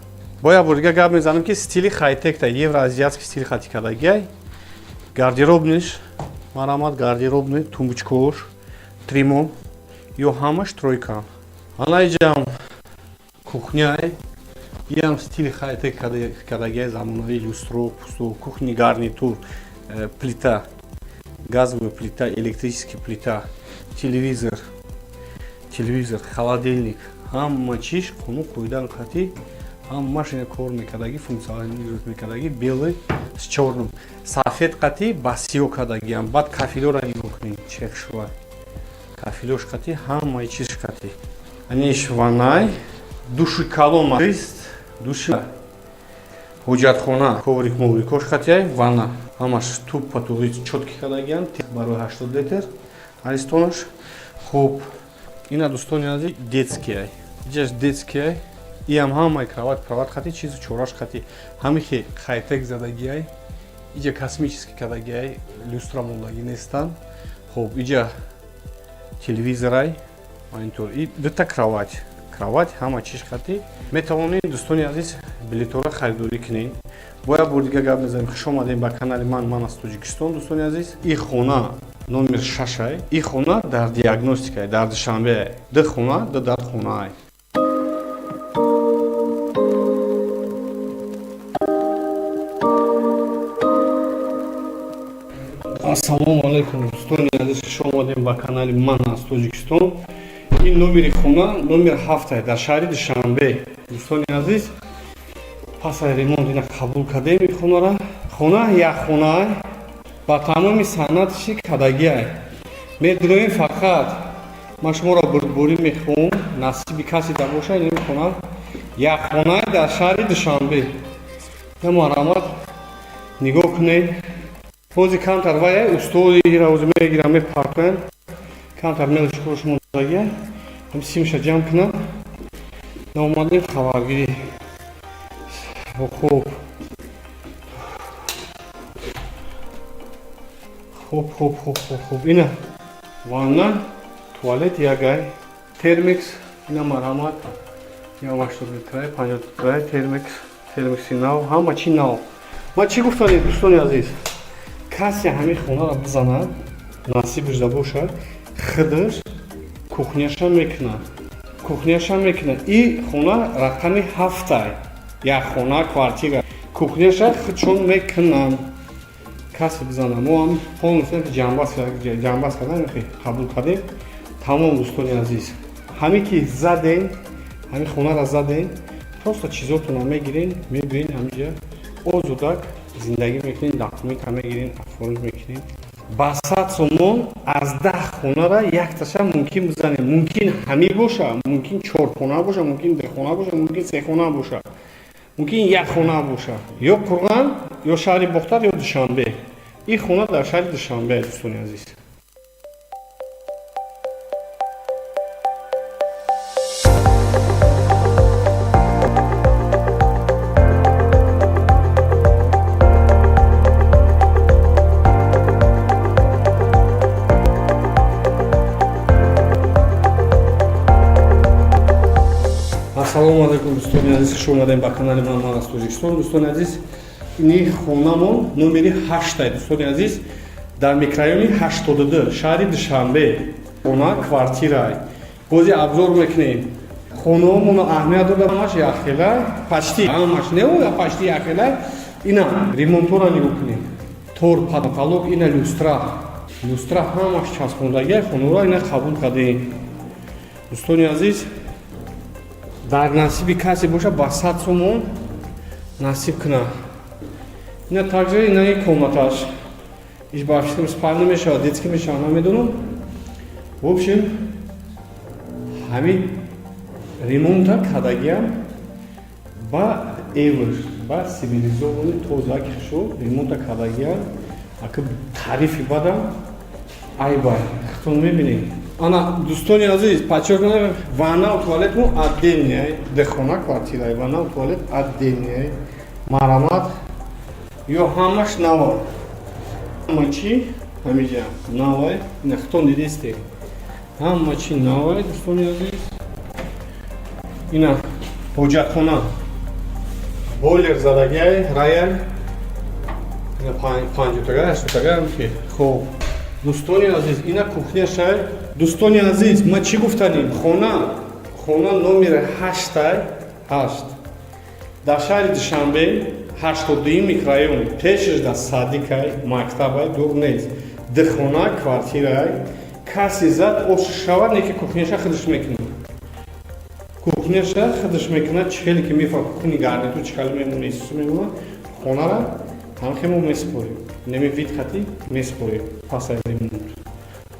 Speaker 1: боя бор дига гап мезанам ки стили хайтекта евроазиатский стили қати кардагиай гардеробниш марамат гардеробни тумбочкош тримо ё ҳамаш тройка анаиҷам кухняй иам стили хайтек кардагиай замонави люстро пусто кухни гарнитур плита газовая плита электрический плита телевизор холодильник ҳама чиш қонун қоидан қати ҳамаш ина кор мекардаги функционализировать мекардаги белый с чёрным сафед қати ба сиё кардагиам баъд кафелёра нигоҳ кунед чех шува кафелёш қати ҳамаи чиз қати аниш ванай души калон аст души ҳоҷатхона коврик моврикош қатиай ванна ҳамаш туб потуғи чётки кардагиам барои 80 литр аристонаш хуб ина дӯстони азиз детскияй иҷаш детскияй иам ҳамаи кроват қати чизу чораш қати ҳамихе хайтек задагиай иҷа космический кардагиай люстра мондаги нестан хуб иҷа телевизорай монитор и дута кровать ҳама чиш қати метавонед дӯстони азиз билетора харидорӣ кунед бо як бор дига гап мезанем хуш омадем ба канали ман аз тоҷикистон дӯстони азиз ин хона номер 6 ин хона дар диагностикай дар душанбе ду хона ду дардхонаай ассалому алейкум дӯстони азиз хуш омадем ба канали ман аз тоҷикистон ин номери хона номер 7 дар шаҳри душанбе дӯстони азиз пасаи ремонт ина қабул кардем ин хонара хона як хонае ба тамоми санъатши кадагиай медроем фақат ман шуморо бурдборӣ мехоҳам насиби каси дабоша ин хона як хонае дар шаҳри душанбе намарамад нигоҳ кунед ҳозир камтар вай устоди равзи мегирам мепаркоям камтар мелашкош мондагия симша ҷамъ кунам наомадем хабаргирӣ хуб ина ванна туалет ягай, термикс, ина марҳамат, я 80 литрай, 50 литрай, термикси нав, ҳама чи нав. Ма чӣ гуфтанед дӯстони азиз? Касе ҳамин хонаро бизанад, насибиш да бошад, хидиш кухняша мекунад. Кухняша мекунад. И хона рақами 7-ай. Як хона, квартира. Кухняша хичон мекунам. Касе бизанад. Мо ҳам полностью ҷамъбаст кардем, қабул кардем. Тамом дӯстони азиз. Ҳамин ки задем, ҳамин хонаро задем, просто чизотонро мегирен, мебирен ҳамиҷа. Озодак зиндагӣ мекунем, документро мегирем, оформиш мекунем. Ба 100 сомон аз 10 хонара якташа мумкин бизанем. Мумкин ҳамӣ боша, мумкин 4 хона боша, мумкин 2 хона боша, мумкин 3 хона боша, мумкин 1 хона боша. Ё Қурған, ё шаҳри Бохтар, ё Душанбе. Ин хона дар шаҳри Душанбе дӯстони азиз. Ассалому алайкум дӯстони азиз, хуш омадем ба канали ман аз Тоҷикистон. Дӯстони азиз, ини хонамон номери 8 дӯстони азиз, дар микрорайони 82 шаҳри Душанбе. Хона квартира. Бози абзор мекунем. Хонаомон аҳамият додам, ҳамаш яхелай, почти ҳамаш не почти яхелай. Ина ремонтора нигоҳ кунем. Тор, потолок, ина люстра. Люстра ҳамаш часпондагиа хонаро ина қабул кардем. Дӯстони азиз, дар насиби касе боша ба 100 сомон насиб куна. Ина также инаи комнаташ. Иш ба фикрим спальня мешавад, детский мешавад, намедонам. В общем, ҳамин ремонта кардагиам ба евр, ба цивилизованӣ тозаки хушо ремонта кардагиам. Ака тарифи бадам, айбай, хитон мебинем. Ана дӯстони азиз, подчеркнем, ванна и туалет му отдельный, дехона квартира, ванна и туалет отдельный, марамат, ё ҳамаш нава, ҳама чи ҳамиҷа навай, нахтон дидесте, ҳама чи навай, дӯстони азиз, ина ҳоҷатхона, бойлер задагиай, роял, ина 50-тага, 80-тага, хоб. Дӯстони азиз, ина кухняшай. Дӯстони азиз, ма чӣ гуфтанем? Хона номери 8 дар шаҳри Душанбе, 82 микрорайон, пешаш да садикай, мактабай, дур нест. Духона квартирай, каси зад ош шавад, неки кухняша хидиш мекунад. Кухняша хидиш мекунад, чихеле ки мефа кухни гарниту чихеле мемуна, исусу мемуна, хонара ҳамхемо меспорем. Неми вид хати меспорем. Пасай ремонт.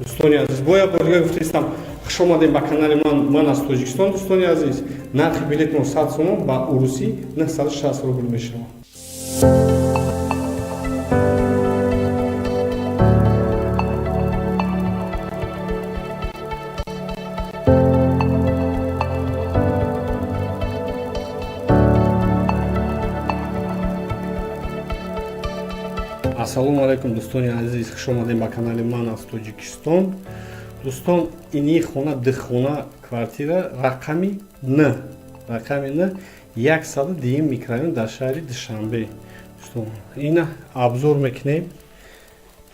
Speaker 1: Дӯстони азиз, боя борга гуфтаистам, хуш омадем ба канали ман аз Тоҷикистон. Дӯстони азиз, нархи билетмо 100 сомон, ба урусӣ 960 рубл мешавад. Ассалому алайкум дӯстони азиз, хуш омадем ба канали ман аз Тоҷикистон. Дӯстон, ини хона духона квартира рақами Н, 102 микрорайон дар шаҳри Душанбе. Дӯстон, ина абзор мекунем.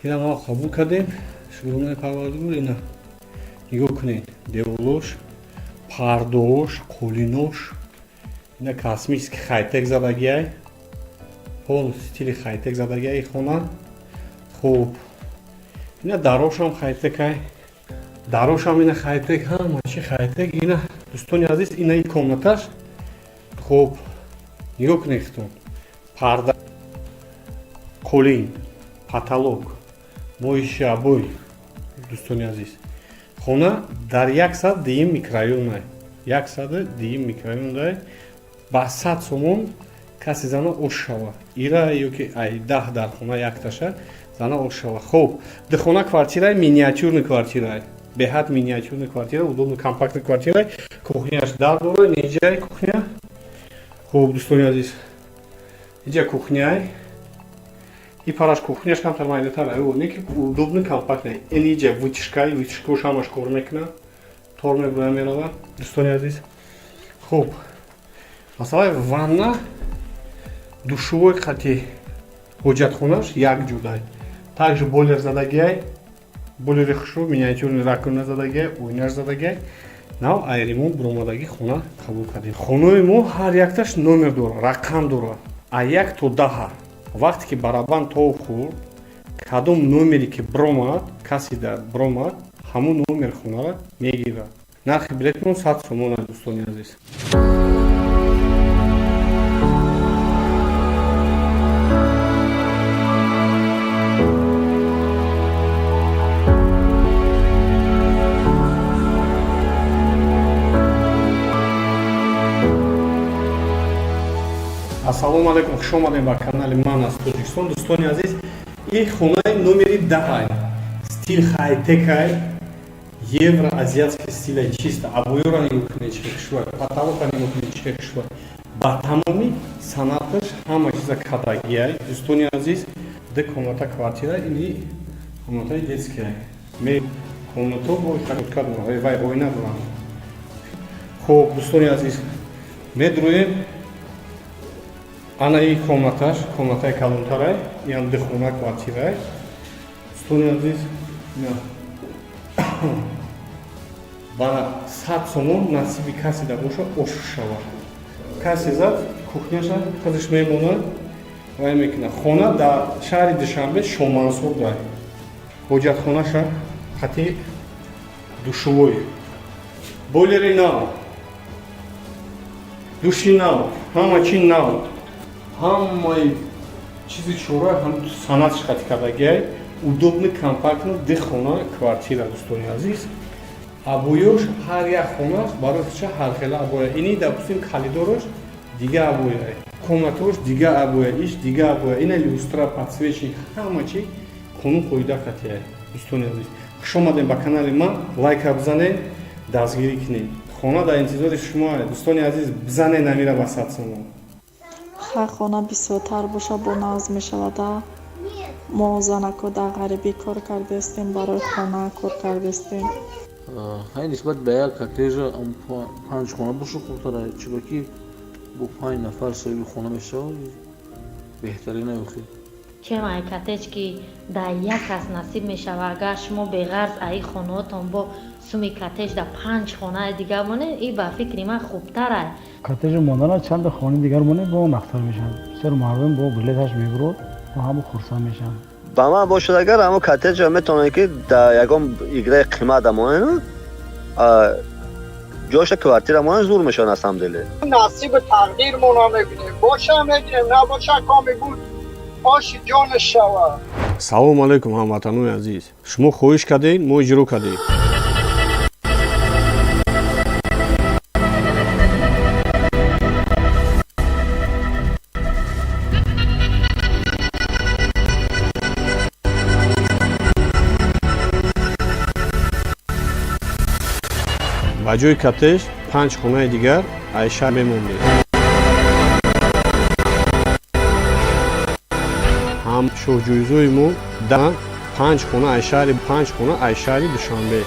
Speaker 1: Ина мо қабул кардем. Шуруъи парвардигор ина нигоҳ кунед. Деволош, пардош, қулинош, ина космический хай-тек задагиай. Пол стили хай-тек задагиаи хона. Хуб. Ина дарошам хай-текай. Дарошам ина хай-тек, ҳама чи хай-тек. Ина дӯстони азиз, ина и комнаташ. Хуб. Нигоҳ кунед хитон. Парда, қулин, потолок, моиши обой. Дӯстони азиз. Хона дар 102 микрорайонай. 102 микрорайонай. Ба 100 сомон каси зана ош шава. Ира ё ки ай 10 дар хона якташа зана ош шава. Хуб, духона квартира миниатюрный квартира. Беҳад миниатюрный квартира, удобный компактный квартира. Кухняш дар дора, неҷай кухня. Хуб, дӯстони азиз. Иҷа кухняй. И параш кухняш камтар майдатар, ай, не ки удобный компактный. Ин иҷа вытяжкай, вытяжкош ҳамаш кор мекунад. тор мебурам меравам. Дӯстони азиз. Хуб. Масалаи ванна душувои қатъи ҳоҷатхонаш як ҷудай. Также бойлер задагиай, бойлери хушрӯ, миниатюрни раковина задагиай, ойнаш задагиай. Нав айримон буромадаги хона қабул кардем. Хонаи мо ҳар якташ номер дорад, рақам дорад. А 1 то 10. Вақте ки барабан тов хӯрд, кадом номере ки биромад, касе дар биромад, ҳамон номер хонара мегирад. Нархи билетмон 100 сомон аст, дӯстони азиз. Ассалому алайкум, хуш омадем ба канали ман аз Тоҷикистон. Дӯстони азиз, ин хонаи номери 10 стил хай-текай, евроазиатский стилай чиста, обоёра нигоҳ чӣ шуд, потолока нигоҳ чӣ шуд. Ба тамоми санаташ ҳама чиза кадагиай. Дӯстони азиз, ду комната квартира, ини комнатаи детския. Ме комнато бо хатка дорам, вай ойна дорам. Хуб, дӯстони азиз, медроем ана ин комнаташ, комнатаи калонтарай, ин ду хона квартирай. Дӯстони азиз, бана 100 сомон насиби касе да боша ошук шавад. Касе зад, кухняша худаш мемонад, вай мекунад. Хона дар шаҳри Душанбе Шомансор дай. Ҳоҷатхонаша қатъи душувой. Бойлери нав, души нав, ҳама чӣ нав. Ҳамаи чизи чора ҳам санатш қатъи кардагиай. Удобни, компактни ду хона квартира, дӯстони азиз. Абоёш ҳар як хонаш барои худша ҳархела абоя. Ини допустим калидорош дига абоя, комнатош дига абоя, иш дига абоя. Ина люстра, подсвечник, ҳама чӣ қонун қоида кардиай. Дӯстони азиз, хуш омадем ба канали ман. Лайка бизанед, дастгирӣ кунед. Хона дар интизори шумо аст. Дӯстони азиз, бизанед намира ба 100 сомон.
Speaker 2: ҳар хона бисёртар боша бо назм мешавада. мо занако дар ғарибӣ кор кардастем, барои хона кор кардастем.
Speaker 3: ҳай нисбат ба як коттеҷа 5 хона боша хубтара, чиро ки бо 5 нафар соҳиби хона мешавад беҳтарина охир.
Speaker 4: чем ай коттедж ки дар як кас насиб мешава, агар шумо беғарз аи хонаотон бо суми коттедж дар 5 хонаи дигар монед, ин ба фикри ман хубтар аст.
Speaker 5: коттеҷ мондана чанд хони дигар монед бо он ахтар мешавад. бисёр мардум бо билеташ мебурад ва ҳама хурсанд мешаванд.
Speaker 6: ба ман бошад агар ҳамо коттеҷа метавонад ки дар ягон играи қимат амонед, ҷоша квартира монад зур мешавад на самом деле.
Speaker 7: نصیب تقدیرمون میبینیم باشه میگیم نباشه کامی بود آشی جان شوا.
Speaker 1: Салому алайкум ҳамватанои азиз. Шумо хоҳиш кардед, мо иҷро кардем. ба ҷои коттеҷ 5 хонаи дигар айша мемонед. ҳам шоҳҷӯизои мо да 5 хона ай шаҳри Душанбе.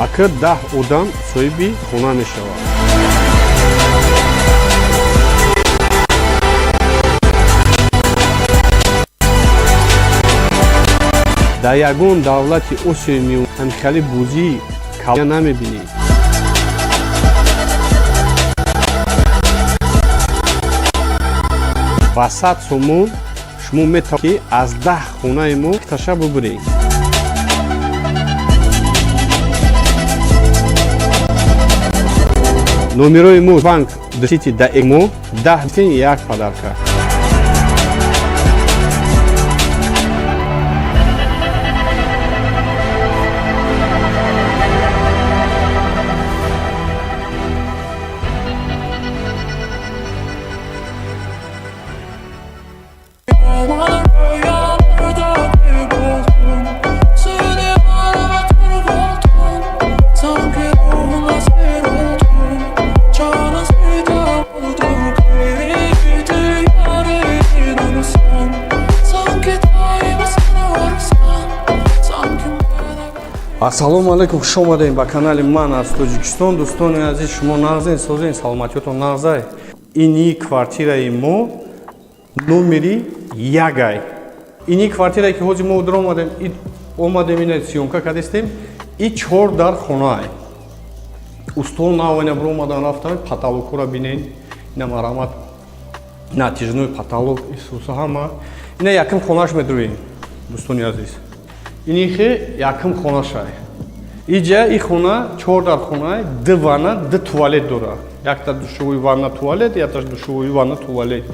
Speaker 1: Ака 10 одам соҳиби хона мешавад. дар ягон давлати осиёи миён ҳамикали бӯзии калоя намебинед. ба 100 сомон шумо метавонед ки аз 10 хонаи мо таша бубуред. номерои мо банк сити да эмо 10 як падарка.
Speaker 8: Seni aramak bir buldum.
Speaker 1: Ассалому алайкум, хуш омадем ба канали ман аз Тоҷикистон. Дӯстони азиз, шумо нағзен, созен, саломатиётон нағзай. Ини квартираи мо номери ягай. Ини квартирае ки ҳозир мо дар омадем ина сиёмка кардистем. И 4 дар хонае. Устол навайна бир омадан рафтам, потолокро бинен. Ина марамат натижной потолок исуса ҳама. Ина яким хонаш медурем, дӯстони азиз. Ини хе яким хонашай. Иҷа и хона 4 дар хонае, 2 ванна, 2 туалет дора. Якта душовой ванна туалет, якта душовой ванна туалет.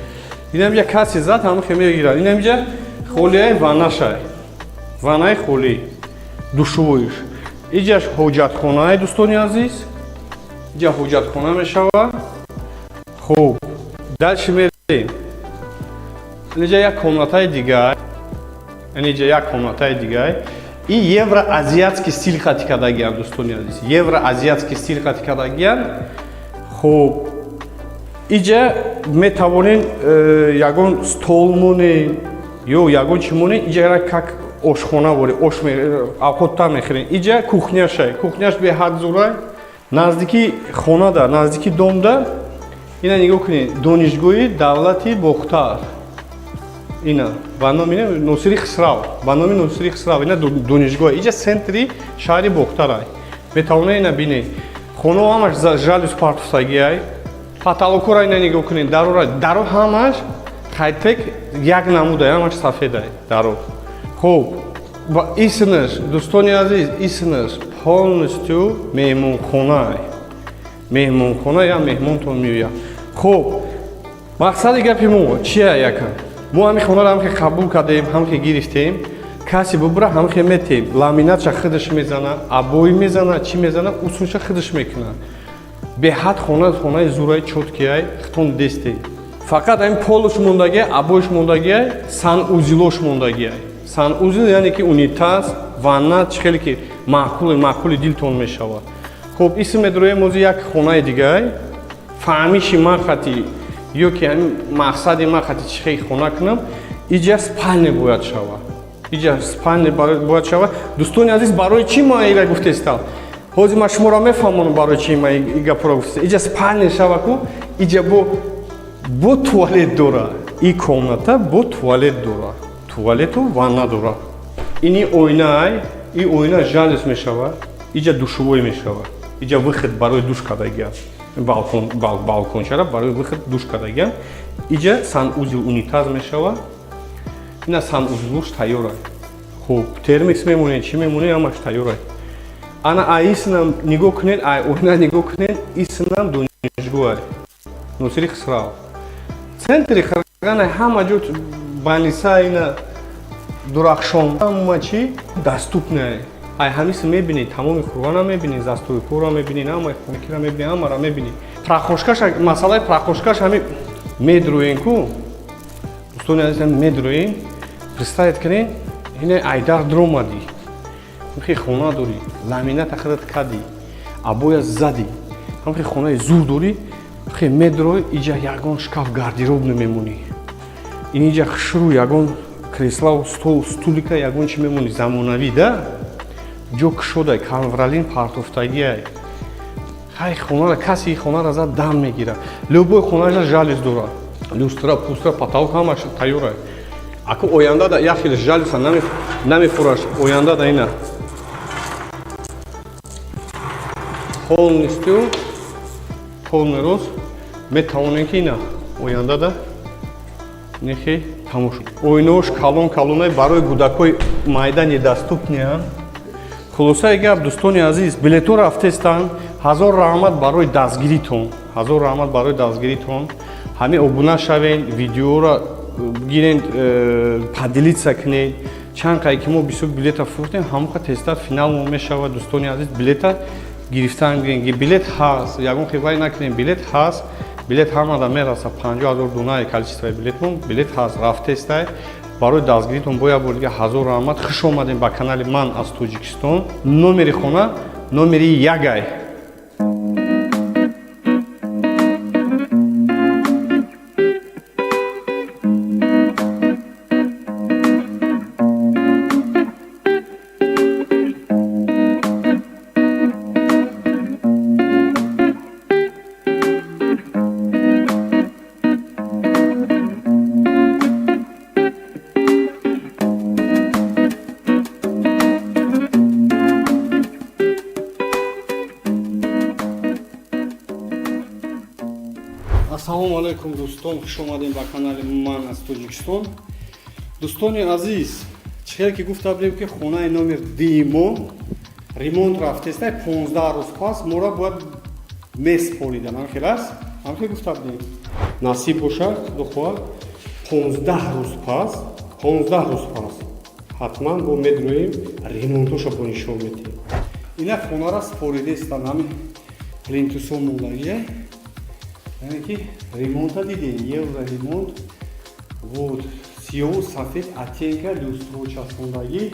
Speaker 1: Инам я каси зад ҳам хе мегирад. Инам ҷа холияи ваннашай. Ваннаи холи душовойш. Иҷаш ҳоҷатхонае, дӯстони азиз. Иҷа ҳоҷатхона мешава. Хуб, дальше мерем. Иҷа як комнатаи дигар. Иҷа як комнатаи дигар. И евроазиатский стил хати кардагиам, дӯстони азиз. Евроазиатский стил хати кардагиам. Хуб, иҷа метавонен ягон стол монен ё ягон чӣ монен. Иҷа как ошхона бори, авқотта мехӯрем. Иҷа кухняшай. Кухняш беҳад зурай. Наздики хонада, наздики домда. Ина нигоҳ кунед, донишгоҳи давлати Бохтар. Ина ба номи Носири Хисрав. Ба номи Носири Хисрав. Ина донишгоҳ. Иҷа центри шаҳри Бохтарай. Метавонед ина бинед. Хонаҳо ҳамаш жалюз партусагиай. Потолокро ина нигоҳ кунед. Даро ҳамаш қайтек як намудай, ҳамаш сафедай даро. Хуб, исинаш, дӯстони азиз, исинаш полностью меҳмонхонае. Меҳмонхона я меҳмонтон меояд. Хуб, мақсади гапи мо чия якам? Мо ҳамин хонаро ҳам ки қабул кардем, ҳам ки гирифтем, каси бубра ҳам ки метем, ламинатша худаш мезана, абои мезана, чӣ мезана, усунша худаш мекуна. Беҳад хонаи зураи чоткияй, хитон десте. Фақат ҳамин полуш мондагияй, абоиш мондагияй, санузилош мондагияй. Санузил яъне ки унитаз, ванна, чӣ хеле ки маъқули дилтон мешавад. Хуб, исм медуроем ози як хонаи дигар. Фаҳмиши ман хати ё ки ҳамин мақсади ман хати чӣ хел хона кунам, иҷа спальня бояд шавад. Иҷа спальня бояд шавад. Дӯстони азиз, барои чӣ ман ира гуфтестам? Ҳозир ман шуморо мефаҳмонам барои чӣ ман и гапро гуфтестам. Иҷа спальня шава ку, иҷа бо туалет дора. И комната бо туалет дора. Туалету ванна дора. Ини ойнаай, и ойна жалюз мешавад. Иҷа душовой мешавад. Иҷа выход барои душ кардагиам. Балкончара барои выход душ кардагиам. Иҷа санузил унитаз мешавад. Ина санузилуш тайёрай. Хуб, термикс мемонед, чӣ мемонед, ҳамаш тайёрай. Ана исинам нигоҳ кунед, ойна нигоҳ кунед, исинам донишгоҳай. Носири Хисрав. Центри Қирғизистон ҳама ҷо баниса ина дурахшон. Ҳама чӣ даступнае. Ҳамис мебинед, тамоми хурвана мебинед, застои кора мебинед, ҳамаи хункира мебинед, ҳамара мебинед. Прахошкаш, масъалаи прахошкаш ҳамин медуроен ку. Дӯстони азиз, медуроен. Представед кунед, ина айдар дромади. Ҳамхи хона дорӣ, ламината худат кади, абоя зади. Ҳамхи хонаи зур дорӣ, хе медурой, иҷа ягон шкаф гардероб намемонӣ. Ин иҷа хушру ягон креслау, стол, стулика ягон чӣ мемонӣ, замонавӣ да? Ҷо кушодай, камвралин партофтагияй. Хай хонара каси хонара зад дам мегирад. Любой хонаша жалюз дорад. Люстра, пустра, потолок ҳамаш тайёрай. Аку оянда да як хел жалюза намефураш. Оянда да ина. Полностью полный рост метавонем ки ина оянда да нехе тамош. Ойнош калон-калонай барои кӯдакои майда недоступниянд. Хулосаи гап, дӯстони азиз, билетҳо рафтестанд. Ҳазор раҳмат барои дастгиритон. Ҳазор раҳмат барои дастгиритон. Ҳамин обуна шавен, видеоро гирен, поделиться кунед. Чанд қай ки мо бисёр билета фурӯхтем, ҳамоха тезтар финал мешавад. Дӯстони азиз, билета гирифтан гирен. Билет ҳаст, ягон хивай накунем, билет ҳаст. Билет ҳамада мераса 50,000 донаи количествои билетмон. Билет ҳаст, рафтестай. Барои дастгиритон бо як бор дига ҳазор раҳмат. Хуш омадем ба канали ман аз Тоҷикистон. Номери хона, номери ягай. Ассалому алайкум дӯстон, хуш омадем ба канали Ман аз Тоҷикистон. Дӯстони азиз, чихел ки гуфта будем ки хонаи номер 2 ремонт рафтеста 15 рӯз пас мора бояд меспоридан. Ҳамхел гуфта будем. Насиб бошад, худохоҳ 15 рӯз пас ҳатман бо медроем ремонтоша бо нишон медиҳем. Ина хонара споридеста нами плинтусон мондагия. Яъне ки ремонта дидем, евро ремонт. Вот сиёҳу сафед оттенка люстро часпондагӣ.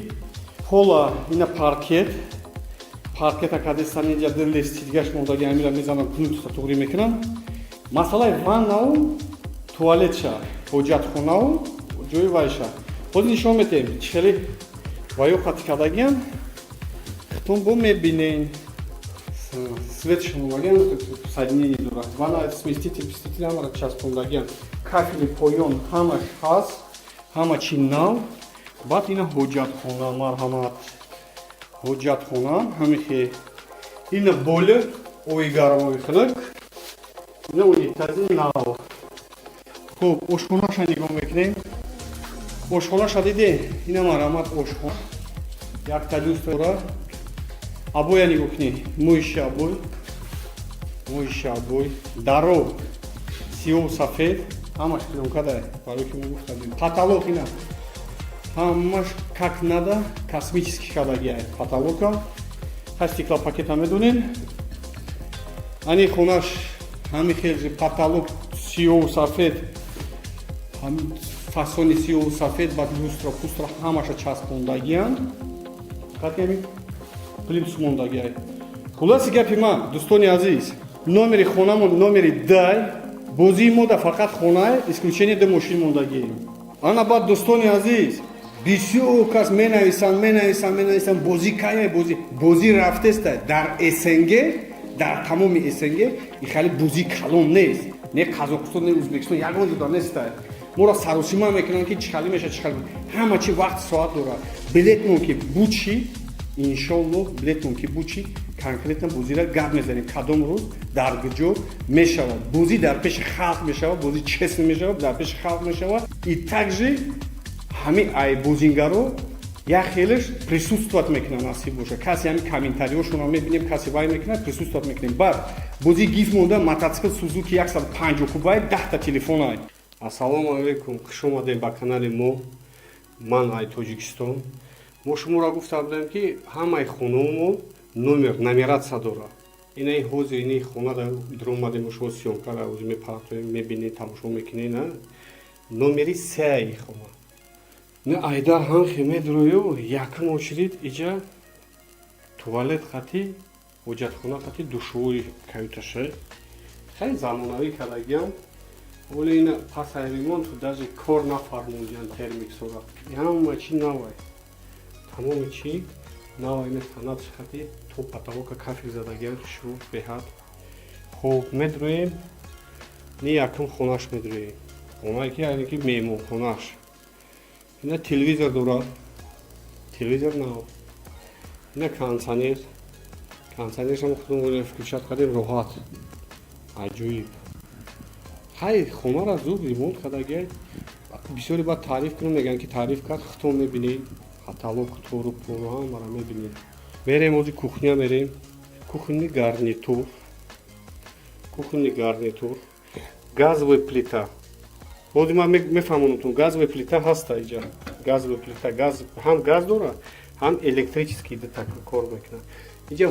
Speaker 1: Ҳола ина паркета кадестан инҷа диллести дигаш мондагӣ амира мезанам плинтуса туғри мекунам. Масъалаи ваннау туалетша ҳоҷатхонау ҷои вайша ҳозир нишон медиҳем чихели ваё қатӣ кардагиам хитон бо мебинем светшон ваган соединение дорад ванна сместитель ҳамара часпондагиам кафели поён ҳамаш ҳаст ҳама чи нав баъд ина ҳоҷатхона марҳамат ҳоҷатхона ҳамихе ина бойлер ои гармои хунук ина унитази нав. Хуб ошхонаша нигоҳ мекунем. Ошхонаша диде ина марҳамат ошхона якта дӯст дорад. Абоя нигоҳ кунӣ, мӯиши абой, даро сиёҳу сафед, ҳамаш пленкада барои ки мо гуфтадем. Потолок ина ҳамаш как надо космически кардагия потолока. Ҳа стеклопакета медонем. Ани хонаш ҳами хелжи потолок сиёҳу сафед, фасони сиёҳу сафед ба люстра пустра ҳамаша часпондагиянд. Фақат плинтус мондагия. Хулоси гапи ман, дӯстони азиз, номери хонамон номери 2, бозии мо да фақат хонае, исключение ду мошин мондагием. Ана баъд дӯстони азиз, бисёр кас менависанд бозӣ кая бозӣ рафтеста дар СНГ, дар тамоми СНГ и хали бозӣ калон нест. Не Қазоқистон, не Узбекистон, ягон ҷуда неста. Мора саросима мекунанд ки чихали меша чихали. Ҳама чи вақт соат дорад. Билетмон ки бучи иншоаллоҳ билетмон ки бучи конкретно бозира гап мезанем кадом рӯз дар куҷо мешавад. Бозӣ дар пеши халқ мешавад, бозӣ честно мешавад, дар пеши халқ мешавад. И также ҳамин ай бозингаро як хелеш присутствовать мекунад насиб боша. Касе ҳамин комментариёшонро мебинем, касе вай мекунад, присутствовать мекунем. Баъд бозӣ гиф монда мотоцикл Suzuki 150 кубай 10 та телефон ай. Ассалому алайкум, хуш омадем ба канали мо Ман ай Тоҷикистон. Мо шуморо гуфта будем ки ҳамаи хонаҳомон номератсия дорад. Инаи ҳозир ини хонада идро омадем шумо сиёмкара ӯзи мепартоем, мебинед, тамошо мекунед, на номери 3 хона. Не айдар ҳанхи медроё якум очрид иҷа туалет хати, ҳоҷатхона хати, душҳои каюташа. Хеле замонавӣ кардагиам. Оле ина пасаи ремонт даже кор нафармудиан термиксора. Ҳама чи навай. Тамоми чи навай метанад хати то потолока кафел задагиан шур беҳад. Хуб медроем. Не якум хонаш медроем. Хонае ки яъне ки меҳмонхонаш. Ина телевизор дорад. Телевизор нав. Ина кондиционер. Кондиционершам худум включат кардем роҳат. Аҷоиб. Ҳай хонара зуд ремонт кардагия. Бисёре баъд таъриф кунам, мегӯянд ки таъриф кард, хитон мебинед, каталог тору пору ҳамаро мебинед. Мерем ҳозир кухня мерем. Кухонни гарнитур. Газовая плита. Ҳозир ман мефаҳмонатон, газовая плита ҳаста иҷа. Газовая плита, газ ҳам газ дорад, ҳам электрический так кор мекунад. Иҷа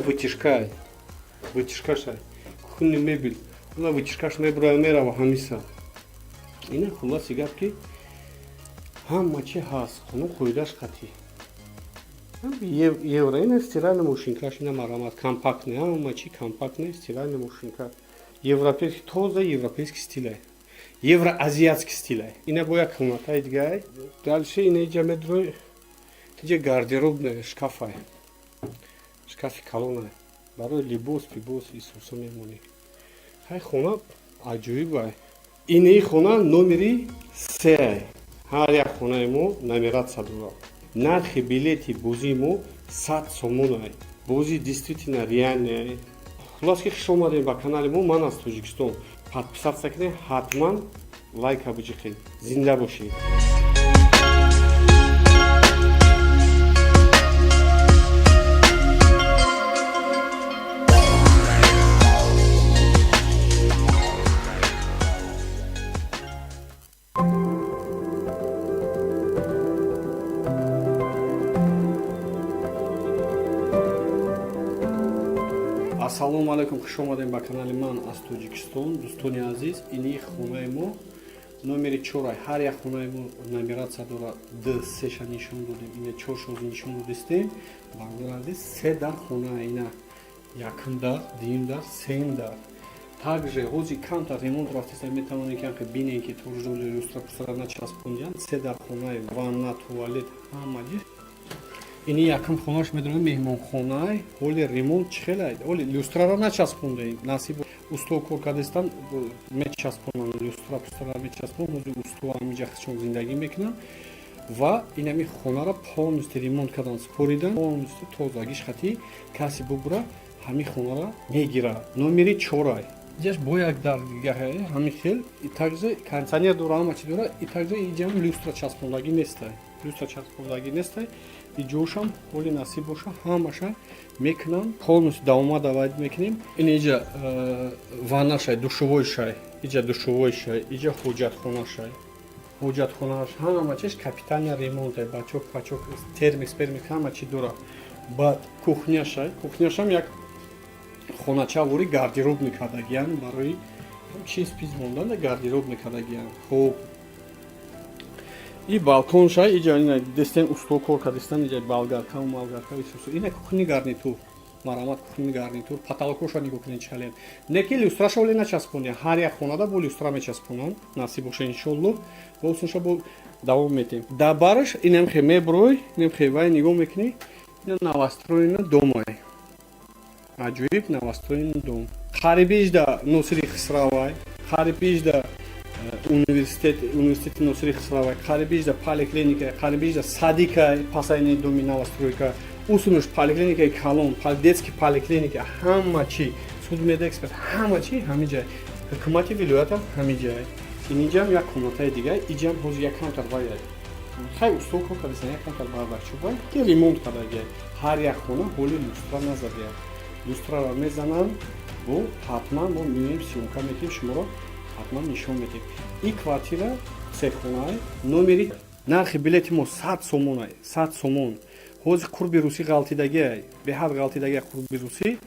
Speaker 1: вытяжкаша. Кухонни мебел. Ина вытяжкаш мерава ҳамиса. Ина хулоси гап ки ҳама чи ҳаст. Хона қоидаш қатӣ. Евро ина стиральная машинкаш ина марҳамат компактная, ҳама чи компактная стиральная машинка. Европейский, тоза европейский стилай. Евроазиатский стилай. Ина бо як комнатай дигай. Дальше ина иҷа медрои иҷа гардеробная шкафай. Шкафи калонай. Барои либос, пибос исоса мемонӣ. Ҳай хона аҷоибай. Инаи хона номери 3. Ҳар як хонаи мо номератсия дорад. Нархи билети бозии мо 100 сомонай. Бозӣ действительно реальная. Хулос ки хуш омадем ба канали мо Ман аз Тоҷикистон. подписаться кунед, ҳатман лайка биҷиқед. Зинда бошед. Ассалому алайкум, хуш омадем ба канали ман аз Тоҷикистон. Дӯстони азиз, ини хонаи мо номери 4. ҳар як хонаи мо номератсия дорад. D3 нишон додем, ина 4 шози нишон додистем. Бардор азиз, 3 дар хона ина якум дар, дим дар, сем дар. Также ҳози камтар ремонт рафтиста метавонед ки бинен ки торҷоли люстра пусара начаспондиан. 3 дар хонаи ванна, туалет ҳама ҷиз. Ини якум хонаш медонам меҳмонхонаи ҳоли ремонт чӣ хел аид. Оли люстраро начаспондаем. Насиб усто кор кардастан мечаспонам, люстра пустара мечаспон, ҳози усто ҳамиҷа чун зиндагӣ мекунам. Ва инами хонаро полностью ремонт кардан, споридан, полностью тозагиш хати каси бубура ҳами хонаро мегира. Номери 4. Ҷаш бо як дар дигаҳ ҳами хел. И также кондиционер дора, ҳама чӣ дора. И также иҷам люстра часпондагӣ нестай. Люстра часпондагӣ нестай. И ҷошам ҳоли насиб боша ҳамаша мекунам, полностью давомада вайд мекунем. Ин иҷа ванна шай, душовой шай, иҷа душовой шай, иҷа ҳоҷатхона шай. Ҳоҷатхонаш ҳама чиш капитания ремонт, бачок, термикс, ҳама чӣ дора. Баъд кухня шай, кухняшам як хонача вори гардероб мекардагиян, барои чиз пиз мондан гардероб мекардагиян. Хуб. И балкон шай, иҷа ина дестен усто кор кардастан, иҷа болгарка, малгарка, ина кухни гарнитур, марамат кухни гарнитур, потолокоша нигоҳ кунед чален. Не ки люстраша оле начаспондем, ҳар як хонада бо люстра мечаспонанд, насиб боша иншоллоҳ, бо усунша бо давом метем. Да бараш инам хе меброй, инам хе вай нигоҳ мекунӣ, ина новостроена домай. Аҷоиб новостроена дом. Харибиш да Носири Хисравай, харибиш да университети Носири Хисравай, харибиш да поликлиника, харибиш да садика, пасайни доми новостройка, усунуш поликлиника Калон, детский поликлиника, ҳама чӣ, судмедэксперт, ҳама чӣ ҳами ҷай. Ҳукумати вилоята ҳами ҷай. Инҷам як комнатаи дига, иҷам ҳози як камтар вай ай. Хай усто кор кардасан, як камтар бардачубай, ки ремонт кардагия. Ҳар як хона ҳоли люстра назадия. Люстраро мезанам, бо ҳатман мо миёем сиёмка метем, шуморо ҳатман нишон метем. И квартира сехонаи номери нархи билети мо 100 сомон ай, 100 сомон. ҳози қурби русӣ ғалтидагиай, беҳад ғалтидагиай қурби русӣ,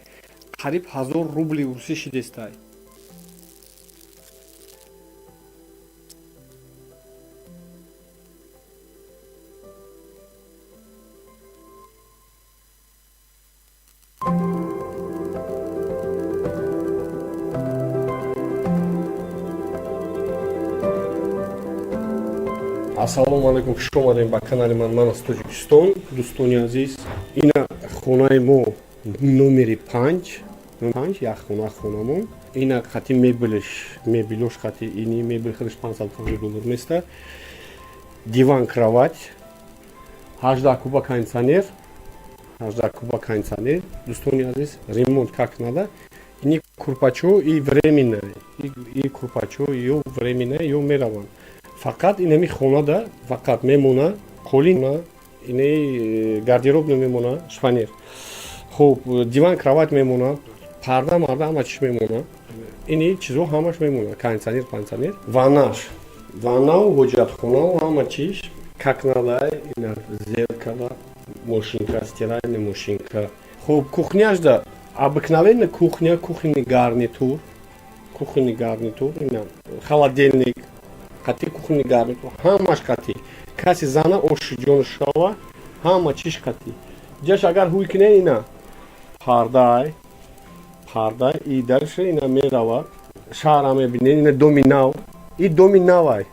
Speaker 1: қариб 1000 рубли русӣ шидестай. Ассалому алайкум, хуш омадем ба канали ман аз Тоҷикистон. Дӯстони азиз, ина хонаи мо номери 5, як хонамон. Ина хати мебелош хати, ини мебел хадаш $500 места. Диван, кровать, 18 куба кондиционер, дӯстони азиз, ремонт как надо. Ини курпачо и временное, и курпачо ё временное, ё мераванд. Фақат инами хонада фақат мемона қолин, ини гардероб мемона, шпанер. Хуб, диван, кровать мемона, парда, марда ҳама чиш мемона. Ини чизо ҳамаш мемона, кондиционер, ваннаш, ваннау, ҳоҷатхонау ҳама чиш, как надо, ина зеркало, машинка, стиральная машинка. Хуб, кухняш да обыкновенная кухня, кухонный гарнитур, ина холодильник. Хати кухонный гарнитур, ҳамаш хати. Каси зана оши ҷоншава, ҳама чиш хати. Ҷаш агар ҳуй кине ина пардай, и дарша ина мерава, шаҳра мебинен, ина доми нав, и доми навай.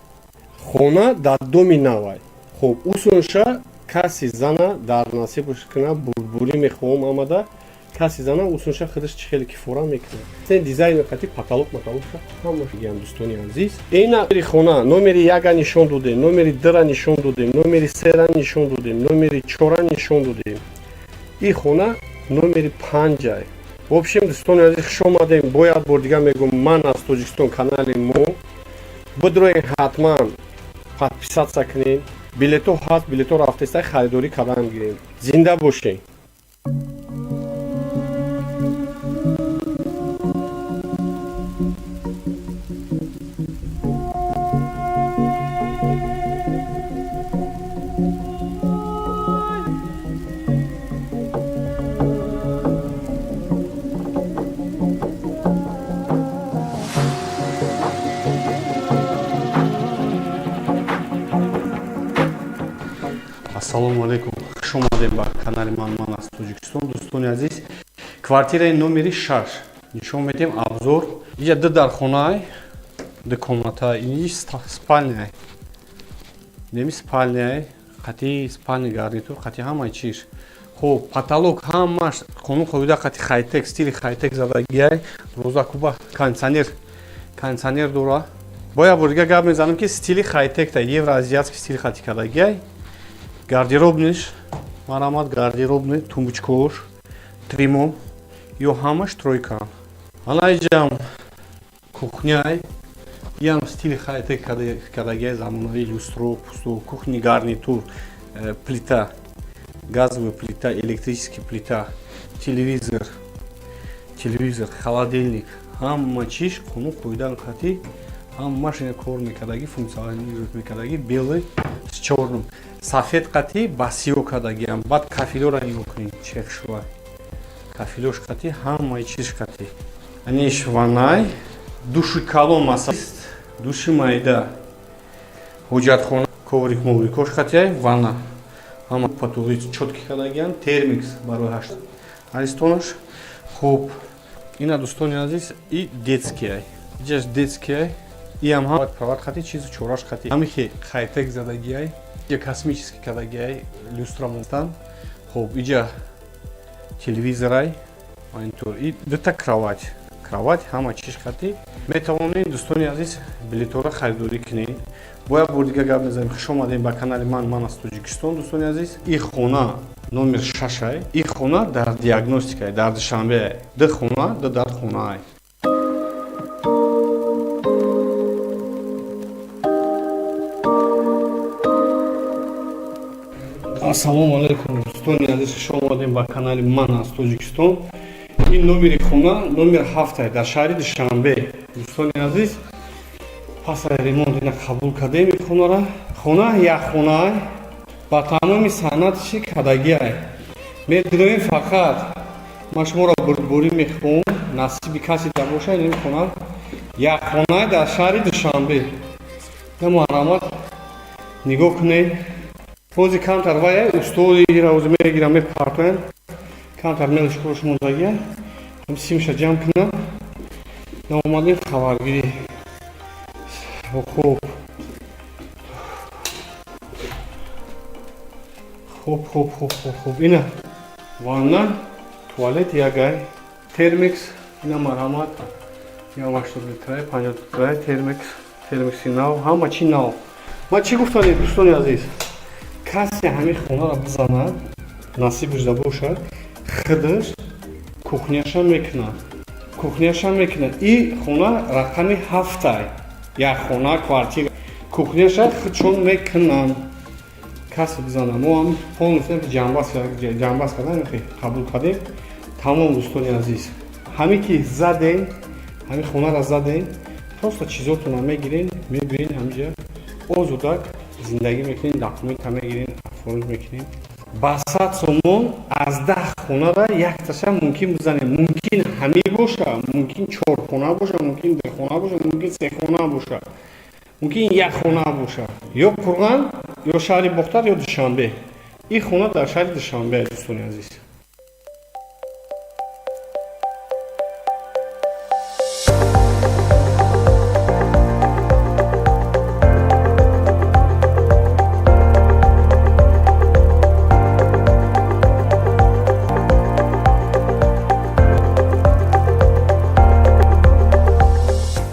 Speaker 1: Хона дар доми навай. Хуб, усунша каси зана дар насибаш кина, бурбурӣ мехоҳам амада, каси зана усунша худаш чӣ хеле кифора мекунад. Сен дизайни хати потолокша ҳама гиям дӯстони азиз. Ина хона номери 1 нишон додем, номери 2 нишон додем, номери 3 нишон додем, номери 4 нишон додем. И хона номери 5 В общем, دوستان عزیز خوش آمدیم. باید بار دیگه میگم من از تاجیکستان کانال ما بدروین حتما подписаться کنین. بلیتو هست، بلیتو رفته است خریداری کردن گیریم. زنده باشین. Ассалому алейкум. Хуш омадем ба канали ман аз Тоҷикистон. Дӯстони азиз, квартираи номери 6 нишон медиҳем обзор. Инҷа ду дар хонаи ду комната, инҷа спальняй. Неми спальняй, қати спальни гарнитур, қати ҳамаи чиз. Хоб, потолок ҳамаш қонун қоида қати хай-тек, стили хай-тек задагиай. Роза куба кондитсионер дора. Боя бурга гап мезанам ки стили хай-тек та евроазиатский стили хати кардагиай. Гардеробниш, марамат гардеробни, тумбочкош, тримом, ё ҳамаш тройка. Ана иҷам кухняй, ям стили хай-тек кардагиай замонави люстро, пусто, кухни гарнитур, плита, газовая плита, электрический плита, телевизор, холодильник, ҳама чиз қонун қоидан хати, ҳама машина кор мекардаги, функционирует мекардаги, белый с чёрным. Сафед қати ба сиё кардагиам. Баъд кафилоро нигоҳ кунед чек шуда. Кафилош қати ҳамаи чиз қати. Аниш ванай, души калон масаст, души майда, ҳоҷатхона, коврик-моврикош қатияй, ванна. Ҳама потуғи чотки кардагиам, термикс барои ҳашт. Аристонош, хуб. Ина дӯстони азиз, и детскияй. Иҷаш детскияй. Иам ҳам прават қати чизу чораш қати. Ҳамихе хай-тек задагияй. Иҷа космический кардагиай, люстра монстан. Хуб, иҷа телевизорай, монитор. И дута кровать. Кровать ҳама чиз қати. Метавонед дӯстони азиз билетҳоро харидорӣ кунед. Бояд бор дига гап мезанем. Хуш омадем ба канали ман аз Тоҷикистон. Дӯстони азиз, ин хона номер 6. Ин хона дар диагностикай, дар Душанбе. Ду хона, ду дар хонай. Ассалому алейкум, дӯстони азиз, хуш омадем ба канали ман аз Тоҷикистон. Ин номери хона номер 7 дар шаҳри Душанбе. Дӯстони азиз, пас аз ремонт ина қабул кардем ин хонаро. Хона якхонае ба тамоми санъатиши кардагиай. Медуроем фақат ман шуморо бурдборӣ мехоҳам, насиби касе набошад ин хона якхонае дар шаҳри Душанбе. Марамат нигоҳ кунед. Рози камтар вай устоди рози мегирам мепартоям. Камтар мелиш корош мондагия. Ам симша ҷамъ кунам. Наомадем хабаргирӣ. Хуб. Ина ванна, туалет ягай, термикс, ина марҳамат. Я 80 литрай, 50 литрай, термикси нав, ҳама чи нав. Ман чӣ гуфтанед дӯстони азиз? Касе ҳамин хонаро бизанад, насибиш набошад, хидаш кухняша мекунад. И хона рақами 7. Як хона квартира. Кухняша хидшон мекунанд. Касе бизанад. Мо ҳам полностью ҷамъбаст кардем, қабул кардем. Тамом дӯстони азиз. Ҳамин ки задем, ҳамин хонаро задем, просто чизотона мегирен, мебирен ҳамҷа. Озодак зиндагӣ мекунем, документа мегирем, оформиш мекунем. Ба 100 сомон аз 10 хонара якташа мумкин бизанем. Мумкин ҳамин боша, мумкин 4 хона боша, мумкин 2 хона боша, мумкин 3 хона боша, мумкин 1 хона боша. Ё Қурған, ё шаҳри Бохтар, ё Душанбе. Ин хона дар шаҳри Душанбе, дӯстони азиз.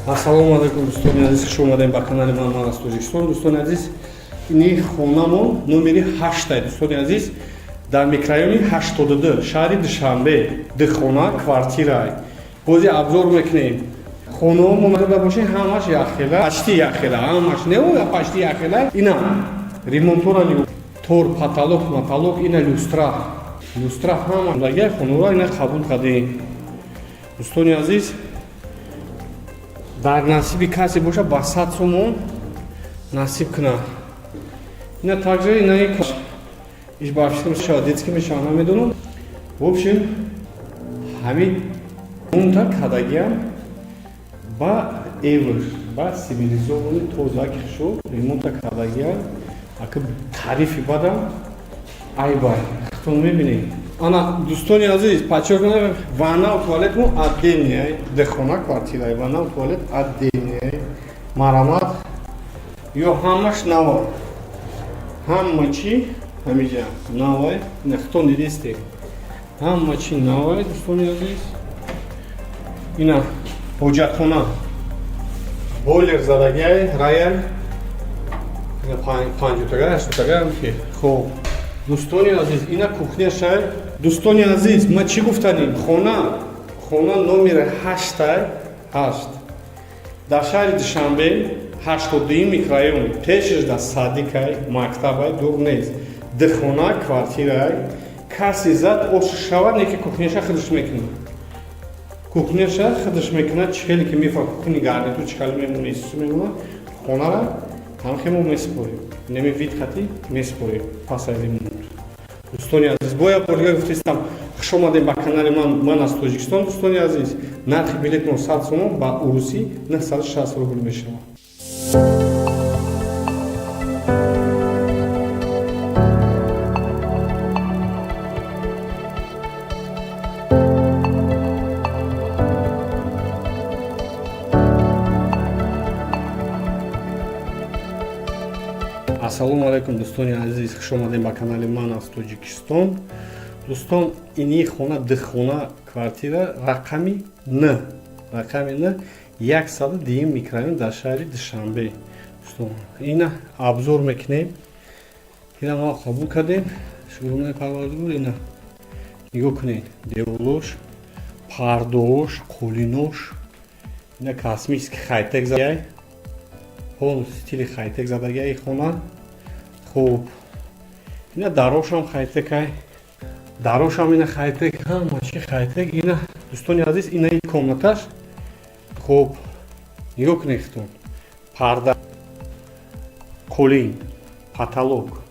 Speaker 1: Ассалому алейкум, дӯстони азиз, хуш омадем ба канали ман аз Тоҷикистон. Дӯстони азиз, ини хонамон номери 8 дӯстони азиз. дар микрорайони 82 шаҳри Душанбе духона квартирай бози абзор мекунем хонаҳо момада бошем ҳамаш яхела пачти яхела ҳамаш не пачти яхела ина ремонтурани тор потолок матолок ина люстра ҳама лагай хонаро ина қабул кардем дӯстони азиз дар насиби касе боша ба 100 сомон насиб кунад ина также инаи избавшим шо детский мешава намедонам в общем ҳамин ремонта кардагиам ба евр ба цивилизованӣ тозак шуд ремонта кардагиам ака тарифи бадам айбай хтон мебинем ана дӯстони азиз подчеркну ванна туалет мо отдельная дехона квартира ванна туалет отдельная марамат ё ҳамаш нава ҳама чи ҳамиҷа навай хтон дидесте ҳама чи навай дӯстони азиз ина ҳоҷатхона бойлер задагай роял 50 хоб дӯстони азиз ина кухняшай дӯстони азиз ма чӣ гуфтанем хона номери 8 дар шаҳри Душанбе 82 микрорайон пешаш да садикай мактабай дур нест духона квартирай каси зад ош шава неки кухняша худаш мекунад кухняша худаш мекунад чихели ки мефа кухни гарнитур чихали мемуна исусу мемуна хонара ҳамхемо меспорем немевид хати меспорем пасай ремонт дӯстони азиз боя борга гуфтистам хуш омадем ба канали ман аз Тоҷикистон дӯстони азиз нархи билетно 100 сомон ба урусӣ 960 рубл мешавад ассалому алайкум дӯстони азиз хуш омадем ба канали ман аз Тоҷикистон дӯстон ини хона духона квартира рақами Н 102 микрорайон дар шаҳри Душанбе ина абзор мекунем ина мо қабул кардем шугрумаи парвардигор ина нигоҳ кунед деволош пардош қулинош ина космический хай-тек задагай полностью стили хай-тек задагай хона хуб ина дарошам хай-текай дарошам ина хай-тек ҳама чи хай-тек ина дӯстони азиз ина ин комнаташ хуб нигоҳ кунед хитон парда қулин потолок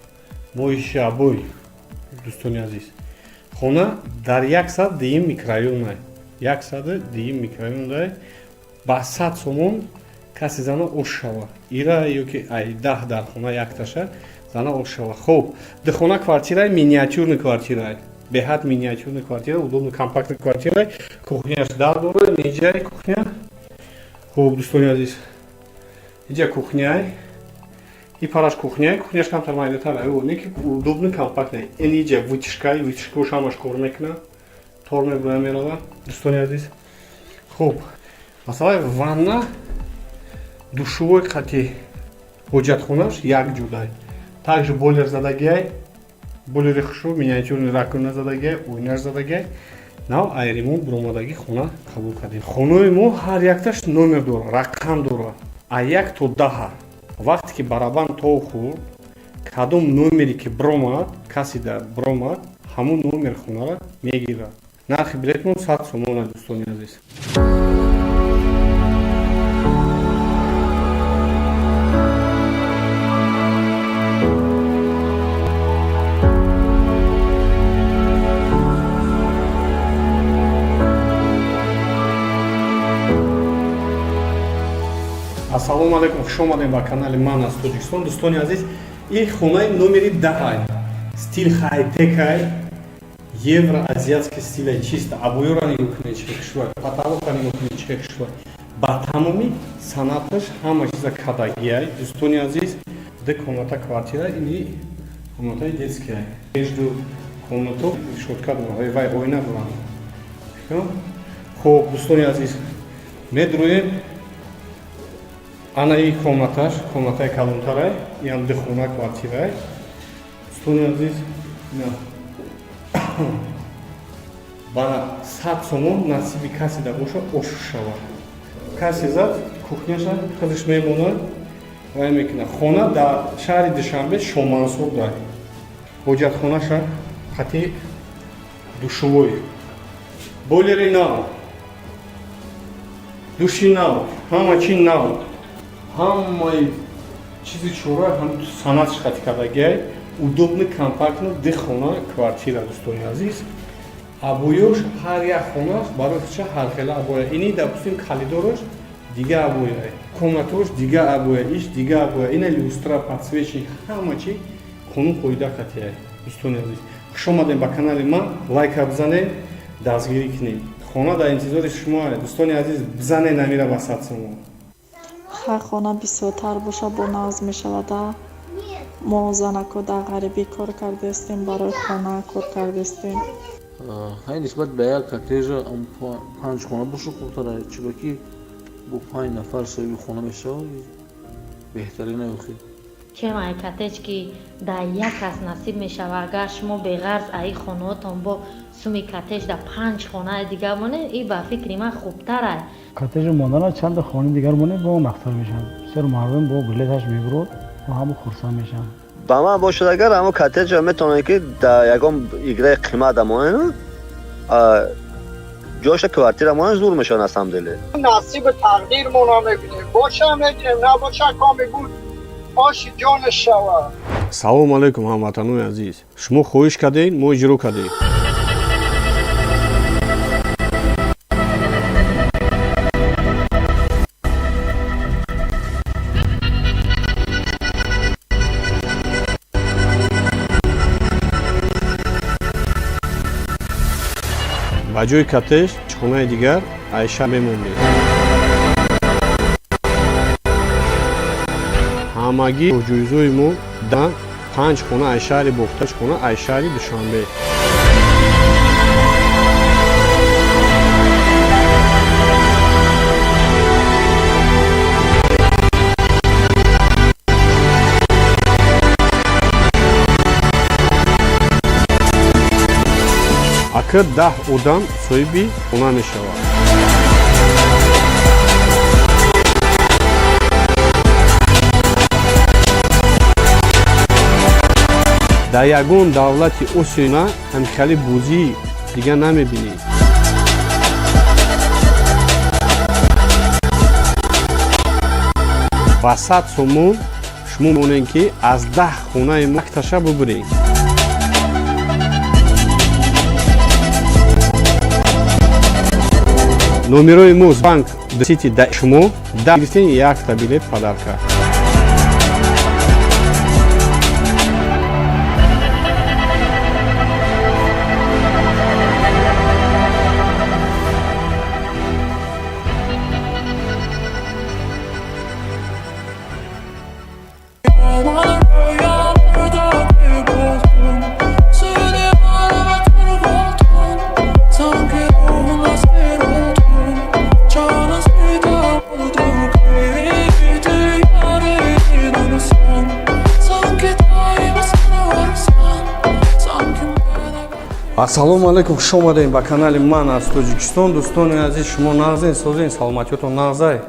Speaker 1: моиши обои дӯстони азиз хона дар 102 микрорайонай 102 микрорайонай ба 100 сомон каси зана ош шава ира ёки ай 10 дар хона якташа зана ош шава хуб духона квартирай миниатюрный квартирай беҳад миниатюрный квартира удобный компактный квартирай кухняш дар дорад неҷай кухня хуб дӯстони азиз иҷа кухняй и параш кухняй кухняш камтар майдатара неки удобный компактный ин иҷа вытяжкай вытяжкош ҳамаш кор мекунад тор мебурая мерава дӯстони азиз хуб масалан ванна душовой қати ҳоҷатхонаш як ҷудай также бойлер задагиай бойлери хушо миниатюрный раковина задагиай ойнаш задагиай нав ай ремонт буромадагӣ хона қабул кардем хонаи мо ҳар якташ номер дора рақам дора а 1 то 10 вақте ки барабан то хурд кадом номере ки биромад каси дар биромад ҳамун номер хонара мегирад нархи билетмон 100 сомона дӯстони азиз ассалому алайкум хуш омадем ба канали ман аз Тоҷикистон дӯстони азиз ин хонаи номери 10 стил хай-текай евроазиатский стилай чиста обоёра нигоҳ кунед чӣ хушбай потолока нигоҳ кунед чӣ хушбай ба тамоми санаташ ҳама чиза кадагиай дӯстони азиз ду комната квартира ини комнатаи детскиай между комнато шотка дорад вай ойна дорад хуб дӯстони азиз медроем ана ин комнаташ комнатаи калонтарай ям духона квартирай дӯстони азиз ина бана 100 сомон насиби касе да боша ошук шавад. Касе зад кухняша худаш мемонад вай мекунад. Хона дар шаҳри Душанбе Шомансор дар ҳоҷатхонаша хати душувой. Бойлери нав, души нав, ҳама чи нав, ҳамаи чизи чора ҳам санатш хати кардагиай. Удобно, компактно, ди хона квартира, дӯстони азиз. Абоёш ҳар як хона барои худша ҳар хела абоя. Ини допустим калидорош дига абоя, комнатош дига абоя, иш дига абоя. Ина люстра, подсвечник, ҳама чи хонум қоида катияй. Дӯстони азиз, хуш омадем ба канали ман. Лайка бизанед, дастгирӣ кунед. Хона дар интизори шумо аст. Дӯстони азиз, бизанед намира ба 100 сомон.
Speaker 2: ҳар хона бисёртар боша бо назм мешавада. мо занако дар ғарибӣ кор кардастем, барои хона кор кардастем.
Speaker 3: ҳай нисбат ба як коттеҷа 5 хона боша хубтар аст, чиро ки бо 5 нафар соҳиби хона мешавад беҳтарин аёхи.
Speaker 4: чем ай коттедж ки дар як кас насиб мешава, агар шумо беғарз аи хонаотон бо суми коттедж дар 5 хонаи дигар монед, ин ба фикри ман хубтар аст.
Speaker 5: коттеҷ мондана чанда хони дигар монед бо нахтар мешавад. бисёр мардум бо билеташ мебурад ва ҳамо хурсанд мешаванд.
Speaker 6: ба ман бошад агар ҳамо коттеҷа метавонад ки дар ягон играи қимат амонен ҷоша квартира монен зур мешавад аз ҳамдили.
Speaker 7: نصیب تقدیرمون رو میبینیم باشه میگیم نباشه کامی بود آشی جان شوه.
Speaker 1: салому алайкум ҳамватанони азиз. Шумо хоҳиш кардед, мо иҷро кардем. ба ҷои коттеҷ хонаи дигар айша мемондем. ҳамагӣ ҷоизои мо да 5 хона аз шаҳри бохтач хона аз шаҳри Душанбе. акр 10 одам соҳиби хона мешавад. дар ягон давлати осиё ҳамихали бозӣ дига намебинед. ба 100 сомон шумо монед ки аз 10 хонаи мо акташа бубуред. номерои мо банк сити да шумо да гирифтен якта билет падарка. Ассалому алайкум, хуш омадем ба канали ман аз Тоҷикистон. Дӯстони азиз, шумо нағзен созен, саломатиётон нағзай.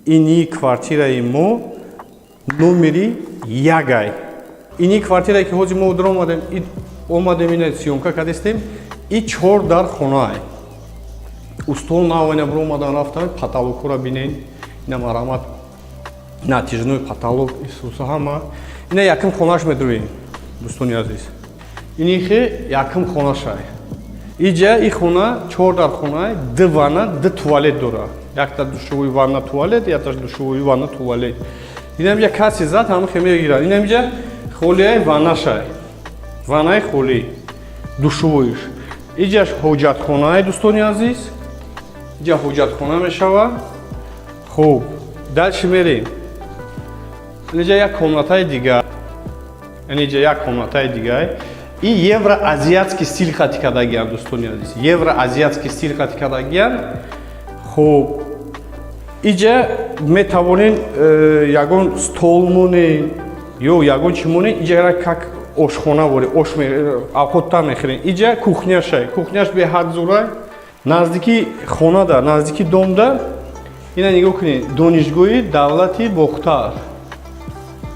Speaker 1: Ини квартираи мо номери 1. Ини квартирае ки ҳозир мо дар омадем ина сиёмка кардастем, и 4 дар хонаай. Устол навайна бир омадан рафтан, потолокро бинен, ина марҳамат натижанои потолок исуса ҳама. Ина яким хонаш медурем, дӯстони азиз. Ини хе яким хонашай. Иҷа и хона 4 дар хонаи 2 ванна 2 туалет дора. Якта душувои ванна туалет, якта душувои ванна туалет. Инам ҷа каси зад ҳама хе мегирад. Инам ҷа холияи ваннашай. Ваннаи холи душувоиш. Иҷаш ҳоҷатхонаи дӯстони азиз. Иҷа ҳоҷатхона мешава. Хуб, дальше мерем. Иҷа як комнатаи дигар. Иҷа як комнатаи дигар. И евроазиатский стил хати кардагиам, дӯстони азиз. Евроазиатский стил хати кардагиам. Хуб, иҷа метавонен ягон стол монен ё ягон чӣ монен, иҷа як ошхона бори, овқотта мехӯрем. Иҷа кухняшай. Кухняш беҳад зурай. Наздики хонада, наздики домда ина нигоҳ кунед. Донишгоҳи давлати Бохтар.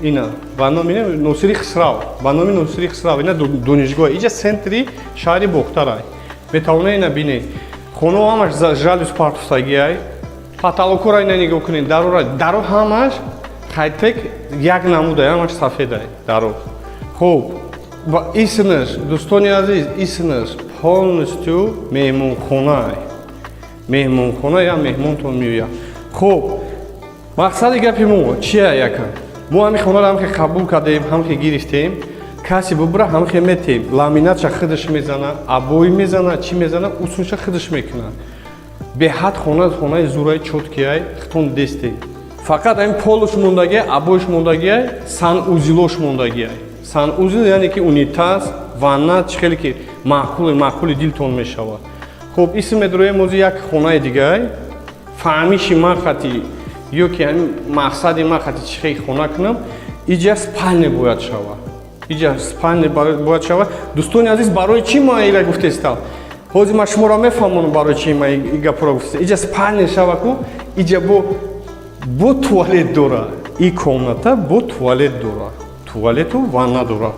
Speaker 1: Ина ба номи Носири Хисрав. Ба номи Носири Хисрав ина донишгоҳ. Иҷа центри шаҳри Бохтарай. Метавонед ина бинед. Хонаҳо ҳамаш жалюз партофтагиай. Потолокора ина нигоҳ кунед. Даро ҳамаш хайтек як намудай, ҳамаш сафедай даро. Хуб, исмаш, дӯстони азиз, исмаш полностью меҳмонхонае. Меҳмонхона я меҳмонтон меояд. Хуб, мақсади гапи мо чия якам? Мо ҳамин хонаро ҳамхе қабул кардем, ҳамхе гирифтем. Каси бубра ҳамхе метем. Ламинатша хидаш мезана, абои мезана, чӣ мезана, усунша хидаш мекунад. Беҳад хонаи зураи чоткияй, хитон дестем. Фақат ҳамин полуш мондагия, абоиш мондагия, санузилош мондагия. Санузил яъне ки унитаз, ванна чӣ хеле ки маъқули дилтон мешавад. Хуб, исм медроем ози як хонаи дигай. Фаҳмиши ман хати ё ки ҳамин мақсади ман хати чӣ хеле хона кунам, иҷа спальня бояд шавад. Иҷа спальня бояд шавад. Дӯстони азиз, барои чӣ ман ира гуфтестам? Ҳозир ман шуморо мефаҳмонам барои чӣ ман ин гапро гуфтестам. Иҷа спальня шавад ку, иҷа бо туалет дора. И комната бо туалет дора. Туалету ванна дора.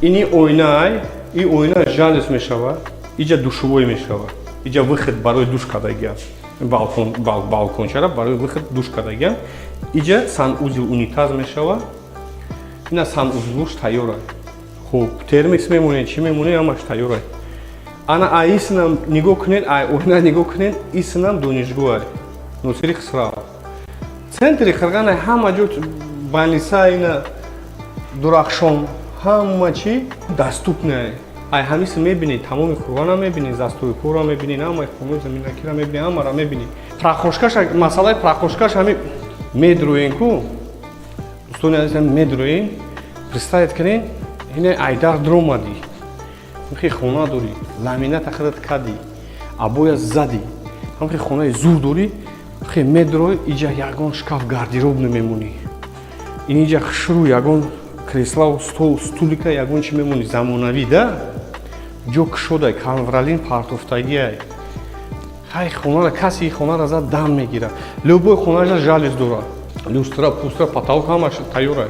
Speaker 1: Ини ойнай, и ойна жалюз мешавад. Иҷа душувой мешавад. Иҷа выход барои душ кардагиам. Балкончара барои выход душ кардагиам. Иҷа санузил унитаз мешавад. Ина санузилуш тайёрай. Хуб, термикс мемонед, чӣ мемонед, ҳамаш тайёрай. Ана аисинам нигоҳ кунед, ойна нигоҳ кунед, исинам донишгоҳай. Носири Хисрав. Центри Қирғанай ҳама ҷо баниса ина дурахшон ҳама чӣ даступнае. Ай ҳамиси мебинед, тамоми Қирғана мебинед, застои кора мебинед, ҳамаи хонаи заминакира мебинед, ҳамара мебинед. Прахошкаш, масъалаи прахошкаш ҳамин медроен ку. Дӯстони азиз медроен. Представед кунед, ина айдар дромади. ҳамхи хона дорӣ, ламината худат кади, абоя зади. ҳамхи хонаи зур дорӣ, хе медрои иҷа ягон шкаф гардероб намемонӣ. Ин иҷа хушру ягон креслау стол стулика ягон чӣ мемонӣ замонавӣ да? Ҷо кушодай, канвралин партофтагиай. Ҳай хонара каси хонара зад дам мегирад. Лӯбои хонажа жалюз дорад. Люстра, пустра, потолок ҳамаш тайёрай.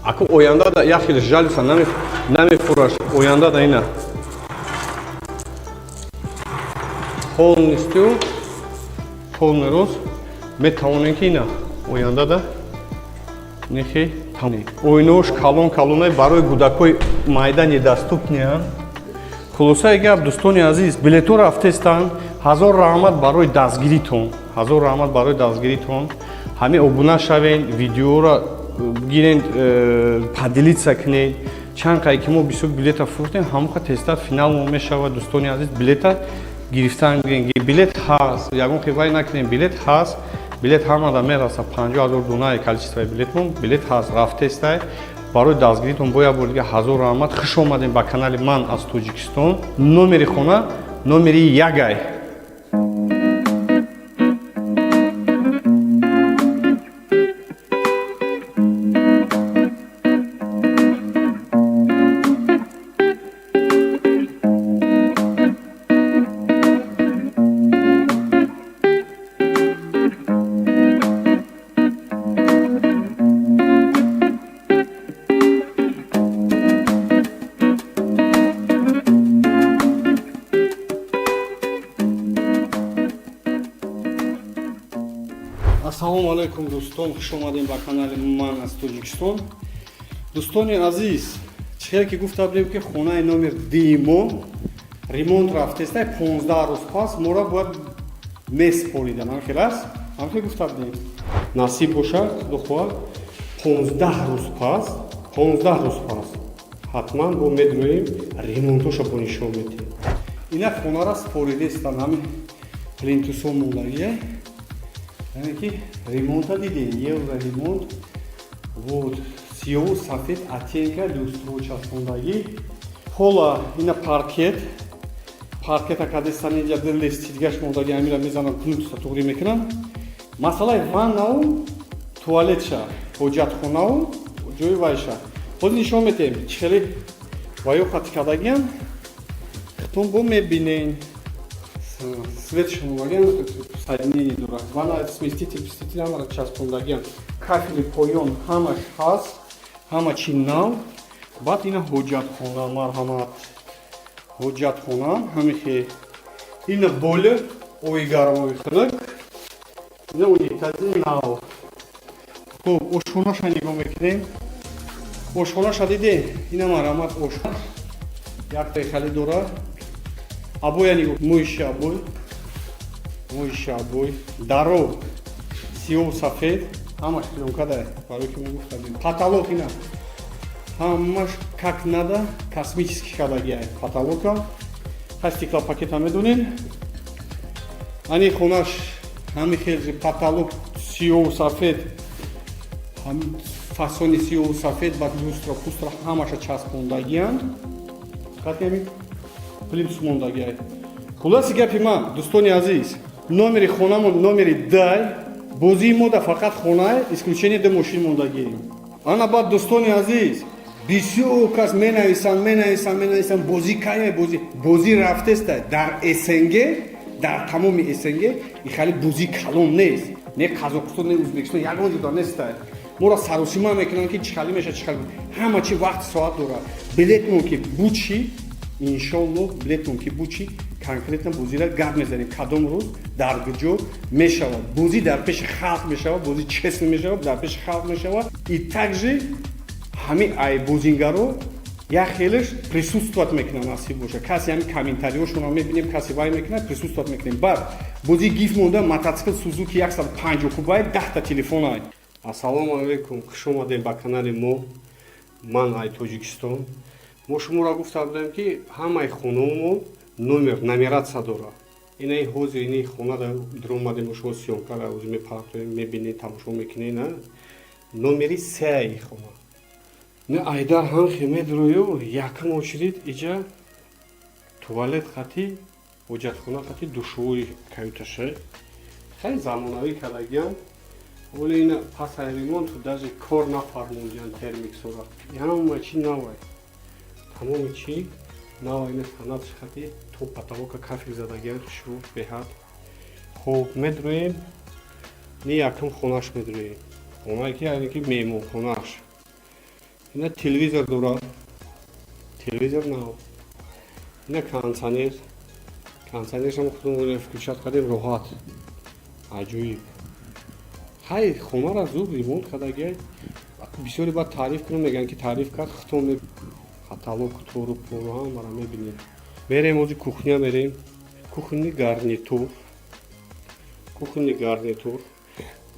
Speaker 1: Аку ояндада як хел жалюза намефураш. Ояндада ина. Полностью полный рост метавонем ки ина ояндада нехе тамом. Ойнош калон-калонай барои кӯдакои майда недоступниянд. Хулосаи гап, дӯстони азиз, билетҳо рафтестанд. Ҳазор раҳмат барои дастгиритон. Ҳазор раҳмат барои дастгиритон. Ҳамин обуна шавен, видеоро гирен, поделиться кунед. Чанд қай ки мо бисёр билета фурӯхтем, ҳамоха тезтар финал мешавад. Дӯстони азиз, билета гирифтан гирен. Билет ҳаст. Ягон хивай накунем, билет ҳаст. Билет ҳамада мераса 50 000 донаи количествои билетмон. Билет ҳаст, рафтестай. Барои дастгиритон бо як бор дига ҳазор раҳмат. Хуш омадем ба канали ман аз Тоҷикистон. Номери хона, номери ягай. Ассалому алайкум дӯстон, хуш омадем ба канали ман аз Тоҷикистон. Дӯстони азиз, чихел ки гуфта будем ки хонаи номер димо ремонт рафтестай 15 рӯз пас мора бояд меспоридан. Анхелас? Анхел гуфта будем. Насиб бошад, худо хоҳад 15 рӯз пас ҳатман бо медроем ремонтоша бо нишон метем. Ина хонара споридестан ҳамин плинтусон мондагия. Яъне ки ремонта дидем, евро ремонт. Вот сиёву сафед оттенка люстро часпондагӣ. Ҳола ина паркета кадестан инҷа диллести дигаш мондаги амира мезанам кнутса туғри мекунам. Масъалаи ваннау туалетша, ҳоҷатхонау ҷои вайша. ҳозир нишон медиҳем чӣ хеле ваёқати кардагиам. хитон бо мебинен свет шумовагиам сайнини дура вана сместител ҳамара часпондагиам. кафели поён ҳамаш ҳаст, ҳама чи нав. баъд ина ҳоҷатхона, марҳамат ҳоҷатхона ҳамихе. ина бойлер ои гармои хунак. ина унитази нав. хуб ошхонаша нигоҳ мекунем. ошхонаша диде ина марҳамат ошхона як пехали дора. абоя нигоҳ мои шабой даро сиёҳу сафед ҳамаш пилонкадай барои ки мо гуфтадем. потолок ина ҳамаш как надо космический кадагиай потолока. ҳай стеклопакета медонем. ани хонаш ҳами хелзи потолок сиёҳу сафед фасони сиёҳу сафед ба люстра пустра ҳамаша часпондагианд. фақат ами плимс мондагиай. хулоси гапи ман дӯстони азиз, номери хонамон номери дай. бозии мо да фақат хонае, исключение да мошин мондагием. ана баъд дӯстони азиз, бисёр кас менависанд бозӣ кае бозӣ рафтеста дар СНГ, дар тамоми СНГ и хали бозӣ калон нест. не қазоқистон, не ӯзбекистон, ягон ҷуда неста. моро саросима мекунанд ки чӣ хали меша, чӣ хали ҳама чи вақт соат дорад. билетмон ки бучи иншоаллоҳ билетмон ки бучи конкретно бозира гап мезанем кадом рӯз дар куҷо мешавад. бозӣ дар пеши халқ мешавад, бозӣ честно мешавад, дар пеши халқ мешавад. и также ҳамин ай бозингаро як хелеш присутствовать мекунад насиб боша. касе ҳамин комментариёшонро мебинем, касе вай мекунад, присутствовать мекунем. баъд бозӣ гиф монда мотоцикл Suzuki 150 кубай 10 та телефон ай. ассалому алайкум, хуш омадем ба канали мо. ман ай Тоҷикистон. мо шуморо гуфта будем ки ҳамаи хонаҳомон номер номератсия дорад. инаи ҳозир ини хона дар омадем бо шумо сёнкара ӯзи мепартоем, мебинед, тамошо мекунед. номери сеи хона не айдар ҳам хемедроё якам очирид иҷа туалет хати ҳоҷатхона хати душвори каюташа хеле замонавӣ кардагиам. оли ина пасаи ремонту даже кор нафармондиан термиксора. ҳама чи навай, тамоми чи навай. ина санатши хати то потолока кафел задагиан шур беҳад. хуб медроем не якум хонаш медроем. хонае ки яъне ки меҳмонхонааш. ина телевизор дорад. телевизор нав. ина кондиционер. кондиционершам худмон включат кардем роҳат. аҷоиб. ҳай хонара зуд ремонт кардагиай. бисёре баъд таъриф кунам, мегӯянд ки таъриф кард хитон каталог тору пору ҳамара мебинем. мерем ҳозир кухня мерем. кухонни гарнитур,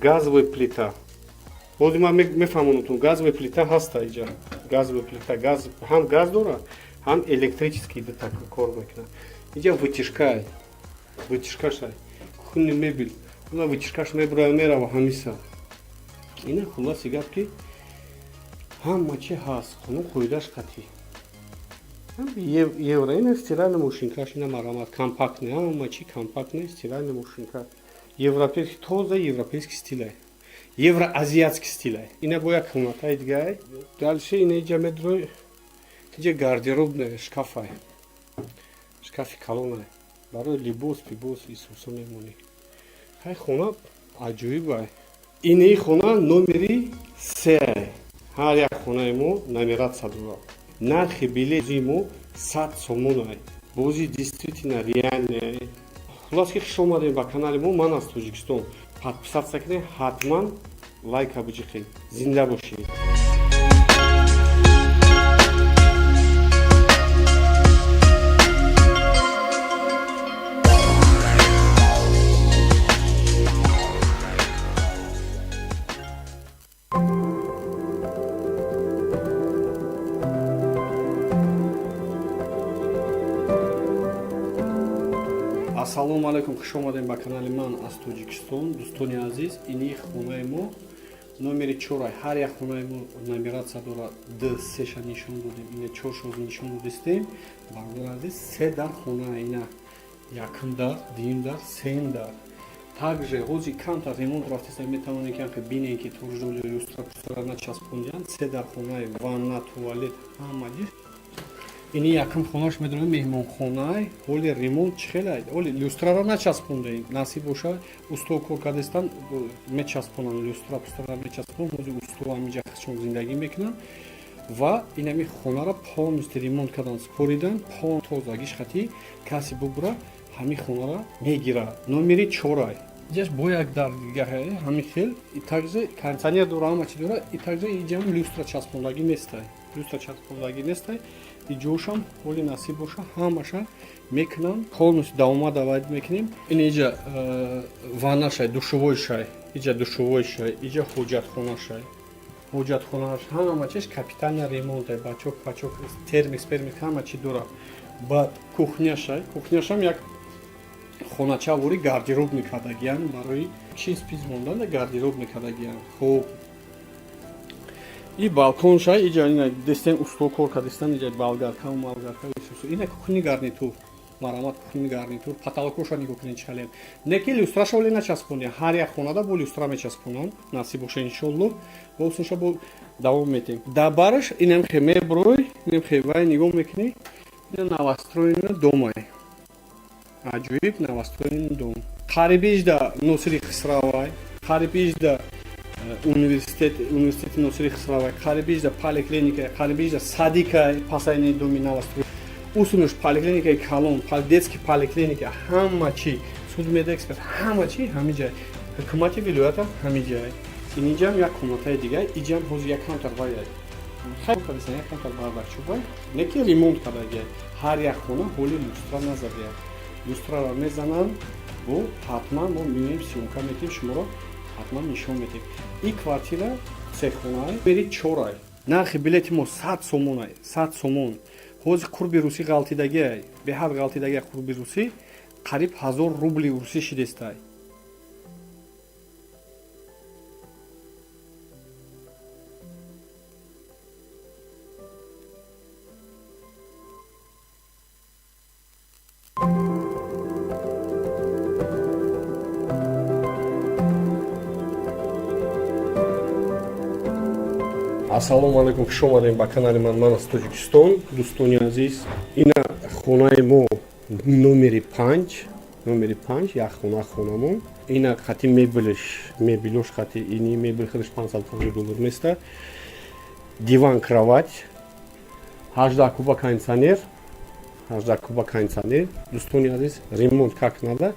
Speaker 1: газовая плита. ҳозир ман мефаҳмонатон газовая плита ҳаста иҷа. газовая плита ҳам газ дорад, ҳам электрический так кор мекунад. иҷа вытяжкашай кухонни мебел ина вытяжкаш мерава ҳамиса. ина хулоси гап ки ҳама чи ҳаст. хона қоидаш қатӣ евро. ина стиральная машинкаш ина марҳамат компактная, ҳама чи компактная стиральная машинка. европейский, тоза европейский стилай, евроазиатский стилай. ина бо як комнатай дигай. дальше ина иҷа медрой иҷа гардеробная шкафай, шкафи калонай барои либос исуса мемонӣ. ҳай хона аҷоибай. инаи хона номери 3. ҳар як хонаи мо номератсия дорад. нархи билети мо 100 сомонай. бози действительно реальный. хулос ки хуш омадем ба канали мо. ман аз Тоҷикистон. подписаться кунед, ҳатман лайка биҷиқед. зинда бошед. ассалому алайкум, хуш омадем ба канали ман аз Тоҷикистон. дӯстони азиз, ини хонаи мо номери 4. ҳар як хонаи мо номератсия дорад. д3ша нишон додем, ина 4 шоз нишон додистем. бародар азиз, 3 дар хона ина якум дар, дуюм дар, сеюм дар. Также ҳози камтар ремонт рафтеста метавонед ки бинед ки туржули люстра начаспондиан се дар хонаи ванна туалет ҳама ҷиз. Ини якам хонаш медонем меҳмонхонаи ҳоли ремонт чихелайд ҳоли люстрара начаспондаем насиб боша устоо кор кардастан мечаспонан люстра пустара мечаспон ҳози устоо ҳамиҷа хашон зиндагӣ мекунам ва инами хонара полностью ремонт кардан споридан пол тозагиш хати каси бубура ҳами хонара мегира номери 4 ҷаш бо як дар ҳами хел также кондиционер дора ҳама чи дора и также иҷам люстра часпондагӣ нестай люстра часпондагӣ нестай и ҷошам ҳоли насиб боша ҳамаша мекунам полностью давомад давайд мекунем ин иҷа ванна шай душовой шай иҷа душовой шай иҷа ҳоҷатхона шай ҳоҷатхонаш ҳама чиш капитальный ремонт бачок термикс ҳама чи дора баъд кухняшай кухняшам як хонача вори гардероб мекардагиян барои чиз пиз монданда гардероб мекардагиян хуб и балконшай иҷа ина дестен устоо кор кардастан иҷа болгарка малгарка ина кухни гарнитур марамат кухни гарнитур потолокоша нигоҳ кунед чихалем неки люстраша оле начаспоне ҳар як хонада бо люстра мечаспонан насиб боша иншолло бо усунша бо давом метем да бараш инам хе меброй инам хе вай нигоҳ мекунӣ ина новостроена домай аҷоиб новостроен дом қарибиш да носири хисравай қарибиш да университети носири хисравай қарибиш да поликлиника қарибиш да садикай пасайни доми новостроен усунуш поликлиникаи калон детский поликлиника ҳама чи судмедэксперт ҳама чи ҳами ҷай ҳукумати вилоята ҳами ҷай инҷам як комнатаи дигар иҷам ҳозир як камтар ваяй хайкадасан як камтар бардачубай неки ремонт кардагияй ҳар як хона ҳоли люстра назадияй люстрара мезананд бо ҳатман мо меем сиёмка метем шуморо ҳатман нишон метем ин квартира сехонаи бери 4 нархи билети мо 100 сомонай 100 сомон ҳозир қурби русӣ ғалтидагиай беҳад ғалтидагиай қурби русӣ қариб 1000 рубли русӣ шидестай ассалому алайкум хуш омадем ба канали ман аз Тоҷикистон дӯстони азиз ина хонаи мо номери 5 як хонамон ина хати мебелош хати ини мебел хадаш $500 места диван кровать 18 куба кондиционер дӯстони азиз ремонт как надо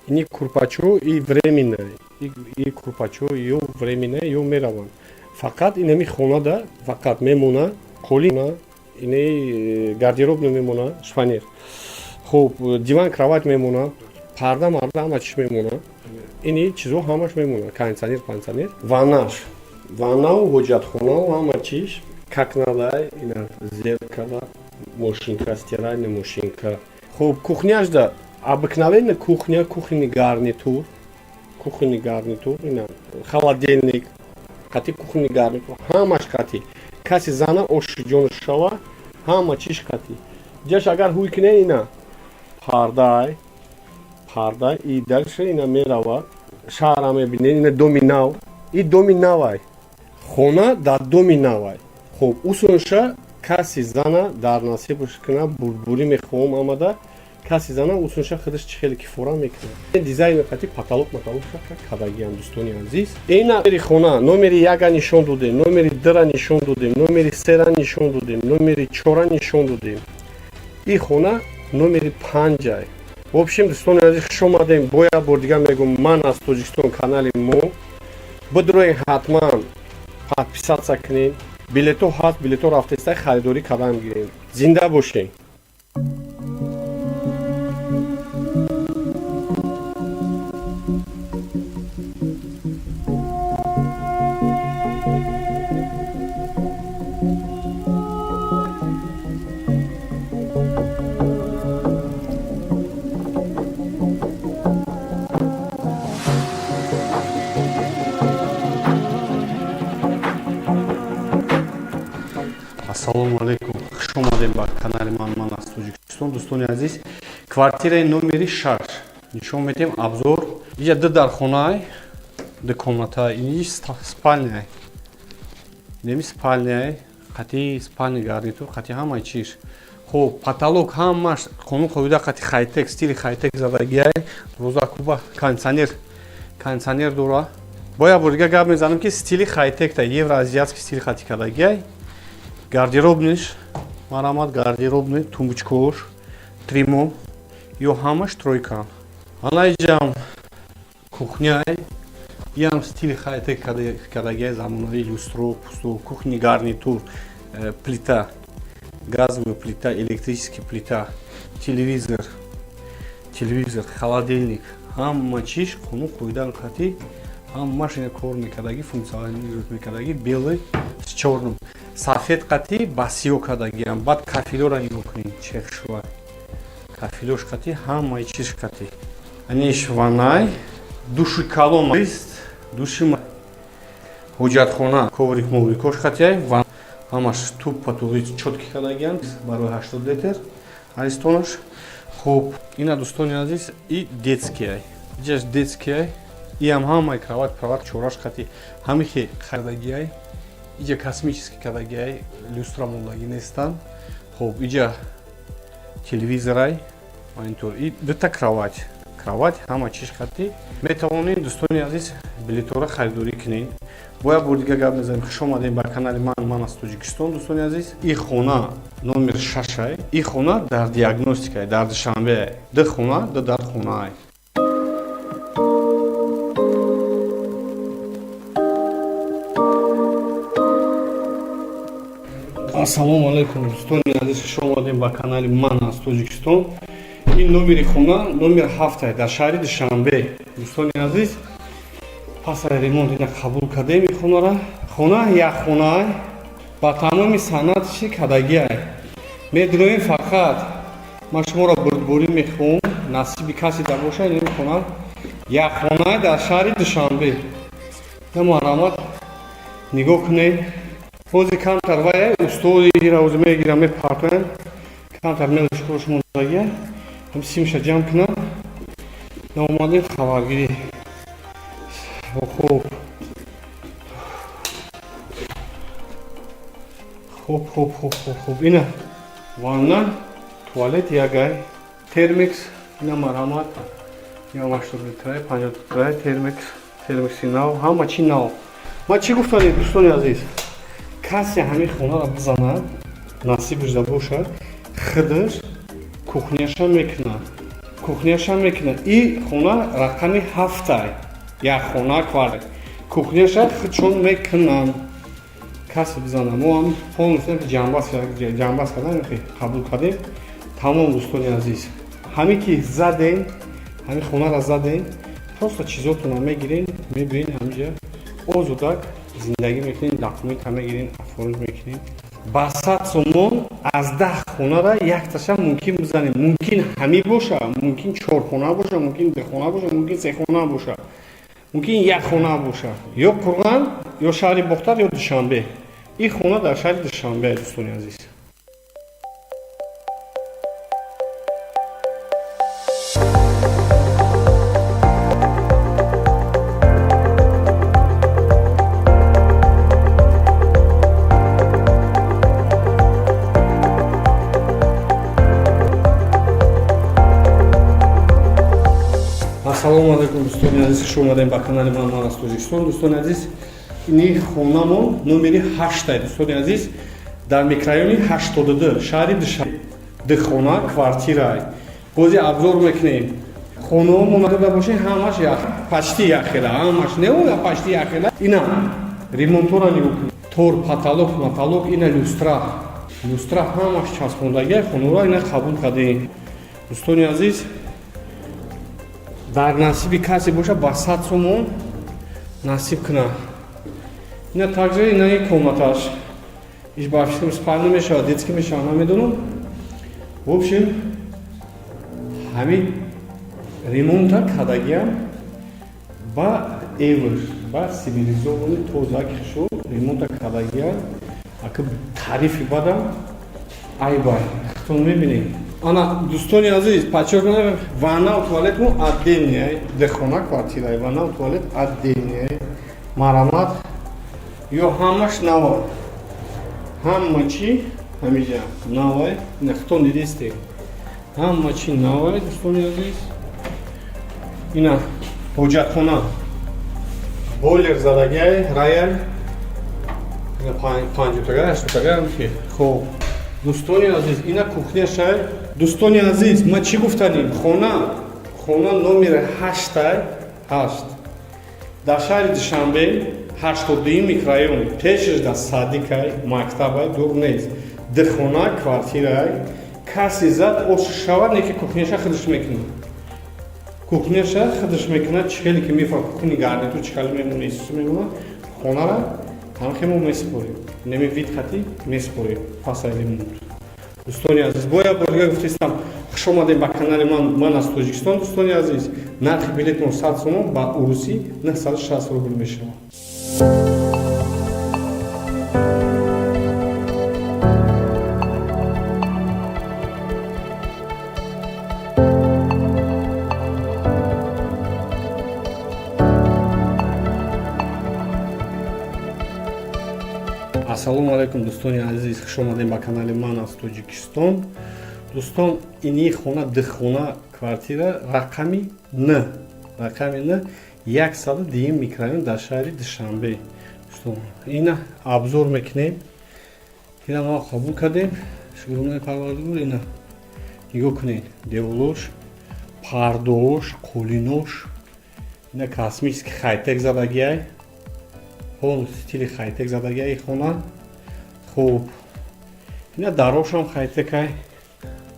Speaker 1: ини курпачо и временная и курпачо ё временная ё мераванд фақат инами хонада фақат мемона қолина ини гардероб мемона шпанер хуб диван кровать мемона парда марда ҳама чиш мемона ини чизо ҳамаш мемона кондиционер ваннау ҳоҷатхонау ҳама чиш как надо ина зеркала мошинка стиральная мошинка хуб кухняш да обыкновенная кухня кухонный гарнитур ина холодильник қати кухонный гарнитур ҳамаш қати каси зана оши ҷонаш шава ҳама чиш қати ҷаш агар ҳуй кине ина парда и дальше ина мерава шаҳра мебинед ина доми навай хона дар доми навай хуб усунша каси зана дар насибаш кина бурбурӣ мехоҳам амада каси зана усунша худаш чихели кифора мекунад дизайни қати потолок кардагиам дӯстони азиз ина номери хона номери 1 нишон додем номери 2 нишон додем номери 3 нишон додем номери 4 нишон додем ин хона номери 5 в общем дӯстони азиз хуш омадем бо як бор дигар мегӯм ман аз Тоҷикистон канали мо бидроен ҳатман подписатся кунем билето ҳаст билето рафтеста харидорӣ кардан гирем зинда бошем ассалому алайкум хуш омадем ба канали ман аз Тоҷикистон дӯстони азиз квартираи номери 6 нишон метем абзор اینجا در خونه دو комната, اینجا спальня. نمی спальня, قطعی спальня гарнитур, قطعی همه چیز. خب потолок همش خانم خویده قطعی خایتک, стили خایتک زدگی. روزا کوبا кондиционер دوره. باید بودگه گپ میزنم که стили خایتک تا евроазиатский стили خطی کردگی. گاردیروبنش, مرامت گاردیروبنی, тумбочкош, тримо, یو همش тройка. حالا اینجا кухня. Ям стили хай-тек кадаги замонави люстро, пусто, кухни, гарнитур, плита, газовая плита, электрическая плита, телевизор, холодильник. Хамма чиш, хуну хуйдан хати, хам машина корми кадаги, функционирует кадаги, белый с черным. Сафет кати, басио кадаги, бад кафелора юкни, чех шва. Кафелош кати, хамма чиш кати. Они шванай, души колома есть. Души ҳуҷҷатхона коврик моврикош хатяй ва ҳамаш туб патуғи чотки кардагиян барои 80 литр аристонаш. Хуб ина дӯстони азиз и детскияй иҷаш детскияй иам ҳамаи кровать чораш хати ҳамихе кардагияй иҷа космически кардагияй люстра молдаги нестан. Хуб иҷа телевизорай монитор и дута кровать ҳама чиш хати метавонед дӯстони азиз билетора харидорӣ кунед. бояд бор дигар гап мезанем. хуш омадем ба канали ман аз Тоҷикистон. дӯстони азиз ин хона номер 6 ин хона дар диагностикае дар Душанбе ду хона ду дардхонае. ассалому алайкум дӯстони азиз, хуш омадем ба канали ман аз Тоҷикистон. ин номери хона номер 7 дар шаҳри Душанбе. дӯстони азиз пас аз ремонт ина қабул кардем ин хонара. хона якхона ба тамоми санъатши кардагиай. медуноем фақат ман шуморо бурдборӣ мехоҳам насиби касе дар боша ин хона якхона дар шаҳри Душанбе. намарамат нигоҳ кунед. ҳозир камтар вай устоди равз мегирам мепартоям камтар мелашкор шумо дагия симша ҷамъ кунам наомадем хабаргирӣ. хуб ина ванна туалет ягай термикс ина марҳамат ё 80 литрай 50 литрай термикси нав ҳама чи нав. ман чӣ гуфтанед дӯстони азиз, касе ҳамин хонаро бизанад насибиш бошад хидр кухняша мекунад. ин хона рақами 7 як хона квартира кухняша хидчон мекунанд. касе бизанад мо ҳам полностью ҷамъбас кардем қабул кардем. тамом дӯстони азиз, ҳамин ки задем ҳамин хонара задем просто чизотона мегирем мебирем ҳамҷа озодак зиндагӣ мекунем, документка мегирем, оформиш мекунем. ба 100 сомон аз 10 хонара якташа мумкин бизанем. мумкин ҳамӣ боша, мумкин 4 хона боша, мумкин 2 хона боша, мумкин 3 хона боша, мумкин 1 хона боша. ё Қурған, ё шаҳри Бохтар, ё Душанбе. ин хона дар шаҳри Душанбе дӯстони азиз. ассалому алайкум дӯстони азиз, хуш омадем ба канали ман аз Тоҷикистон. дӯстони азиз, ини хонамон номери 8 дӯстони азиз дар микрорайони 82 шаҳри Душанбе. ду хона квартира бози абзор мекунем. хонаомон надода бошед ҳамаш почти якхела, ҳамаш не почти якхела. ина ремонтора нигоҳ кунед. тор потолок ина люстра ҳамаш часпондагия хонора ина қабул кардем. дӯстони азиз, дар насиби касе боша ба 100 сомон насиб кунад. ина также ина ин комнаташ иш бафишем спальня мешавад, детский мешавад, намедонам. в общем ҳамин ремонта кардагиам ба евр ба сибилизованӣ тозаки хушо ремонта кардагиам ака тарифи бадам ай бай хитон мебинем Ана, дӯстони азиз, подчеркнем, ванна туалетму отдельная, дехона квартира, ванна туалет отдельная, марамат, ё ҳамаш нава, ҳама чи, ҳамиҷа навай, нахто нидисте, ҳама чи навай, дӯстони азиз, ина ҳоҷатхона, бойлер задагай, рояль, ина 50-тага, 80-тага, хуб. Дӯстони азиз, ина кухняшай. Дӯстони азиз, ма чӣ гуфтанем? Хона номери 8 дар шаҳри Душанбе 82 микрорайон пешаш дар садикай мактабай дур нест. Дихона квартирай каси зад ошшава неки кухняша хидиш мекунад. Кухняша хидиш мекунад, чихели ки мефа кухни гарниту чихели мемуна исуси мемуна. Хонара ҳамхемо месупорем. Неми вид хати месупорем. Пасайли мунд. Дӯстони азиз, боя борга гуфтистам, хуш омадем ба канали ман аз Тоҷикистон. Дӯстони азиз, нархи билетмо 100 сомон, ба урусӣ 960 рубл мешавад. Ассалому алайкум дӯстони азиз, хуш омадем ба канали ман аз Тоҷикистон. Дӯстон, ини хона дихона квартира рақами Н, 110 микрорайон дар шаҳри Душанбе. Дӯстон, ина абзор мекунем. Ина мо қабул кардем. Шугурнаи парвардигор ина нигоҳ кунед. Деволош, пардош, қулинош, ина космический хай-тек задагиай. Ҳол стили хай-тек задагиаи хона. Хуб. Ина дарошам хай-текай.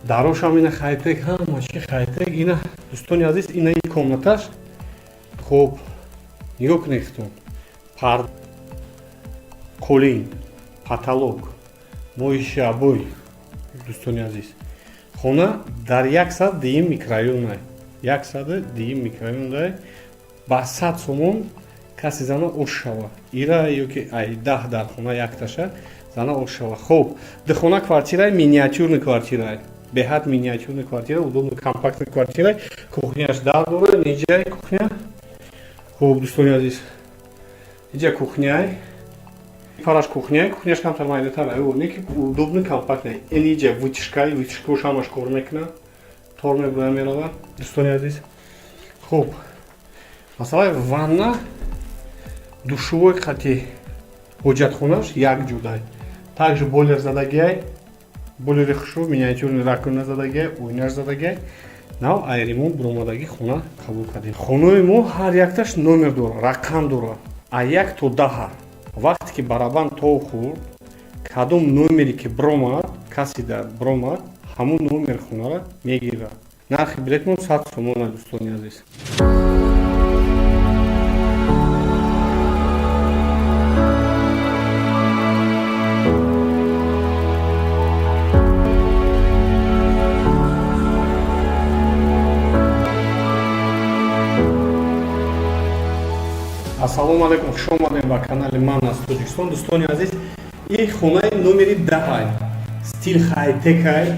Speaker 1: Дарошам ина хай-тек, ҳама чи хай-тек. Ина дӯстони азиз, ина ин комнаташ. Хуб. Нигоҳ кунед хитон. Пард, қулин, потолок, моиши обой. Дӯстони азиз. Хона дар 110 микрорайонай. 110 микрорайонай. Ба 100 сомон каси зана ош шава. Ира ёки ай 10 дар хона якташа зана ош шава. Хуб, дихона квартирай миниатюрный квартирай. Беҳад миниатюрный квартира, удобный компактный квартирай. Кухняш дар дора, ниҷай кухня. Хуб, дӯстони азиз. Иҷа кухняй. Параш кухняй, кухняш камтар майдатар ай, неки удобный компактный. Ин иҷа вытяжкай, вытяжкош ҳамаш кор мекунад. Тор мебура мерава, дӯстони азиз. Хуб. Масалаи ванна душовой хати ҳоҷатхонаш як ҷудай. Также бойлер задагиай, бойлери хушрӯ, миниатюрный раковина задагиай, ойнаш задагиай. Нав ай ремонт буромадаги хона қабул кардем. Хонаи мо ҳар якташ номер дора, рақам дора. А 1 то 10. Вақте ки барабан то хурд, кадом номери ки биромад, каси дар биромад, ҳамон номери хонара мегирад. Нархи билетмон 100 сомон аст, дӯстони азиз. Ассалому алайкум, хуш омадем ба канали ман аз Тоҷикистон. Дӯстони азиз, ин хонаи номери 10 стил хай-текай,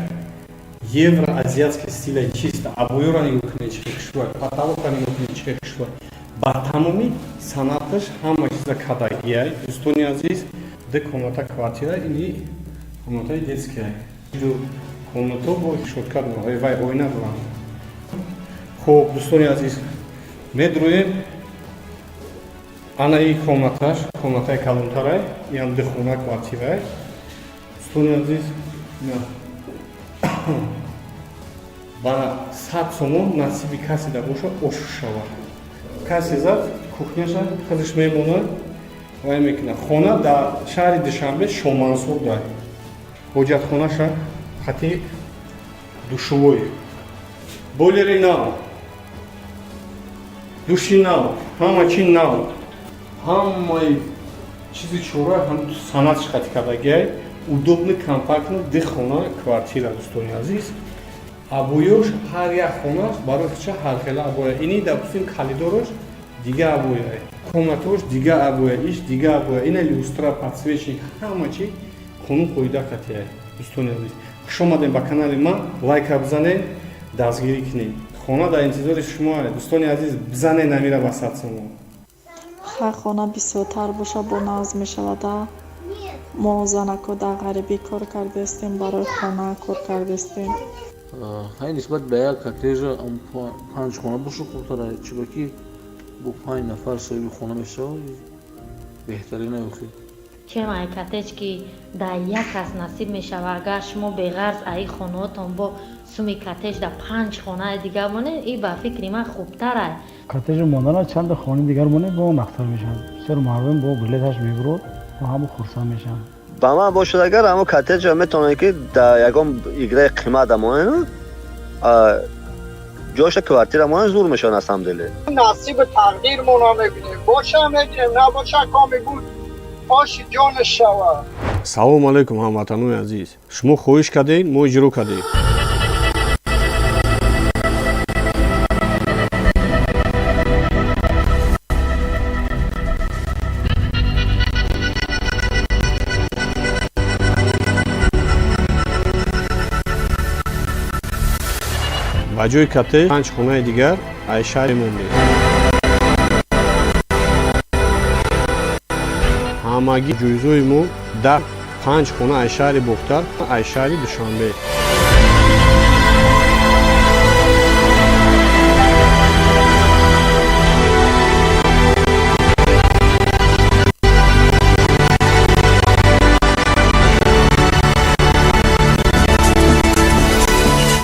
Speaker 1: евроазиатский стилай, чисто обоёра нигоҳ кунед чӣ хушбой, потолока нигоҳ кунед чӣ хушбой. Ба тамоми санаташ ҳама чиза кадагиай. Дӯстони азиз, ду комната квартира, ини комнатаи детскиай. Ду комната бо шоткат дорад, вай ойна дорад. Хуб, дӯстони азиз, медроем. Ана ин комнаташ, комнатаи калонтарай, ин дихона квартирай. Дӯстони азиз, бана 100 сомон насиби каси да боша ош шавад. Каси зад кухняша хидиш мемонад, вай мекунад. Хона дар шаҳри Душанбе Шомансор дай. Ҳоҷатхонаша хати душовой. Бойлери нав. Души нав, ҳама чи нав. Ҳамаи чизи чора ҳам санатш хати кардагиай. Удобный компактный дихона квартира, дӯстони азиз. Обоёш ҳар як хонаш барои хича ҳар хела обоя. Ини допустим калидораш дига обоя. Комнатош дига обоя, иш дига обоя. Ина люстра, подсвечник, ҳама чи хонум қоида катиай. Дӯстони азиз. خوش آمدین به کانال من. لایک بزنید، دستگیری کنید. خانه در انتظار شما. دوستان عزیز بزنید نمیره وسط شما.
Speaker 2: хай хона бисёртар боша бо назм мешавада. мо занако дар ғарибӣ кор кардастем, барои хона кор кардастем.
Speaker 3: ҳай нисбат ба як коттеҷа панҷ хона боша хубтара, чиро ки бо 5 нафар соҳиби хона мешавад беҳтарина ёхи.
Speaker 4: чема ай коттеҷ ки дар як кас насиб мешава, агар шумо беғарз аи хонаотон бо суми коттеҷ дар 5 хонаи дигар монед, ин ба фикри ман хубтар ай.
Speaker 5: коттеҷ мондана чанд хони дигар монед бо нахтар мешавад. бисёр мардум бо билеташ мебурад ва ҳамо хурсанд мешаванд.
Speaker 6: ба ман бошад агар ҳамо коттеҷа метавонад ки дар ягон играи қимат амонен ҷоша квартира монен зур мешавад асамделе.
Speaker 7: نصیب تقدیرمون رو میبینیم باشه میگیم نباشه کامی بود آشی جان شوا.
Speaker 1: سلام علیکم هموطنان عزیز. شما خواهش کردین، ما اجرا کردیم. با جای کته 5 خانه دیگر ای شهر موندیم. همگی جایزوی ما در 5 خانه ای شهر بختر ای شهر دوشنبه.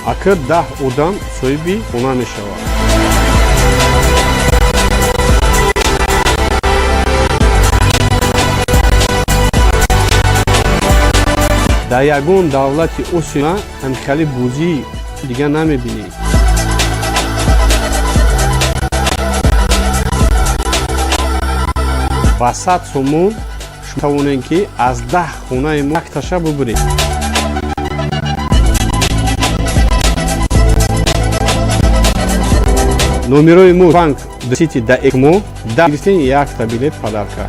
Speaker 1: اکر 10 آدم صاحبی خانه میشود. در یگان دولت اوسینا همخالی بوزی دیگه نمیبینی. وسط سومون شما توانین که از 10 خانه ما یک تاشا ببرید. номерои мо банк сити да экмо да гирифтани якта билет падарка.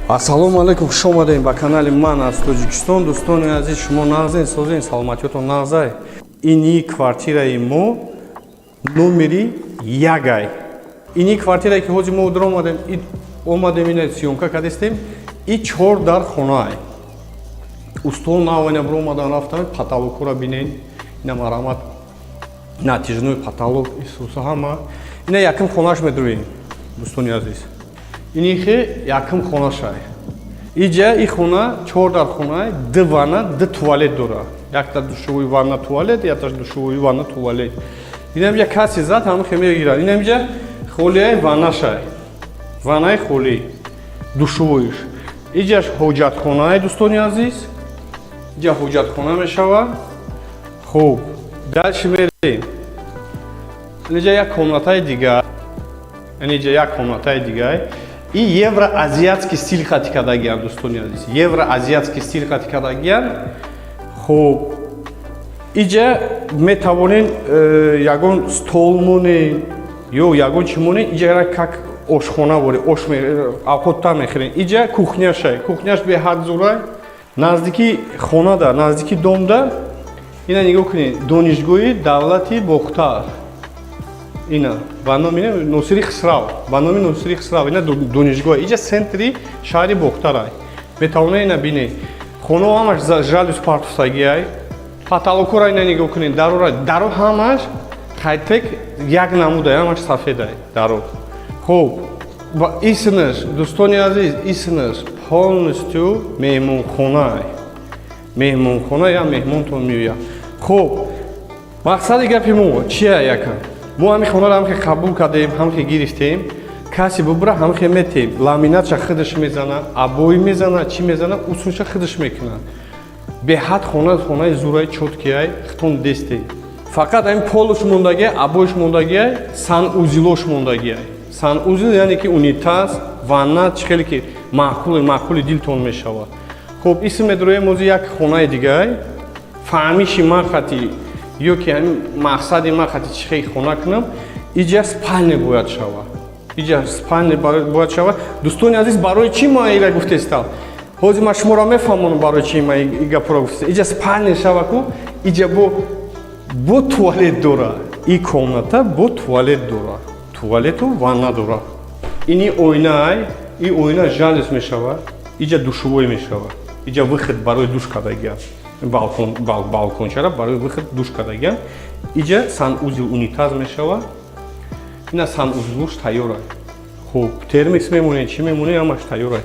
Speaker 1: ассалому алайкум, хуш омадем ба канали ман аз Тоҷикистон. Дӯстони азиз, шумо нағзен созен, саломатиётон нағзай. Ини квартираи мо номери 1. Ини квартирае ки ҳозир мо дар омадем ина сиёмка кардастем. И 4 дар хонаай. Устол навайна бир омадан рафтам, потолокро бинен. Ина марамат натижной потолок исуса ҳама. Ина яким хонаш медурем, дӯстони азиз. ини хе яким хонашай. Иҷа и хона 4 дар хонаи 2 ванна 2 туалет дора. Якта душовой ванна туалет, якта душовой ванна туалет. Инам я каси зад ҳам хеме гирад. Инам ҷа холияи ваннашай. Ваннаи холи душовойш. Иҷаш ҳоҷатхонаи дӯстони азиз. Иҷа ҳоҷатхона мешавад. Хуб, дальше мерем. Иҷа як комнатаи дигар. Иҷа як комнатаи дигар. И евроазиатский стиль хати кардагиам, дӯстони азиз. Евроазиатский стиль хати кардагиам. Хуб, иҷа метавонен ягон стол монен ё ягон чӣ монен, иҷа как ошхона боре, ош авқотта мехӯрен. Иҷа кухняшай, кухняш беҳад зурай. Наздики хонада, наздики домда. Ина нигоҳ кунед, донишгоҳи давлати Бохтар. Ина ба номи Носири Хисрав, ба номи Носири Хисрав, ина донишгоҳ. Иҷа центри шаҳри Бохтарай. Метавонед ина бинед. Хонаҳо ҳамаш жалюз партусагиай. Потолокро ина нигоҳ кунед, даро ҳамаш қайтек як намудай, ҳамаш сафедай даро. Хуб, исмаш, дӯстони азиз, исмаш полностью меҳмонхонай. Меҳмонхона я меҳмонтон меояд. Хуб, мақсади гапи мо чия якам? мо ҳамин хонаро ҳам ки қабул кардем, ҳам ки гирифтем. касе бубра ҳамхе метем ламинатша хидиш мезана абои мезана чӣ мезана усунша хидиш мекунад беҳад хонаи зураи чоткияй хитон десте фақат ин полуш мондагия абоиш мондагияй санузилош мондагияй санузил яъне ки унитаз ванна чӣ хеле ки маъқули дилтон мешавад хуб исм медроем ози як хонаи дигай фаҳмиши мақсади ё ки ҳамин мақсади мақсади чӣ хеле хона кунам иҷа спальня бояд шавад иҷа спальня бояд шавад дӯстони азиз барои чӣ ма ира гуфтестам ҳозир ман шуморо мефаҳмонам барои чӣ ма гапро гуфтестам иҷа спальня шава ку иҷа бо туалет дора и комната бо туалет дора туалету ванна дора ини ойнай и ойна жалес мешавад иҷа душувой мешавад иҷа выход барои душ кардагиам балкончара барои выход душ кардагиам иҷа санузил унитаз мешавад ина санузилуш тайёрад хуб термикс мемонед чӣ мемонед ҳамаш тайёрад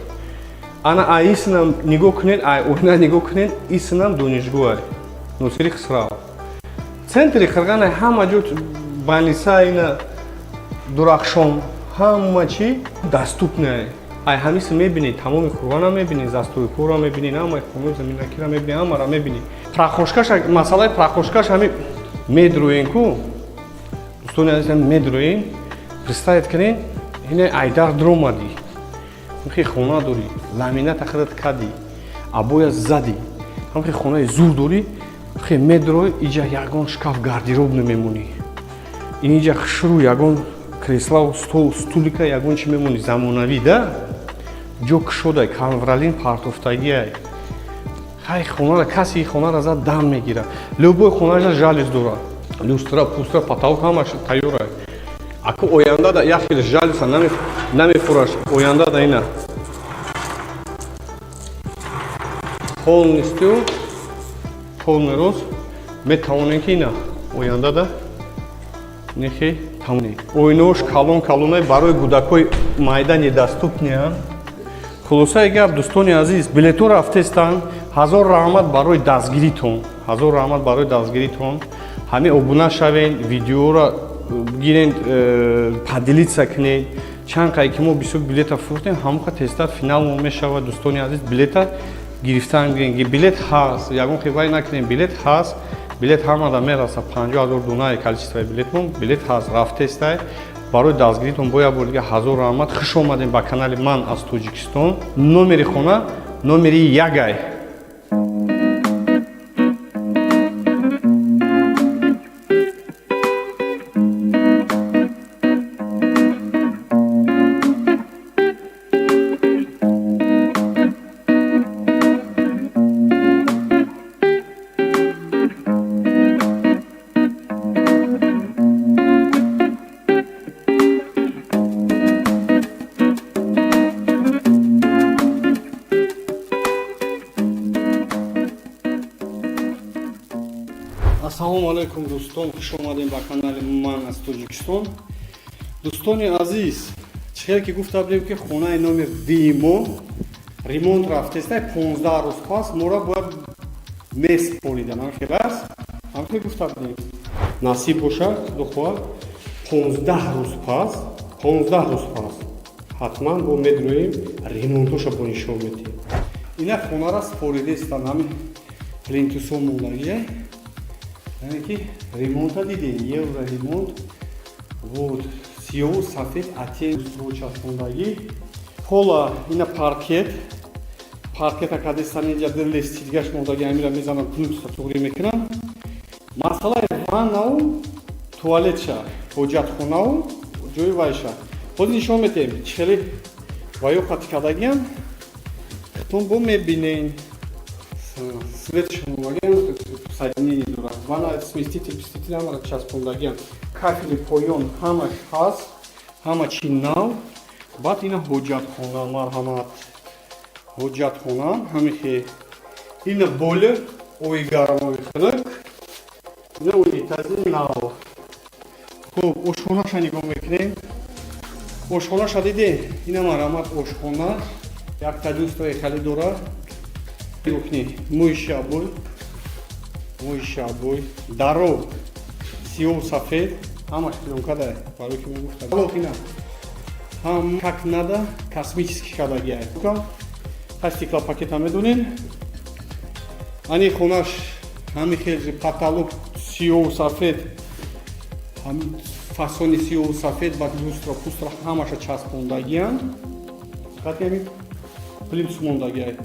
Speaker 1: ана ай исинам нигоҳ кунед ай ойна нигоҳ кунед исинам донишгӯҳай носири хисрав центри қирғанай ҳама ҷо баниса ина дурахшон ҳама чӣ даступнай ай ҳамиси мебинед тамоми қурғана мебинед застуикора мебинед ҳамаи хонаи заминакира мебинед ҳамара мебинед прахошкаш масъалаи прахошкаш ҳами медроен ку дӯстони азизам медроен представед кунед ина айдар дромади ҳамхи хона дорӣ ламината худат кади абоя зади ҳамхи хонаи зур дорӣ хе медрои иҷа ягон шкаф гардероб намемонӣ ин иҷа хушру ягон креславу стулика ягон чӣ мемонӣ замонавӣ да ҷо кушодай камвралин партофтагияй ҳай хонара каси хонара зад дам мегирад лӯбои хонаша жалес дорад люстра пустра потолок ҳамаш тайёрад аку ояндада як хел жалеса намефураш ояндада ина полностью полный рост метавонем ки ина ояндада нехе тамонем ойнош калонай барои кӯдакои майда недоступнеам хулосаи гап дӯстони азиз билетҳо рафтестанд ҳазор раҳмат барои дастгиритон ҳазор раҳмат барои дастгиритон ҳамин обуна шавен видеоро гирен поделиться кунед чанд қай ки мо бисёр билета фурӯхтем ҳамоха тезтар финалмон мешавад дӯстони азиз билета гирифтан гирен билет ҳаст ягон хивай накунем билет ҳаст билет ҳамада мераса 50 000 донаи количествои билетмон билет ҳаст рафтестай барои дастгиритон бо як бор дига ҳазор раҳмат хуш омадем ба канали ман аз Тоҷикистон номери хона номери ягай ассалому алайкум дӯстон хуш омадем ба канали ман аз Тоҷикистон дӯстони азиз чӣ хеле ки гуфта будем ки хонаи номер мо ремонт рафтестай 15 рӯз пас мора бояд месполидам ҳамхелас ҳамхел гуфта будем насиб бошад духоҳад 15 рӯз пас ҳатман бо медроем ремонтоша бо нишон метем ина хонара споридестан ҳамин плинтусо мондагия яъне ки ремонта дидем евро ремонт вот сиёву сафед атен часпондагӣ ҳола ина паркета кадестан инҷа дилести дигаш мондаги амира мезанам плюса туғри мекунам масъалаи ваннау туалетша ҳоҷатхонау ҷои вайша ҳозир нишон метем чӣ хеле ваёқати кардагиам хитон бо мебинен светшон соединение дорад вана сместитель ҳамара часпондагиам кафели поён ҳамаш ҳаст ҳама чи нав баъд ина ҳоҷатхона марҳамат ҳоҷатхона ҳамихе ина бойлер ои гармои хунук ина унитази нав хуб ошхонаша нигоҳ мекунем ошхонаша диде ина марҳамат ошхона як таҷустаи хали дорад мои шабой даро сиёву сафед ҳамаш пилонкадай барои ки мегуфтам ина Ham как надо, космический калагия. Ҳай стеклопакета медонен. Ани хонаш ҳами хелжи потолок сиёҳу сафед. Ҳами фасони сиёҳу сафед ба люстра, пустра ҳамаша часпондагиян. Фақат ҳами плюс мондагия.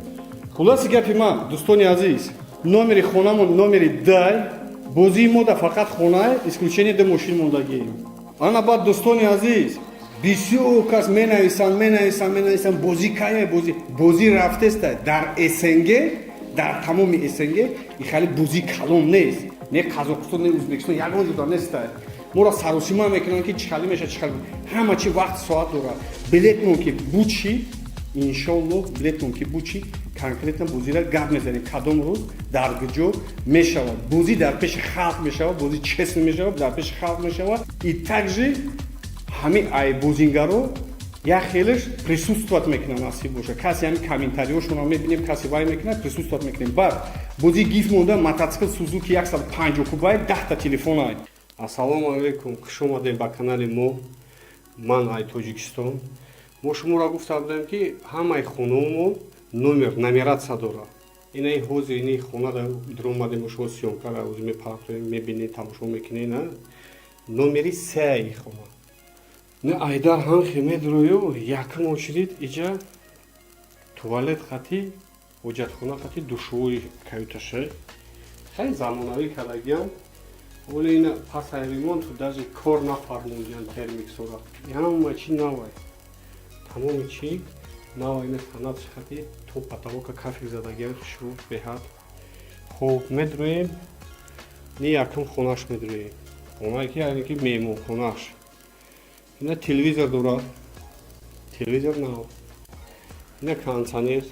Speaker 1: Хулоси гапи ман, дӯстони азиз, номери хонамон номери дай, бозии мо да фақат хона, исключение да мошин мондагием. Ана баъд дӯстони азиз, бисёр кас менависанд бозӣ кае бозӣ рафтеста дар СНГ, дар тамоми СНГ и хали бозӣ калон нест. Не Қазоқистон, не Ӯзбекистон, ягон ҷуда неста. Моро саросима мекунанд ки чихали меша, чихали. Ҳама чи вақт соат дорад. Билетмон ки бучи, иншоаллоҳ билетмон ки бучи, конкретно бозира гап мезанем кадом рӯз дар куҷо мешавад. Бозӣ дар пеши халқ мешавад, бозӣ честно мешавад, дар пеши халқ мешавад. И также ҳамин ай бозингаро як хелеш присутствовать мекунанд насиб боша. Касе ҳамин комментариёшонро мебинем, касе вай мекунад, присутствовать мекунем. Баъд бозӣ гиф монда мотоцикл Suzuki 150 кубай 10 та телефон ай. Ассалому алайкум, хуш омадем ба канали мо. Ман ай Тоҷикистон. Мо шуморо гуфта будем ки ҳамаи хонаҳомон номератсия дорад. Инаи ҳозир ини хонада идро омадем бо шумо сиёмкара ӯзи мепарақем, мебинед, тамошо мекунед, на? Номери 3 хона. Не Айдар ҳанхе медроё, якм очидид иҷа туалет хати, ҳоҷатхона хати, душвои каюташа. Хай замонавӣ кардагиам. Оли ина пасай ремонт даже кор нафармудиян термиксора. Ҳама чи навай. Тамоми чи навай ина санатш хати то потолока кафик задагиан шур беҳад. Хоб медроем. Не якм хонаш медроем. Хонае ки яъне ки меҳмонхонаш. Ина телевизор дорад. Телевизор нав. Ина кондиционер.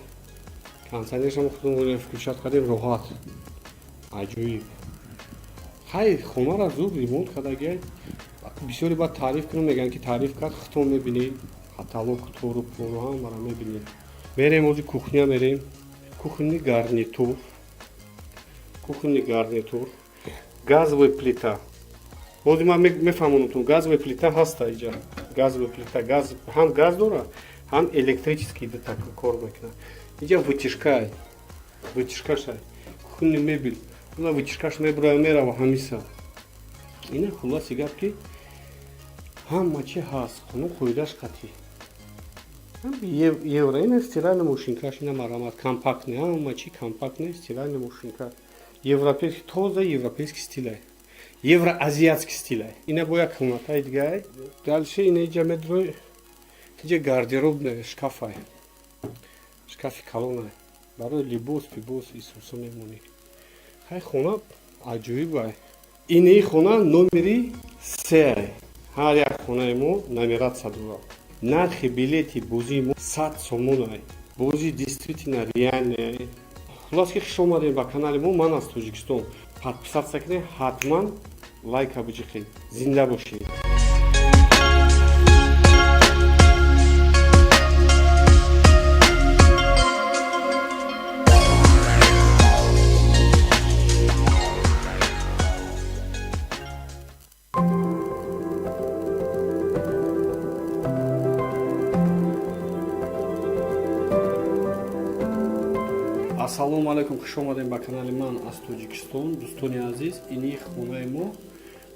Speaker 1: Кондиционершам худум включат кардем роҳат. Аҷоиб. Хай хонара зуд ремонт кардагиай. Бисёре баъд таъриф кунам, мегӯянд ки таъриф кард, хито мебинед, каталог тору пуру ҳамаро мебинед. Мерем ҳозир кухня мерем. Кухонни гарнитур. Кухонни гарнитур. Газовая плита. ҳозир ман мефаҳмонамтон, газовая плита ҳаста иҷа. Газовая плита, газ, ҳам газ дорад, ҳам электрический так кор мекунад. Иҷа вытяжкай. Вытяжкашай. Кухонни мебел. Ина вытяжкаш мебурад мерава ҳамиса. Ина хулоси гап ки ҳама чи ҳаст. Хона қоидаш қатӣ. Евро. Ина стиральная машинкаш, ина марамат компактный. Ҳама чи компактный стиральная машинка. Европейский, тоза европейский стилай. Евроазиатский стилай. Ина бо як комнатай дигай. Дальше ина иҷа медрои. Иҷа гардеробная шкафай. Шкафи калонай. Барои либос, пибос исурса мемонӣ. Хай хона аҷоибай. Ини хона номери 3. Ҳар як хонаи мо номератсия дорад. Нархи билети бозии мо 100 сомонай. Бозӣ действительно реальная. Хулос ки хуш омадем ба канали мо. Ман аз Тоҷикистон. Подписаться кунед, ҳатман лайка биҷиқед. Зинда бошед. Ассалому алайкум, хуш омадем ба канали ман аз Тоҷикистон. Дӯстони азиз, ини хонаи мо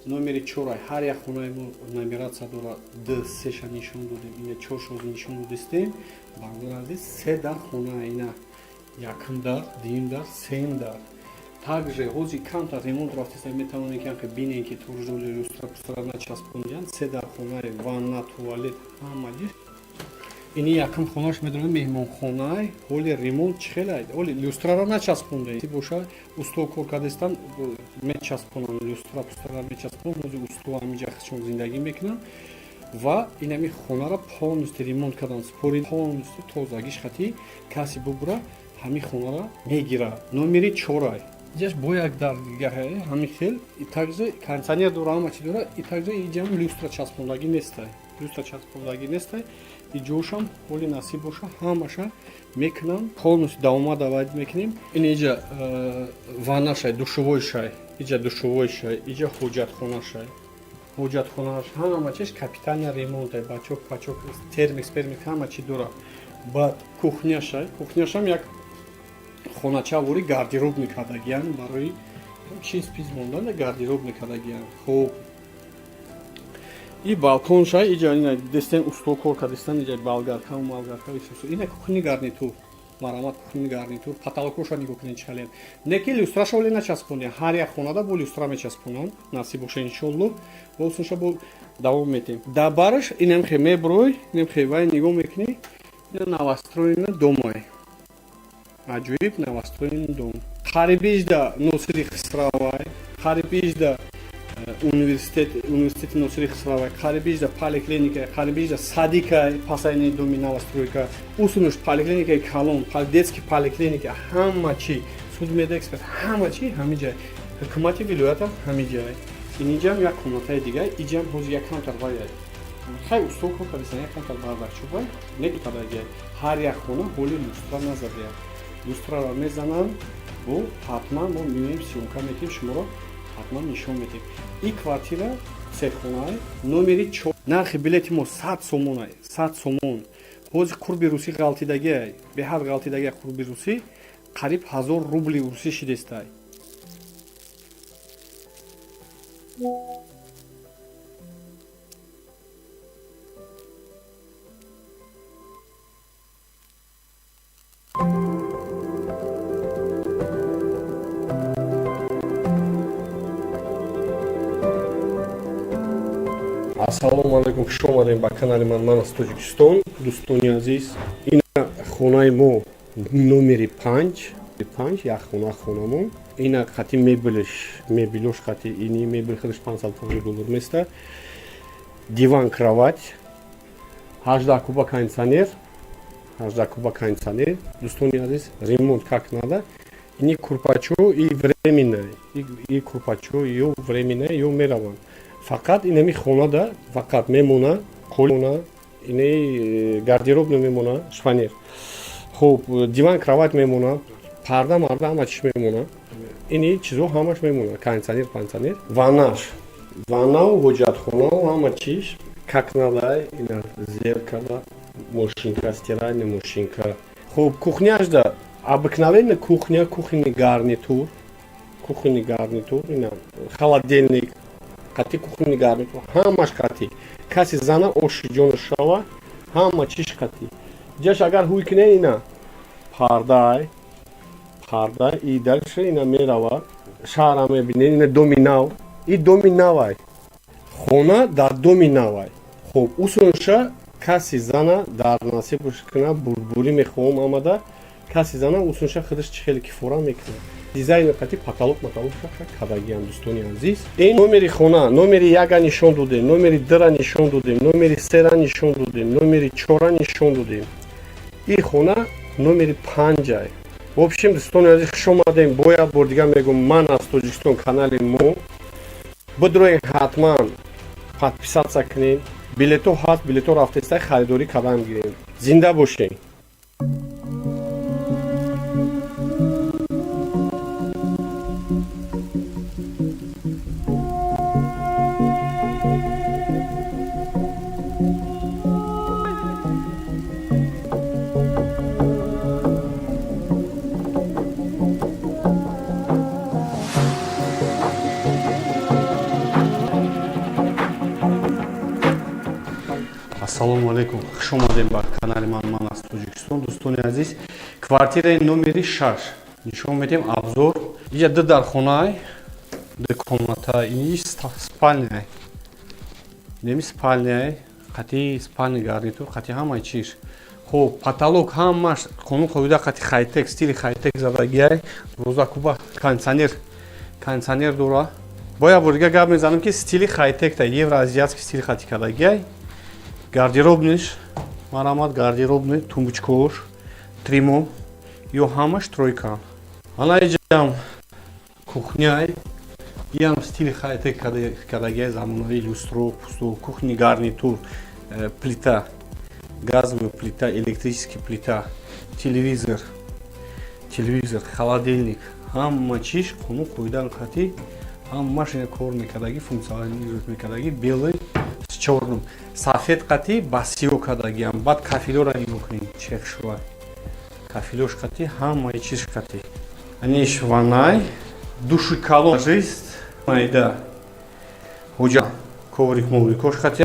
Speaker 1: номери 4. Ҳар як хонаи мо номератсия дорад. Д3ша нишон додем, ина 4 шози нишон додистем. Бардор азиз, 3 дар хона ина. Якм дар, дим дар, сем дар. Также ҳозир камтар ремонт рафтеста метавонед ки бинед ки турҷоли люстра пустра начаспондиян. 3 дар хонаи ванна, туалет, ҳама ҷиз. Ини якм хонаш медонем меҳмонхонаи ҳоли ремонт чихелай. Оли люстраро начаспонде. Боша усто кор кардестан мечаспонанд люстра пустра мечаспонанд. ҳозир усто ҳамиҷа хишон зиндагӣ мекунанд. Ва инами хонаро полностью ремонт карданд. Спори полностью тозагиш хати каси бубура ҳамин хонаро мегирад. Номери 4. Иҷаш бо як дар дигаҳ ҳамин хел. И также кондиционер дора, ҳама чи дора. И также иҷам люстра часпондагӣ нестай. Люстра часпондагӣ нестай. Иҷошам ҳоли насиб боша ҳамаша мекунам. Полностью давомада вайд мекунем. Ин иҷа ваннашай, душовойшай, иҷа душовойшай, иҷа ҳоҷатхонашай. ҳоҷатхонааш ҳама чиш капитания ремонт бачок пачок термикс ҳама чи дора. Баъд кухняшам як хоначавори гардероб мекардагиян барои чиз пиз мондан гардероб мекардагиян. Хуб и балконша иҷа ина дестен устол кор кардестан иҷа болгарка малгарка ина кухни гарнитур марамат кухни гарнитур потолокоша нигоҳ кунед чален неки люстраша оле начаспоне ҳар як хонада бо люстра мечаспонанд насиб боша иншолло босунша бо давом метем да бараш инам хе меброй инам хе вай нигоҳ мекунӣ ина новостроена домай аҷоиб новостроена дом харибижда носири хисравай харибижда университети носири хисравай харибижда поликлиника харибижда садика пасайни доми новостройка усунуш поликлиника калон детский поликлиника ҳама чи судмедэксперт ҳама чи ҳами ҷай ҳукумати вилоята ҳами ҷай инҷам як комнатаи дигар иҷам ҳозир як камтар ваяй хай устол кор кардисан як камтар бардачубай некутадагия ҳар як хона ҳоли люстра назадия люстраро мезананд бо ҳатман мо меоем сиёмка метим шуморо ҳатман нишон метем ин квартира сехонаи номери 4 нархи билети мо 100 сомон 100 сомон ҳозир курби русӣ ғалтидагия беҳад ғалтидагия курби русӣ қариб 1000 рубли русӣ шидестай ассалому алайкум хуш омадем ба канали ман аз Тоҷикистон дӯстони азиз ина хонаи мо номери 5 як хонамон ина хати мебелош хати ини мебел хадаш $500 места диван кровать 18 куба кондиционер дӯстони азиз ремонт как надо ини курпачо и временная ё мераванд фақат инами хонада фақат мемона қолона ини гардероб мемона шпанер хуб диван кровать мемона парда марда ҳама чиш мемона ини чизо ҳамаш мемона кондиционер пансионер ваннау ҳоҷатхонау ҳама чиш как надо ина зеркало мошинка стиральная мошинка хуб кухняшда обыкновенная кухни гарнитур ина холодильник қати кухни гарнитур ҳамаш қати каси зана оши ҷону шава ҳама чиш қати ҷаш агар ҳуй кине ина парда и дальше ина мерава шаҳра мебинед ина доми навай хона дар доми навай хуб усунша каси зана дар насиб кина бурбурӣ мехоҳам амада каси зана усунша худаш чи хеле кифора мекуна дизайни қати потолок кадагиам дӯстони азиз ин номери хона номери 1 нишон додем номери 2 нишон додем номери 3 нишон додем номери 4 нишон додем ин хона номери 5 в общем дӯстони азиз хуш омадем бо як бор дигар мегӯм ман аз Тоҷикистон канали мо бидроен ҳатман подписатсия кунем билето ҳаст билето рафтестай харидорӣ кардам гирем зинда бошем ассалому алайкум хуш омадем ба канали ман аз Тоҷикистон дӯстони азиз квартираи номери 6 нишон медем обзор иҷа ду дар хонаи ду комната ини спальняй неми спальняй қати спальня гарнитур қати ҳамаи чиш хуб потолок ҳамаш қонун қоида қати хайтек стили хайтек задагиай 12 куба кондиционер дора бо як бор дигар гап мезанам ки стили хайтекта евроазиатский стили қати кардагиай гардеробниш марамат гардеробни тумбучкош тримо ё ҳамаш тройка ана иҷам кухняй иам стили хайтек кардагиай замонави люстро пусто кухни гарнитур плита газовая плита электрический плита телевизор холодильник ҳама чиш қонун қоидан қати ҳамаш ина кор мекардаги функсионали ижод мекардаги белый с чёрным сафед қати ба сиё кардагиам баъд кафилора нигоҳ кунед чех шува кафилош қати ҳамаи чиз қати аниш ванай души калон жизнь майда ҳуҷа коврик моврикош қати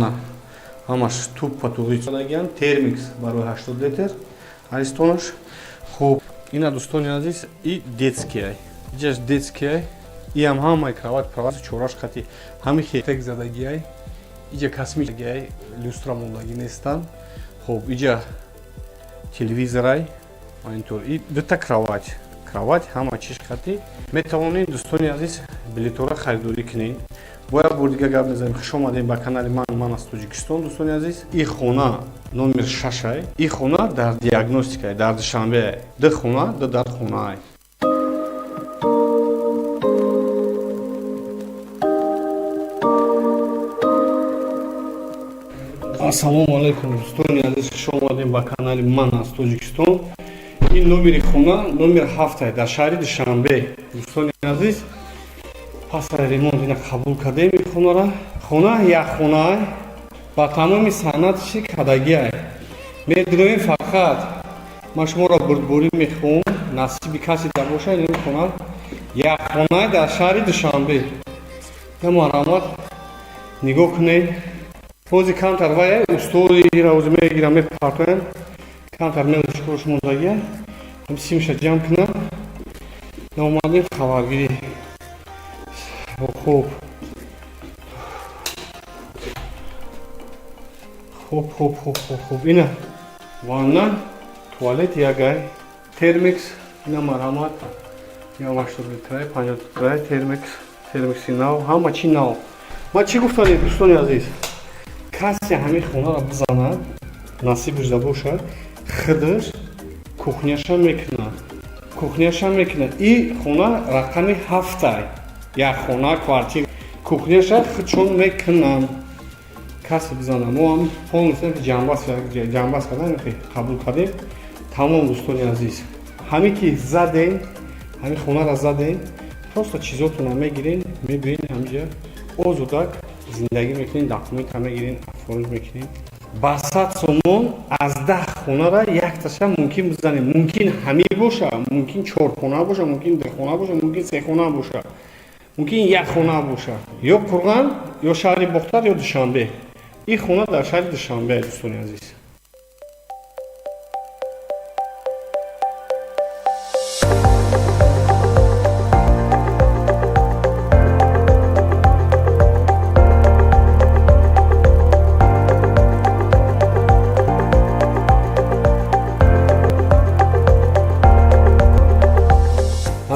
Speaker 1: ҳамаш туппа туғи кардагиам термикс барои 80 литр аристонаш хуб ина дӯстони азиз и детскияй иҷаш детскияй иам ҳамаи кровать провази чораш қати ҳами хетек задагияй иҷа касмигияй люстра мондаги нестан хуб иҷа телевизорай интур и дута кровать ҳама чиш қати метавонед дӯстони азиз билетора харидорӣ кунед бояд бор дига гап мезанем хуш омадем ба канали ман аз тоҷикистон дӯстони азиз ин хона номер 6 ин хона дар диагностикай дар душанбе ду хона ду дардхонаай ассалому алайкум дӯстони азиз хуш омадем ба канали ман аз тоҷикистон ин номери хона номер 7 дар шаҳри душанбе дӯстони азиз пасаи ремонт ина қабул кардем ин хонара хона якхонаа ба тамоми санъати кадагиай медоем фақат ман шуморо бурдборӣ мехоҳам насиби касе дар бошад ин хона якхонаа дар шаҳри душанбе я марамат нигоҳ кунед бози камтар вай устоди равзи мегирам мепартоям камтар мелашкош мондагия симша ҷамъ кунам наомадем хабаргирӣ хуб ина ванна туалет ягай термикс ина марҳамат 80 литрай 50 литрай термикси нав ҳама чи нав ман чӣ гуфтанед дӯстони азиз касе ҳамин хонара бизанад насибиш забошад хидр кухняша мекунад и хона рақами 7 як хона квартира кухняша хичон мекунам касе бизанам мо ҳам полностью ҷамъбаст кардем қабул кардем тамом дӯстони азиз ҳамин ки задем ҳамин хонара задем просто чизотона мегирен мебирен ҳамҷа озодак зиндагӣ мекунем документам мегирен оформиш мекунем ба 100 сомон аз 10 хонара якташа мумкин бизанем мумкин ҳамин боша мумкин 4 хона боша мумкин 2 хона боша мумкин 3 хона боша мумкин як хона боша ё Қурған ё шаҳри Бохтар ё Душанбе ин хона дар шаҳри Душанбе дӯстони азиз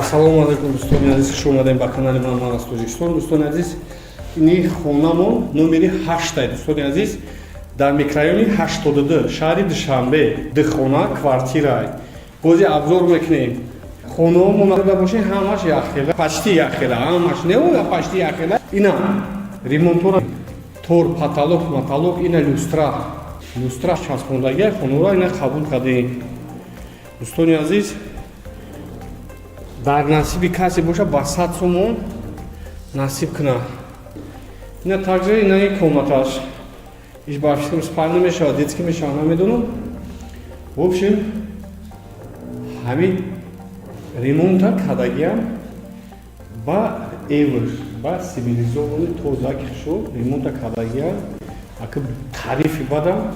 Speaker 1: ассалому алайкум дӯстони азиз хуш омадем ба канали ман аз тоҷикистон дӯстони азиз ини хонамон номери 8 дӯстони азиз дар микрорайони 82 шаҳри Душанбе ду хона квартирай бози абзор мекунем хонаомон дар бошед ҳамаш яхела почти яхела ҳамаш не почти яхела ина ремонтора тор потолок ина люстра часпондагия хонора ина қабул кардем дӯстони азиз дар насиби касе боша ба 100 сомон насиб куна ина также ина ин комнаташ иш бафишкам спальня мешавад детский мешавад намедонам в общем ҳамин ремонта кардагиам ба евр ба цивилизованӣ тозаки шуд ремонта кардагиам ака тарифи бадам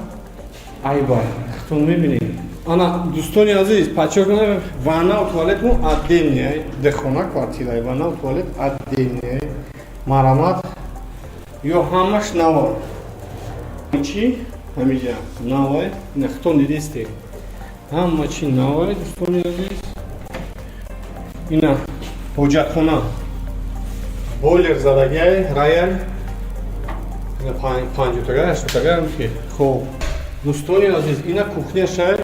Speaker 1: айбай хитон мебинед ана дӯстони азиз подчеркнем ванна туалетмо отдельный дехона квартира ванна туалет отдельный марамат ё ҳамаш нава чи ҳамиҷа нава ина хитон дидесте ҳама чи нава дӯстони азиз ина ҳоҷатхона бойлер задагиай раял ина 50 80 хуб дӯстони азиз ина кухняшай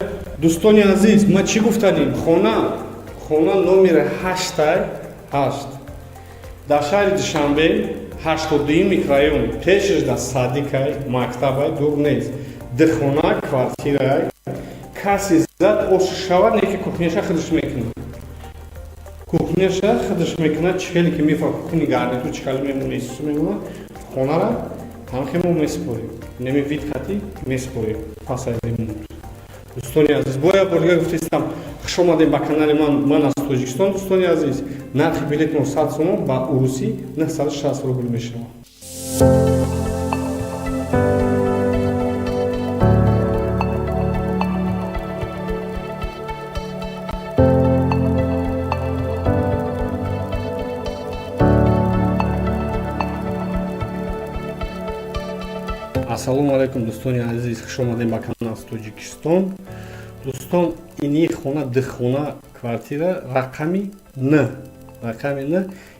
Speaker 1: дӯстони азиз ма чӣ гуфтанем хона номери 8 дар шаҳри Душанбе 82 микрорайон пешаш да садикай мактабай дур нест ду хона квартирай касе зад оши шавад неки кухняша худаш мекунад кухняша хидиш мекунад чихеле ки мефа кухни гарнитур чихали мемуна исусу мемуна хонара ҳамхемо месупорем неми вид хати месупорем пасаи мемуна дӯстони азиз боя борга гуфтистам хуш омадем ба канали ман аз тоҷикистон дӯстони азиз нархи билетмо 100 сомон ба урусӣ 960 рубл мешавад. Ассалому алайкум дӯстони азиз, хуш омадем ба канали аз Тоҷикистон. Дӯстон, ини хона духхона квартира рақами Н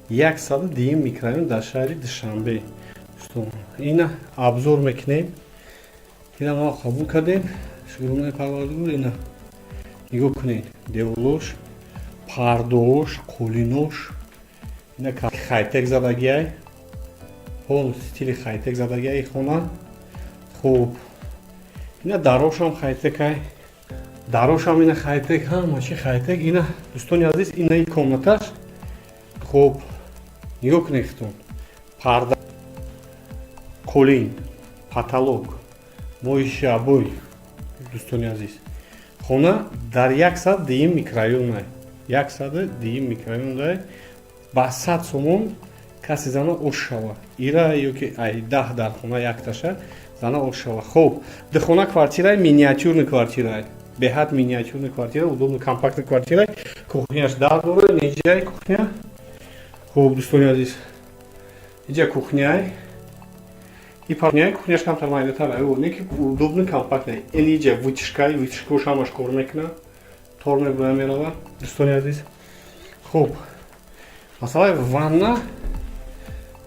Speaker 1: 102 микрорайон дар шаҳри Душанбе. Дӯстон, ина абзор мекунем. Ина мо қабул кардем. Шугрумаи парвардигор ина нигоҳ кунед. Деволош, пардош, қулинош. Ина хайтек задагиай. Пол стили хайтек задагиай хона. Хуб. Ина дарошам хайтекай. Дарошам ина хайтек ҳама чи хайтек. Ина дӯстони азиз инаи комнаташ. Хуб. Нигоҳ кунед хитон. Парда, қулин, потолок, моиши обои. Дӯстони азиз. Хона дар 102 микрорайон. 102 микрорайон ба 100 сомон каси зана ош шава. Ира ёки ай 10 дар хона якташа зана ош шава. Хуб. Духхона квартира миниатюрный квартира. Беҳад миниатюрный квартира, удобный компактный квартира. Кухняш дар дора, неҷай кухня. Хуб, дӯстони азиз. Иҷа кухняй. И парняй кухняш камтар майдатар. Ай, неки удобный компактный. Ин иҷа вытяжкай, вытяжкош ҳамаш кор мекунад. Тор мебурам мерава. Дӯстони азиз. Хуб. Масалаи ванна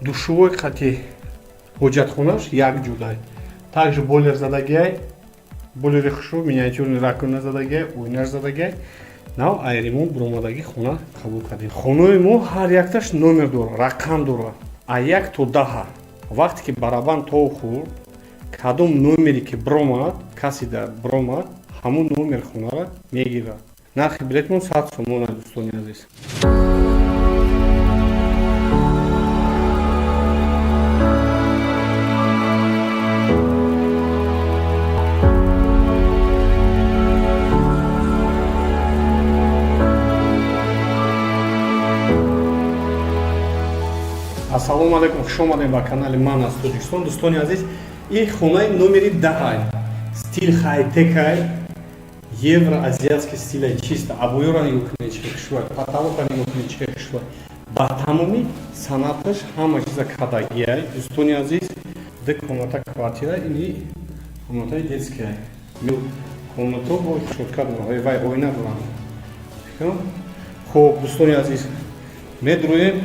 Speaker 1: душовой қати ҳоҷатхонаш як ҷудай. Также бойлер задагиай. Бойлери хушо миниатюрный раковина задагиай, ойнаш задагиай. Нав ай ремонт буромадаги хона қабул кардем. Хонаи мо ҳар якташ номер дора, рақам дора. А 1 то 10. Вақте ки барабан то хурд, кадом номери ки биромад, каси дар биромад, ҳамон номер хонара мегирад. Нархи билетмон 100 сомон аст, дӯстони азиз. Ассалому алайкум, хуш омадем ба канали ман аз Тоҷикистон. Дӯстони азиз, ин хонаи номери 10 стил хайтекай, евроазиатский стилай чиста. Абоёра нигоҳ кунед чӣ хушбай, потолока нигоҳ кунед чӣ хушбай. Ба тамоми санаташ ҳама чиза кадагиай. Дӯстони азиз, ду комната квартира, ини комнатаи детскиай. Комната бо шотка дорам, вай ойна дорам. Хуб, дӯстони азиз, медроем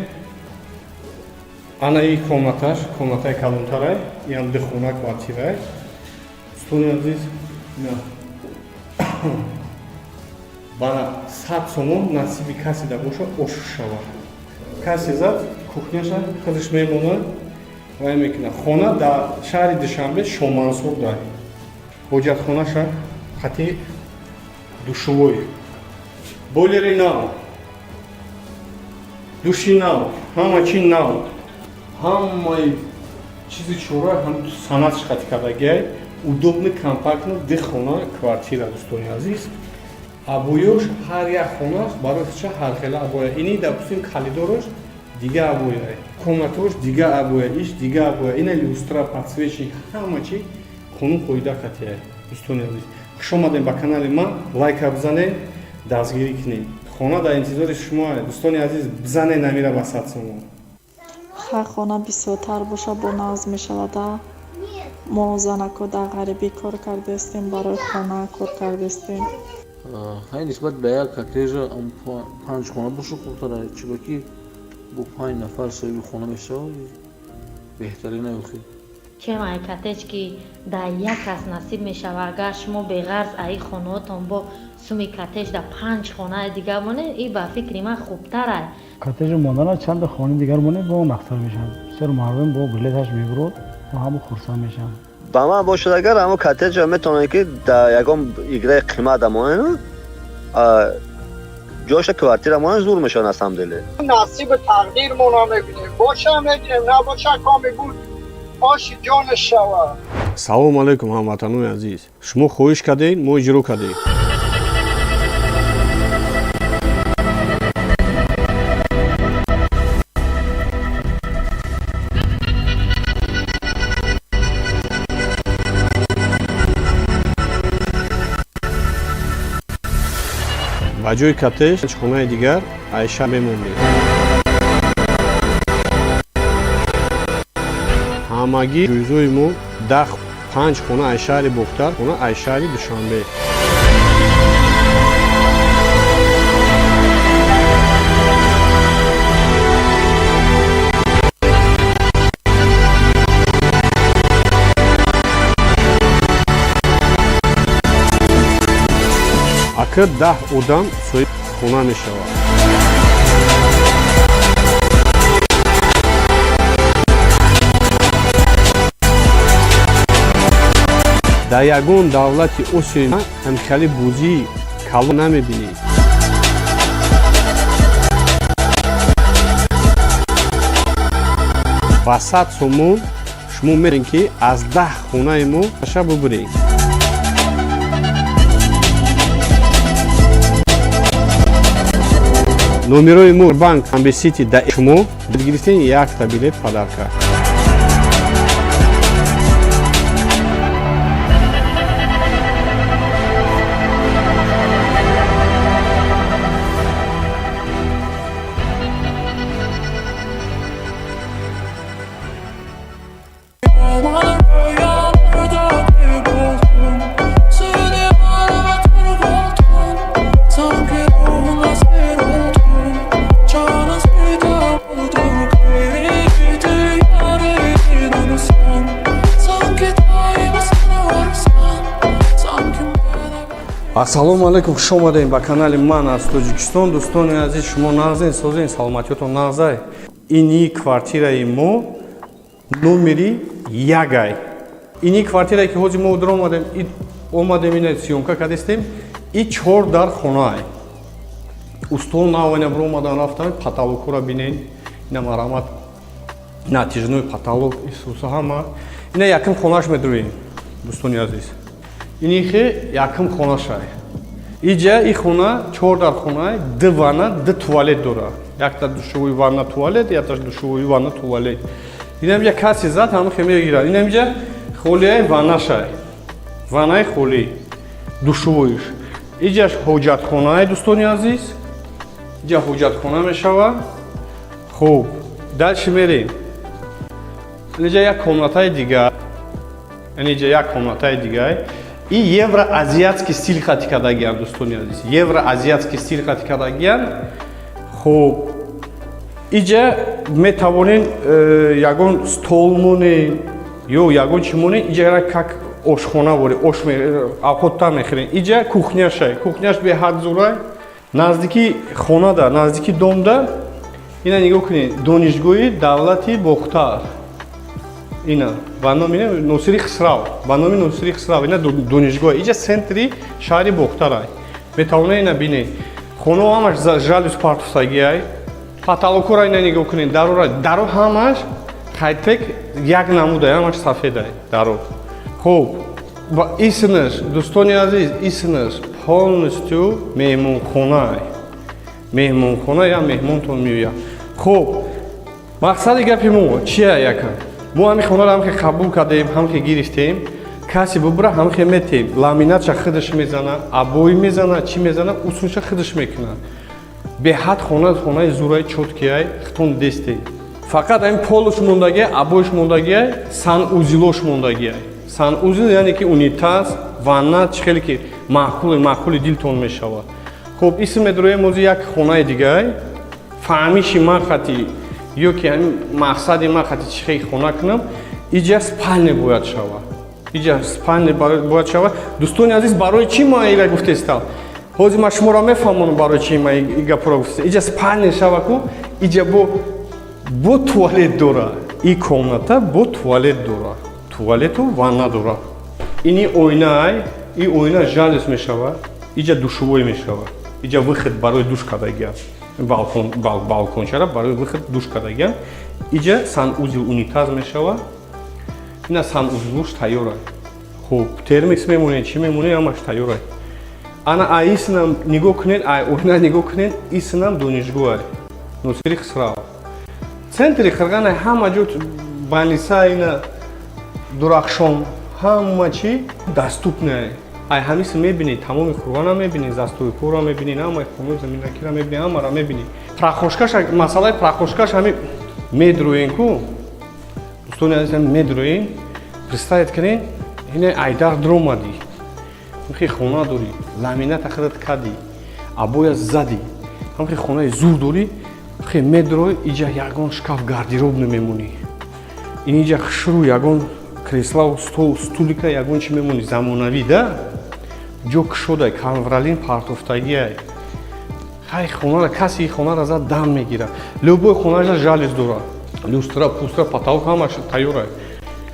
Speaker 1: ана и комнаташ, комнатаи калонтарай, ин духхона квартирай. Дӯстони азиз, бара 100 сомон насиби каси да боша ош шава. Каси зад кухняша худаш мемонад, вай мекунад. Хона дар шаҳри Душанбе Шомансор дай. Ҳоҷатхонаша хати душовой. Бойлери нав. Души нав, ҳама чи нав. Ҳамаи чизи чора ҳам санатш хати кардагиай. Удобный компактный духхона квартира, дӯстони азиз. Абоёш ҳар як хонаш барои худша ҳар хела абоя. Ини допустим калидораш дига абоя, комнатош дига абоя, иш дига абоя. Ина люстра, подсвечник, ҳама чи хонум хоида катия. Дӯстони азиз, хуш омадем ба канали ман. Лайка бизанед, дастгирӣ кунед. Хона дар интизори шумо аст. Дӯстони азиз, бизанед намира ба 100 сомон.
Speaker 2: ҳар хона бисёртар боша бо назм мешавада. мо занако дар ғарибӣ кор кардастем, барои хона кор кардастем.
Speaker 3: ҳай нисбат ба як коттеҷа 5 хона боша хубтара, чиро ки бо 5 нафар соҳиби хона мешавад беҳтарина ёхи.
Speaker 4: чем ай коттеҷ ки дар як кас насиб мешава. Агар шумо беғарз аи хонаотон бо суми коттеҷ дар 5 хонаи дигар монед, ин ба фикри ман хубтар аст.
Speaker 5: коттеҷ мондана чанд хонаи дигар монед бо нахтар мешавад. Бисёр мардум бо билеташ мебурад ва ҳама хурсанд мешаванд.
Speaker 6: ба ман бошад агар ҳамо коттеҷа метавонад ки дар ягон играи қимат амонену جاش کوارتیرمان زور میشن از همدلی.
Speaker 7: نصیب تقدیرمون رو میبینیم. باشه میگیم نباشه کامی بود آش جان شوا.
Speaker 1: салом алайкум ҳамватанони азиз, шумо хоҳиш кардед мо иҷро кардем. ба ҷои кортеж хонаи дигар айша мемонем. ҳамагӣ ҷӯйзои мо 10-5 хона аз шаҳри бохтар, хона аз шаҳри Душанбе. акр 10 одам соҳиби хона мешавад. дар ягон давлати осиёи ҳамчали бӯзии калон намебинед. ба 100 сомон шумо мерен ки аз 10 хонаи мо аша бубуред. номерои мо банк амбесити да шумо гирифтен якта билет падарка. ассалому алайкум, хуш омадем ба канали ман аз Тоҷикистон. дӯстони азиз, шумо нағзен созен, саломатиётон нағзай. Ини квартираи мо номери 1. ини квартирае ки ҳозир мо дар омадем ина сиёмка кардестем, и 4 дар хонае. устол навайна бир омадан рафтам, потолокро бинен, ина марҳамат натиҷанои потолок исуса ҳама. ина якум хонаш медурем, дӯстони азиз. инихе якум хонашай. иҷа и хона 4 дар хонаи 2 ванна 2 туалет дора. якта душовои ванна туалет, якта душовои ванна туалет. инамҷа каси зад ҳамахе мегирад. инамҷа холияи ваннашай. ваннаи холӣ душовоиш. иҷаш ҳоҷатхонае, дӯстони азиз. иҷа ҳоҷатхона мешавад. хуб, дальше мерем. иҷа як комнатаи дигар. иҷа як комнатаи дигар. И евроазиатский стил хати кардагиам, дӯстони азиз. евроазиатский стил хати кардагиам. хуб, иҷа метавонен ягон стол монен ё ягон чӣ монен, иҷа как ошхона боре, авхоттар мехӯрен. иҷа кухняшай. кухняш беҳад зурай. наздики хонада, наздики домда. ина нигоҳ кунед, донишгоҳи давлати бохтар. ина ба номи Носири Хисрав, ба номи Носири Хисрав, ина донишгоҳ. иҷа центри шаҳри Бохтарай. метавонед ина бинед. хонао ҳамаш жалюз партусагиай. потолокро ина нигоҳ кунед, даро ҳамаш қайтек як намудай, ҳамаш сафедай даро. хуб, исинаш, дӯстони азиз, исинаш полностью меҳмонхонае. меҳмонхона я меҳмонтон меояд. хуб, мақсади гапи мо чия якам? мо ҳами хонаро ҳамхе қабул кардем, ҳамхе гирифтем. каси бубура ҳамхе метем. ламинатша худаш мезана, абои мезана, чӣ мезана, усунша худаш мекуна. беҳад хонаи зураи чоткияй хитон десте. фақат ҳамин полуш мондагия, абоиш мондагия, санузилош мондагия. санузил яъне ки унитаз, ванна, чӣ хеле ки маъқули дилтон мешавад. хуб, исм медуроем ҳозир як хонаи дигар. фаҳмиши ман хати ё ки ҳамин мақсади ман хати чӣ хел хона кунам, иҷа спальня бояд шавад. иҷа спальня бояд шавад. дӯстони азиз, барои чӣ ман ира гуфтестам? ҳозир ман шуморо мефаҳмонам барои чӣ ман и гапро гуфтестам. иҷа спальня шава ку, иҷа бо туалет дора. и комната бо туалет дора. туалету ванна дора. ини ойнаай, и ойна жалюз мешавад. иҷа душовой мешавад. Иҷа выход барои душ кардагиам. Балкончара барои выход душ кардагиам. Иҷа санузел унитаз мешавад. Ина санузлуш тайёр аст. Хуб, термикс мемонед, чӣ мемонед, ҳамаш тайёр аст. Ана аисинам нигоҳ кунед, оина нигоҳ кунед, исинам донишгоҳ аст. Носири Хисрав. Центри Қирғана ҳама ҷо баниса ина Дурахшон ҳама чӣ даступна аст. Ай ҳамис мебинед, тамоми Қурғона мебинед, застойкора мебинед, ҳамаи хонаи заминакира мебинед, ҳамара мебинед. Прахошкаш, масъалаи прахошкаш ҳами медроен ку. Дӯстони азизам медроен. Представед кунед, ина Айдар дромади. Михи хона дори, ламината худат кади, абоя зади. Ҳамхи хонаи зур дори, хе медрой, иҷа ягон шкаф гардероб намемонӣ. Ин иҷа хушру ягон кресла, стол, стулика, ягон чӣ мемонӣ замонавӣ да? Ҷо кушодай, канвралин партофтагиай. Хай хонара каси хонара зад дам мегирад. Любой хонажа жалюз дорад. Люстра, пустра, потолок ҳамаш тайёр аст.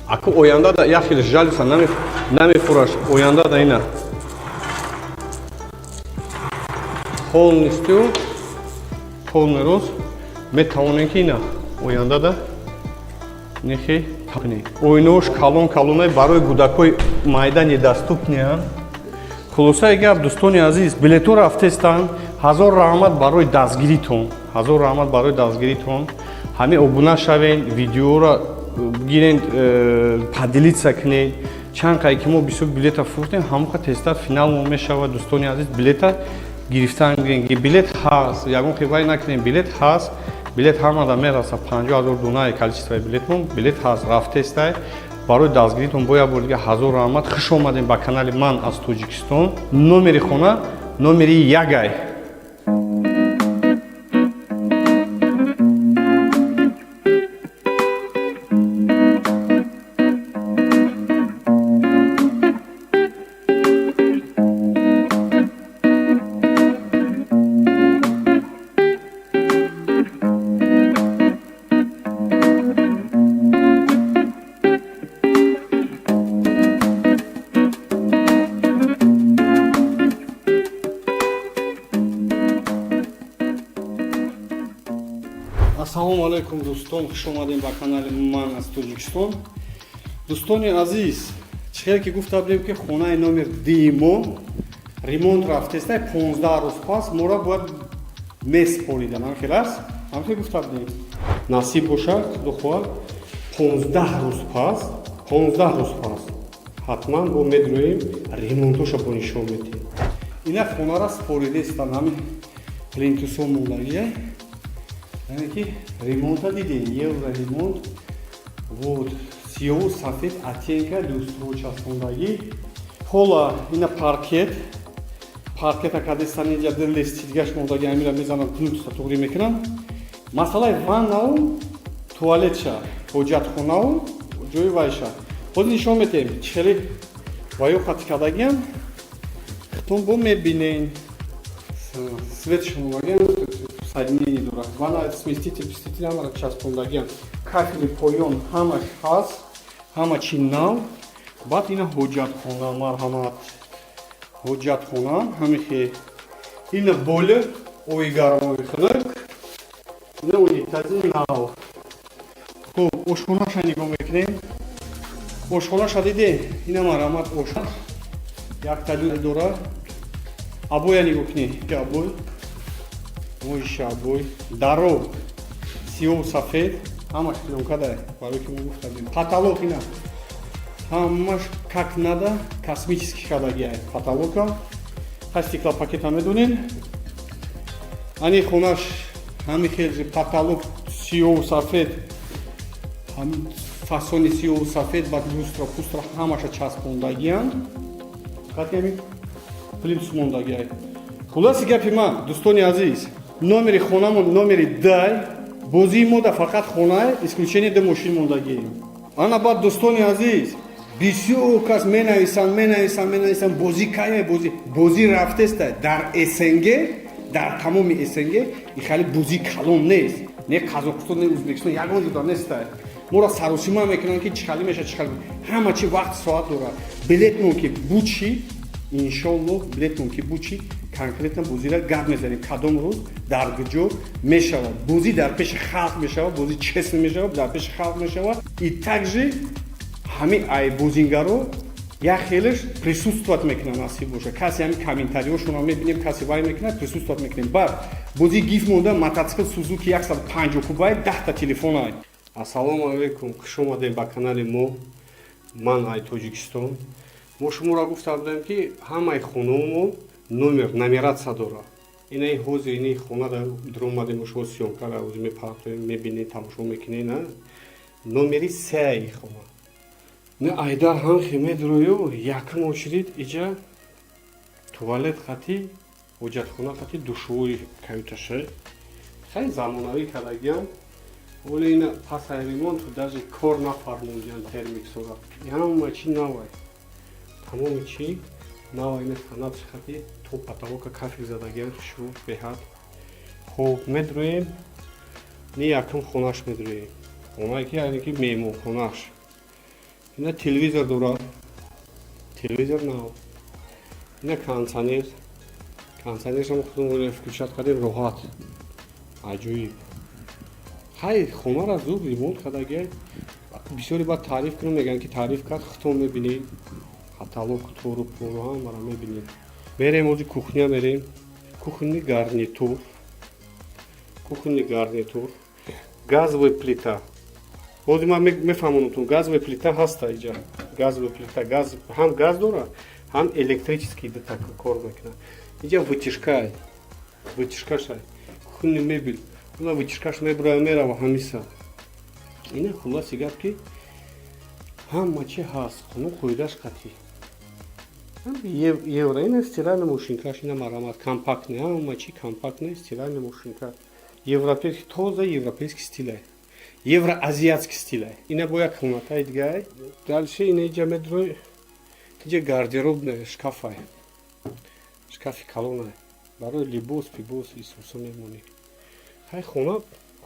Speaker 1: Аку оянда да яхел жалюза намефураш. Оянда да ина. Полностью полный рост метавонем ки ина оянда да нехе тапни. Ойнош калон-калонай барои кӯдакои майда недоступнеанд. Хулосаи гап, дӯстони азиз, билетҳо рафтестанд. Ҳазор раҳмат барои дастгиритон. Ҳазор раҳмат барои дастгиритон. Ҳамин обуна шавен, видеоро гирен, поделиться кунед. Чанд қай ки мо бисёр билета фурӯхтем, ҳамоха тезтар финал мешавад. Дӯстони азиз, билета гирифтан гирен. Билет ҳаст. Ягон хивай накунем, билет ҳаст. Билет ҳамада мераса 50,000 донаи количествои билетмон. Билет ҳаст, рафтестай. Барои дастгиритон бо як бор дига ҳазор раҳмат. Хуш омадем ба канали ман аз Тоҷикистон. Номери хона, номери ягай. Ассалому алайкум дӯстон, хуш омадем ба канали ман аз Тоҷикистон. Дӯстони азиз, чихел ки гуфта будем ки хонаи номер диимо ремонт рафтестай 15 рӯз пас мора бояд меспоридан. Ҳамхел аст? Ҳамхел гуфта будем. Насиб бошад, худо хоҳад 15 рӯз пас ҳатман бо медроем ремонтоша бо нишон медиҳем. Ина хонара споридестан, ҳамин плинтусон мондагия. Яъне ки ремонта дидем, евро ремонт. Вот сиёҳу сафед оттенка люстро часпондагӣ. Ҳола ина паркет. Паркета кадестан инҷа дилести дигаш мондагӣ амира мезанам кнутса туғри мекунам. Масъалаи ваннау, туалетша, ҳоҷатхонау, ҷои вайша. Ҳозир нишон медиҳем чихели ваё қатӣ кардагиам. Хитон бо мебинен. Светшон ваган соединение дорад. Ванна сместитель, ҳамара часпондагиам. Кафели поён ҳамаш ҳаст. Ҳама чи нав. Баъд ина ҳоҷатхона, марҳамат. Ҳоҷатхона ҳамихе. Ина бойлер, оби гармови хунук. Ина унитази нав. Хуб, ошхонаша нигоҳ мекунем. Ошхонаша дидем? Ина марҳамат ошхона. Як таҷур дорад. Абоя нигоҳ кунед. Абой. Моиша абой. Даро. Сиёҳу сафед. Ҳамаш клёнкада барои ки мо гуфта будем. Потолок ина. Ҳамаш как надо космически кардагия потолока. Ҳай стеклопакета медонен. Ани хонаш ҳами хелжи потолок сиёҳу сафед. Ҳами фасони сиёҳу сафед ба люстра, пустра ҳамаша часпондагиян. Фақат ҳами плинтус мондагия. Хулоси гапи ман, дӯстони азиз, номери хонамон номери дай. Бозии мода фақат хонае, исключение де мошин мондагием. Ана баъд дӯстони азиз, бисёр кас менависанд бозӣ кае бозӣ рафтестай дар СНГ, дар тамоми СНГ и хали бозӣ калон нест. Не Қазоқистон, не Ӯзбекистон, ягон ҷуда нестай. Мора саросима мекунанд ки чихали меша чихали. Ҳама чи вақт соат дорад. Билетмон ки бучи иншоаллоҳ билетмон ки бучи конкретно бузира гап мезанем кадом рӯз даргуҷо мешавад бузӣ дар пеши халқ мешавад бузӣ честно мешавад дар пеши халқ мешавад и также ҳамин ай бузингаро як хелеш присутствовать мекунад насиб боша касе ҳамин комментариёшонро мебинем касе вай мекунад присутствовать мекунем баъд бузӣ гиф монда мотоцикл сузуки 150 кубай 10 та телефон ай. Ассалому алайкум, хуш омадем ба канали мо. Ман ай Тоҷикистон. Мо шуморо гуфта будем ки ҳамаи хонаҳомон номератсия дорад. Инаи ҳозир ини хона дар омадем шумо сёмкара ӯзи мепартоем мебинед тамошо мекунед на номери 3 хона. Не айдар ҳам хемедроё якум очрид иҷа туалет хати ҳоҷатхона хати душвои каюташа хай замонавӣ кардагиам вале ина пасаи ремонт даже кор нафармудиан термиксора ҳама чи навай тамоми чи навай ина канадши хати то потолока кафик задагиан шур беҳад хоб медроем не якум хонаш медроем хонае ки яъне ки меҳмонхонаш ина телевизор дорад телевизор нав ина кондитсионершам худам фикршат кардем роҳат аҷоиб ҳай хонара зуд ремонт кардагиай бисёре баъд таъриф кунам мегӯянд ки таъриф кард хито мебинед каталог тору пору ҳамаро мебинед мерем ози кухня мерем кухонни гарнитур газовая плита ҳозир ман мефаҳмонатон газовая плита ҳаста иҷа газовая плита газ ҳам газ дорад ҳам электрический кор мекунад иҷа вытяжкашай кухонни мебел уна вытяжкаш мебурад мерава ҳамиса ина хулоси гап ки ҳама чи ҳаст хону қоидаш қатӣ евро ина стиральная машинкаш ина марамат компактная ҳама чи компактная стиральная машинка европейский тоза европейский стилай евроазиатский стилай ина бо як хӯнатай дигай дальше ина иҷа медрои иҷа гардеробная шкафай шкафи калонай барои либос пибос исуса мемонӣ ҳай хона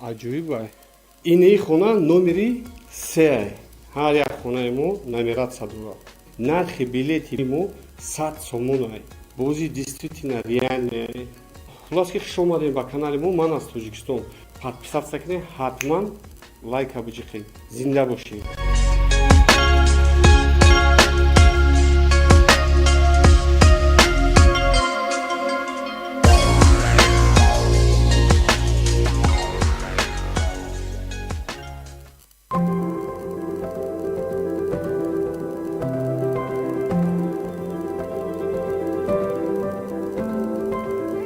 Speaker 1: аҷоибай инаи хона номери 3 ҳар як хонаи мо номератсия дорад нархи билети мо 100 сомонай бози действительно реальный хулос ки хуш омадем ба канали мо ман аз Тоҷикистон подписаться кунед ҳатман лайка биҷиқед зинда бошед.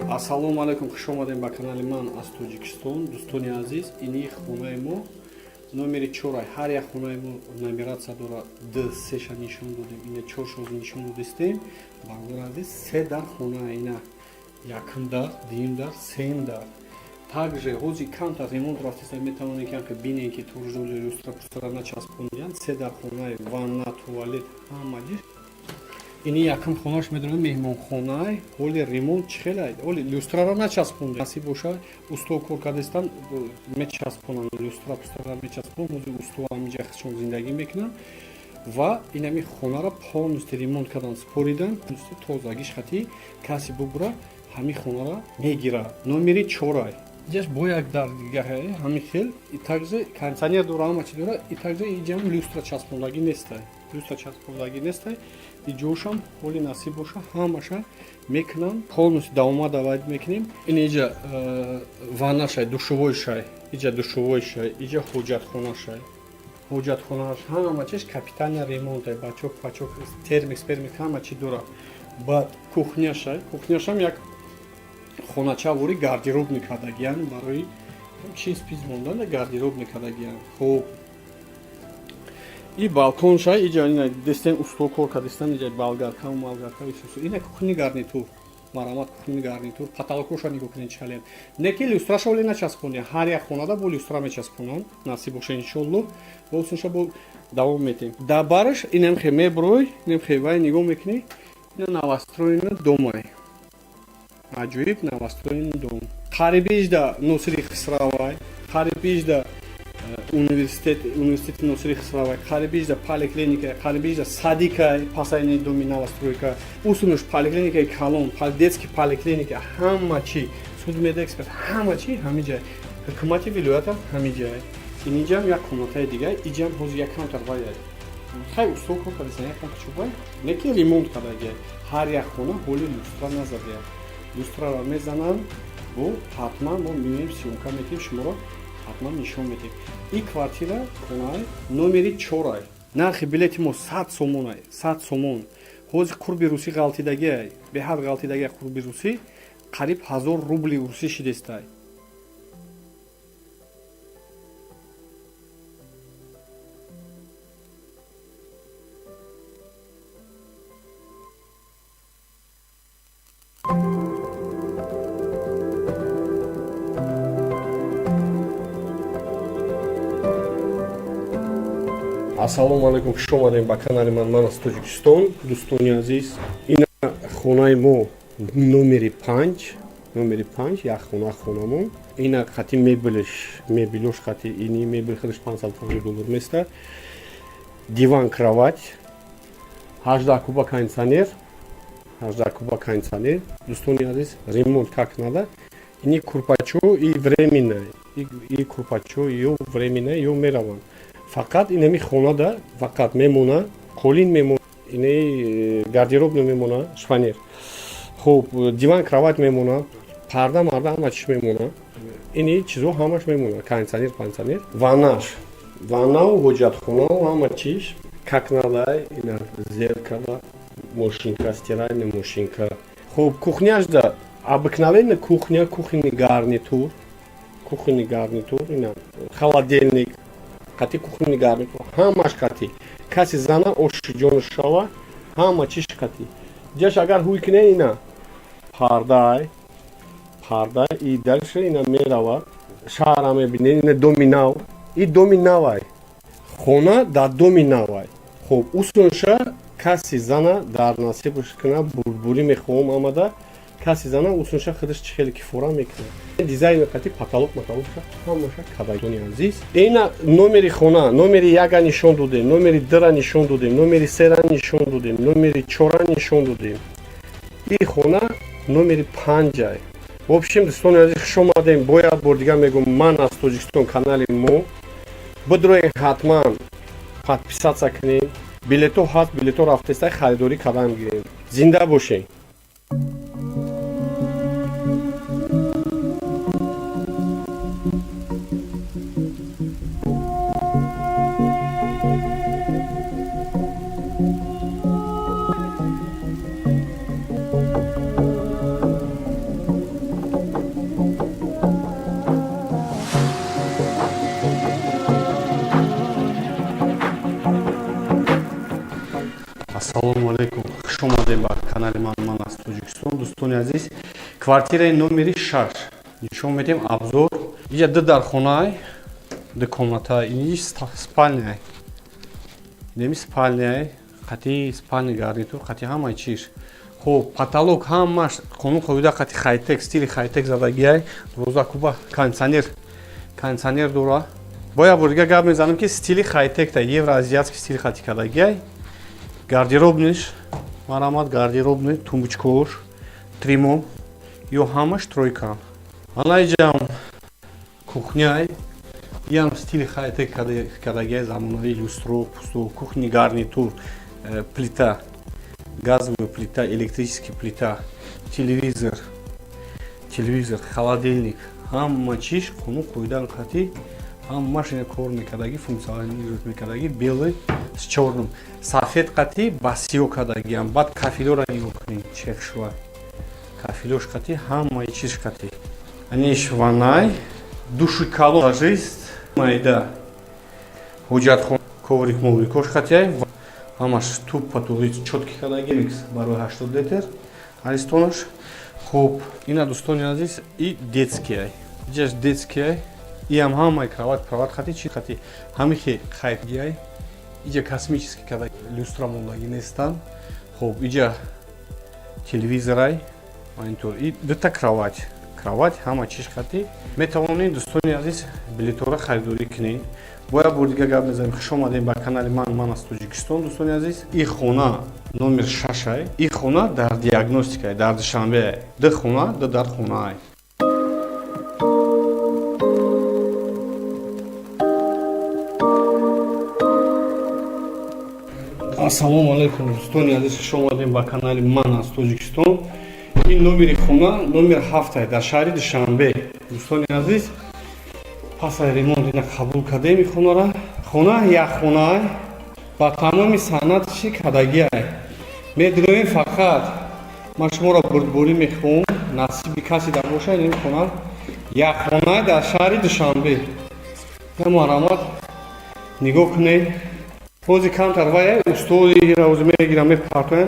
Speaker 1: Ассалому алайкум, хуш омадем ба канали ман аз Тоҷикистон. Дӯстони азиз, ини хонаи мо номери 4 ҳар як хонаи мо номератсия дорад д3 нишон додем ина 4 шози нишон додистем бардор азиз 3 дар хона ина якум дар дуюм дар сеюм дар также ҳозир камтар ремонт рафтиста метавонед ки бинед ки торжоли люстра начаспондиан 3 дар хонаи ванна туалет ҳама ҷиз ини якум хонаш медонем меҳмонхонаи ҳоли ремонт чихелай ҳоли люстраро начаспонда насиб боша усто кор кардастан мечаспонанд люстра пустара мечаспон ҳозир усто ҳамиҷа хишон зиндагӣ мекунанд ва инами хонаро полностью ремонт кардан споридан тозагиш хати каси бубура ҳамин хонаро мегирад номери 4 ҷаш бо як дар дигаҳае ҳамин хел и также кондитсионер дора ҳама чи дора и также иҷам люстра часпондагӣ нестай люстра часпондагӣ нестай и ҷошам ҳоли насиб боша ҳамаша мекунам полностью давомада вайд мекунем ин иҷа ваннашай душувойшай иҷа душувойшай иҷа ҳоҷатхонашай ҳоҷатхонаш ҳама чиш капитальный ремонтай бачок пачок термикс ҳама чи дора баъд кухняшам як хонача вори гардероб мекардагиан барои чиз пиз монданда гардероб мекардагиан хуб и балконшай иҷа ина дестен усто кор кардастан иҷа болгарка малгарка исусу ина кухни гарнитур марамат кухни гарнитур потолокоша нигоҳ кунед чален не ки люстраша оле начаспонед ҳар як хонада бо люстра мечаспонанд насиб боша иншоллоҳ босунша бо давом метем дар бараш инам хе меброй инам хе вай нигоҳ мекунӣ ина новостроена домай аҷоиб новостроен дом қарибиш да носири хисравай қарибиш да университет носири хисравай қарибижда поликлиника қарибижда садикай пасайни доминала стройка усунуш поликлиника калон детский поликлиника ҳама чи судмедэксперт ҳама чи ҳамиҷа ҳукумати вилоята ҳамиҷа инҷам як комнатаи дигар иҷам ҳозир як камтар ваяд хай устол кор кардасан як камтар чубай не ки ремонт кардага ҳар як хона ҳоли люстра назадия люстраро мезананд бо ҳатман мо миёем сиёмка метем шуморо ҳатман нишон метем ин квартира хонаи номери 4 нархи билети мо 100 сомон 100 сомон ҳозир қурби русӣ ғалтидагиай беҳад ғалтидагиай қурби русӣ қариб 1000 рубли русӣ шидестай ассалому алайкум хуш омадем ба канали ман аз Тоҷикистон дӯстони азиз ин хонаи мо номери 5 як хонамон ина хати мебелош хати ини мебел хадаш $500 места диван кровать 18 куба кондиционер дӯстони азиз ремонт как надо ини курпачо и временная ё мераванд фақат инами хонада фақат мемона қолин мемона ини гардеробна мемона шпанер хуб диван кровать мемона парда марда ҳама чиш мемона ини чизо ҳамаш мемона кондиционер ваннау ҳоҷатхонау ҳама чиш как надо ина зеркало мошинка стиральная мошинка хуб кухняшда обыкновенная кухонный гарнитур ина холодильник қати кухонный гарнитур ҳамаш қати каси зана оши ҷону шава ҳама чиш қати ҷаш агар ҳуй кине ина парда и дальше ина мерава шаҳра мебине ина доми навай хона дар доми навай хуб усунша каси зана дар насибаш кина бурбурӣ мехоҳам амада каси зана усунша худаш чихели кифора мекунад дизайни қати потолок ҳамаша кадагони азиз ина номери хона номери 1 нишон додем номери 2 нишон додем номери 3 нишон додем номери 4 нишон додем ин хона номери 5 в общем дӯстони азиз хуш омадем бо як бор дигар мегӯм ман аз Тоҷикистон канали мо бидроен ҳатман подписатсия кунем билето ҳаст билето рафтестай харидорӣ кардам гирем зинда бошем ассалому алайкум хуш омадем ба канали ман аз Тоҷикистон дӯстони азиз квартираи номери 6 нишон медем абзор ия ду дар хонаи ду комната ини спальняй неми спальняй қати спальня гарнитур қати ҳамаи чиш хуб потолок ҳамаш қонун қоида қати хайтек стили хайтек задагиай 12 куба кондиционер дора боя бурга гап мезанам ки стили хайтекта евроазиатский стили хати кадагиай гардеробниш марамат гардеробни тумбочкош тримон ё ҳамаш тройка анаиҷам кухняй ям стили хайтек кадагиай замонави люстро пусто кухни гарнитур плита газовая плита электрический плита телевизор холодильник ҳама чиш қонун қоидан қати ҳамаш ина кор мекардаги функционализировать мекардаги белый с чёрным сафед қати ба сиё кардагиам баъд кафелёра нигоҳ кунед чек шува кафелёш қати ҳамаи чиш қати аниш ванай души калон ложист майда ҳоҷатхон коврик моврикош қатиай ҳамаш туб потуғи чётки кардаги микс барои 80 литр аристонош хуб ина дӯстони азиз и детскияй иҷаш детскияй иам ҳамаи кровать қати чи қати ҳамихе хайтгияй иҷа космический када люстра мондаги нестан хуб иҷа телевизорай монитор и дута кровать кровать, ҳама чиз хати. Метавонед дӯстони азиз билетҳоро харидорӣ кунед. Боя бор дигар гап мезанем. Хуш омадед ба канали ман аз Тоҷикистон дӯстони азиз. Ин хона номер 6. Ин хона дар диагностика, дар Душанбе. Ду хона, ду дархона. Ассалому алайкум дӯстони азиз, хуш омадед ба канали ман аз Тоҷикистон. Ин номери хона номер 7 дар шаҳри Душанбе. Дӯстони азиз, пас аз ремонт ина қабул кардем ин хонара. Хона якхона ба тамоми санъати кадагӣ. Медонем фақат ман шуморо бурдборӣ мехоҳам, насиби касе дар бошад ин хона якхона дар шаҳри Душанбе. Маромад нигоҳ кунед. Бози камтар вай устоди равзи мегирам мепартоям.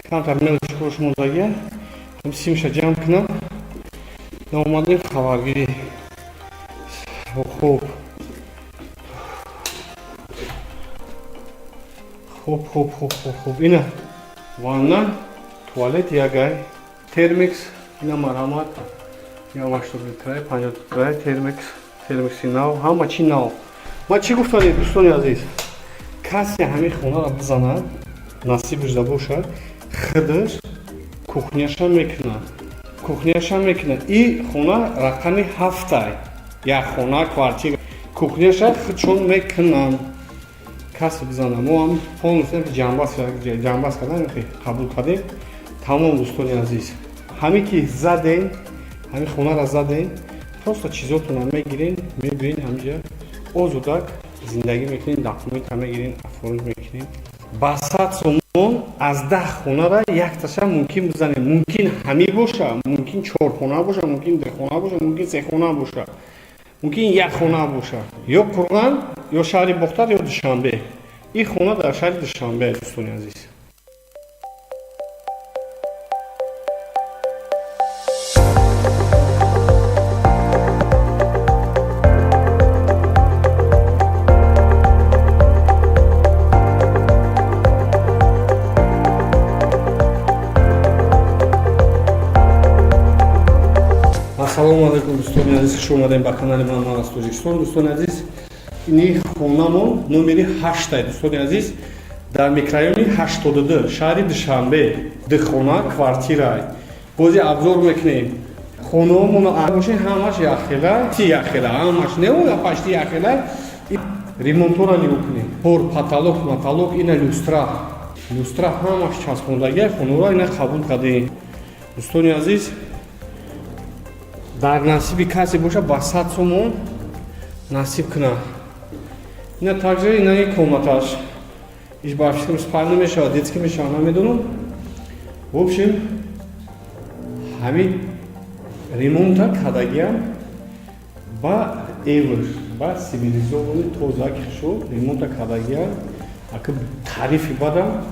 Speaker 1: Камтар мел чикош мондагия. Симша ҷамъ кунам. Омадем хабаргирӣ. Хуб. Хуб. Ина ванна, туалет ягай, термикс, ина маромад. Я 80 литраи, 50 литраи термикси нав, ҳама чи нав. Ма чӣ гуфтанед дӯстони азиз? Касе ҳамин хонаро бизанад, насибаш бошад, хидр кухняша мекунад. И хона рақами 7. Як хона квартира. Кухняша хидшон мекунанд. Касе бизанад. Мо ҳам полностью ҷамъбаст кардем, қабул кардем. Тамом дӯстони азиз. Ҳамин ки задем, ҳамин хонаро задем, просто чизотонро мегирем, мебирем ҳамҷа. Озодак зиндагӣ мекунем, документро мегирем, оформиш мекунем. Ба 100 сомон аз 10 хонара якташа мумкин бизанем. Мумкин ҳамин боша, мумкин 4 хона боша, мумкин 2 хона боша, мумкин 3 хона боша, мумкин 1 хона боша. Ё Қурған, ё шаҳри Бохтар, ё Душанбе. Ин хона дар шаҳри Душанбе дӯстони азиз. Ассалому алайкум дӯстони азиз, хуш омадем ба канали ман аз Тоҷикистон. Дӯстони азиз, ин хонамон номери 8 дӯстони азиз, дар микрорайони 82 шаҳри Душанбе. Ду хона квартира. Бози абзор мекунем. Хонаомон бошен ҳамаш яхела, ҳамаш не я пашти яхела. Ремонтора нигоҳ кунем. Пор потолок, ина люстра ҳамаш часпондагия хонора ина қабул кардем. Дӯстони азиз, дар насиби касе боша ба 100 сомон насиб кунад. Ина также ина ин комнаташ. Иш бафишкам спальня мешавад, детский мешавад, намедонам. В общем, ҳамин ремонта кадагия ба евр, ба цивилизованӣ тозак шуд, ремонта кадагия, ака тарифи бадам,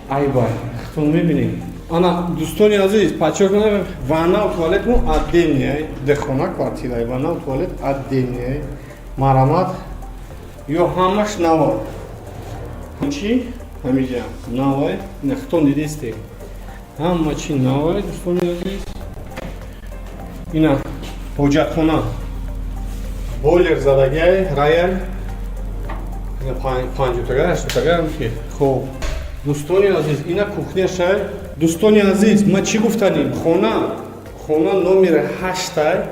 Speaker 1: ай-бай, хитон мебинем. Ана дӯстони азиз, подчеркнем, ванна и туалет му отдельные, дехона квартира, ванна и туалет отдельные, маромад, ё ҳамаш нава. Чи ҳамиҷа навай, нахтон дидесте. Ҳама чи навай, дӯстони азиз. Ина ҳоҷатхона. Бойлер задагиай, роял. Ина 50-тага, 80-тага ки. Хуб. Дӯстони азиз, ина кухняша. Дӯстони азиз, ма чӣ гуфтанем? Хона номер 8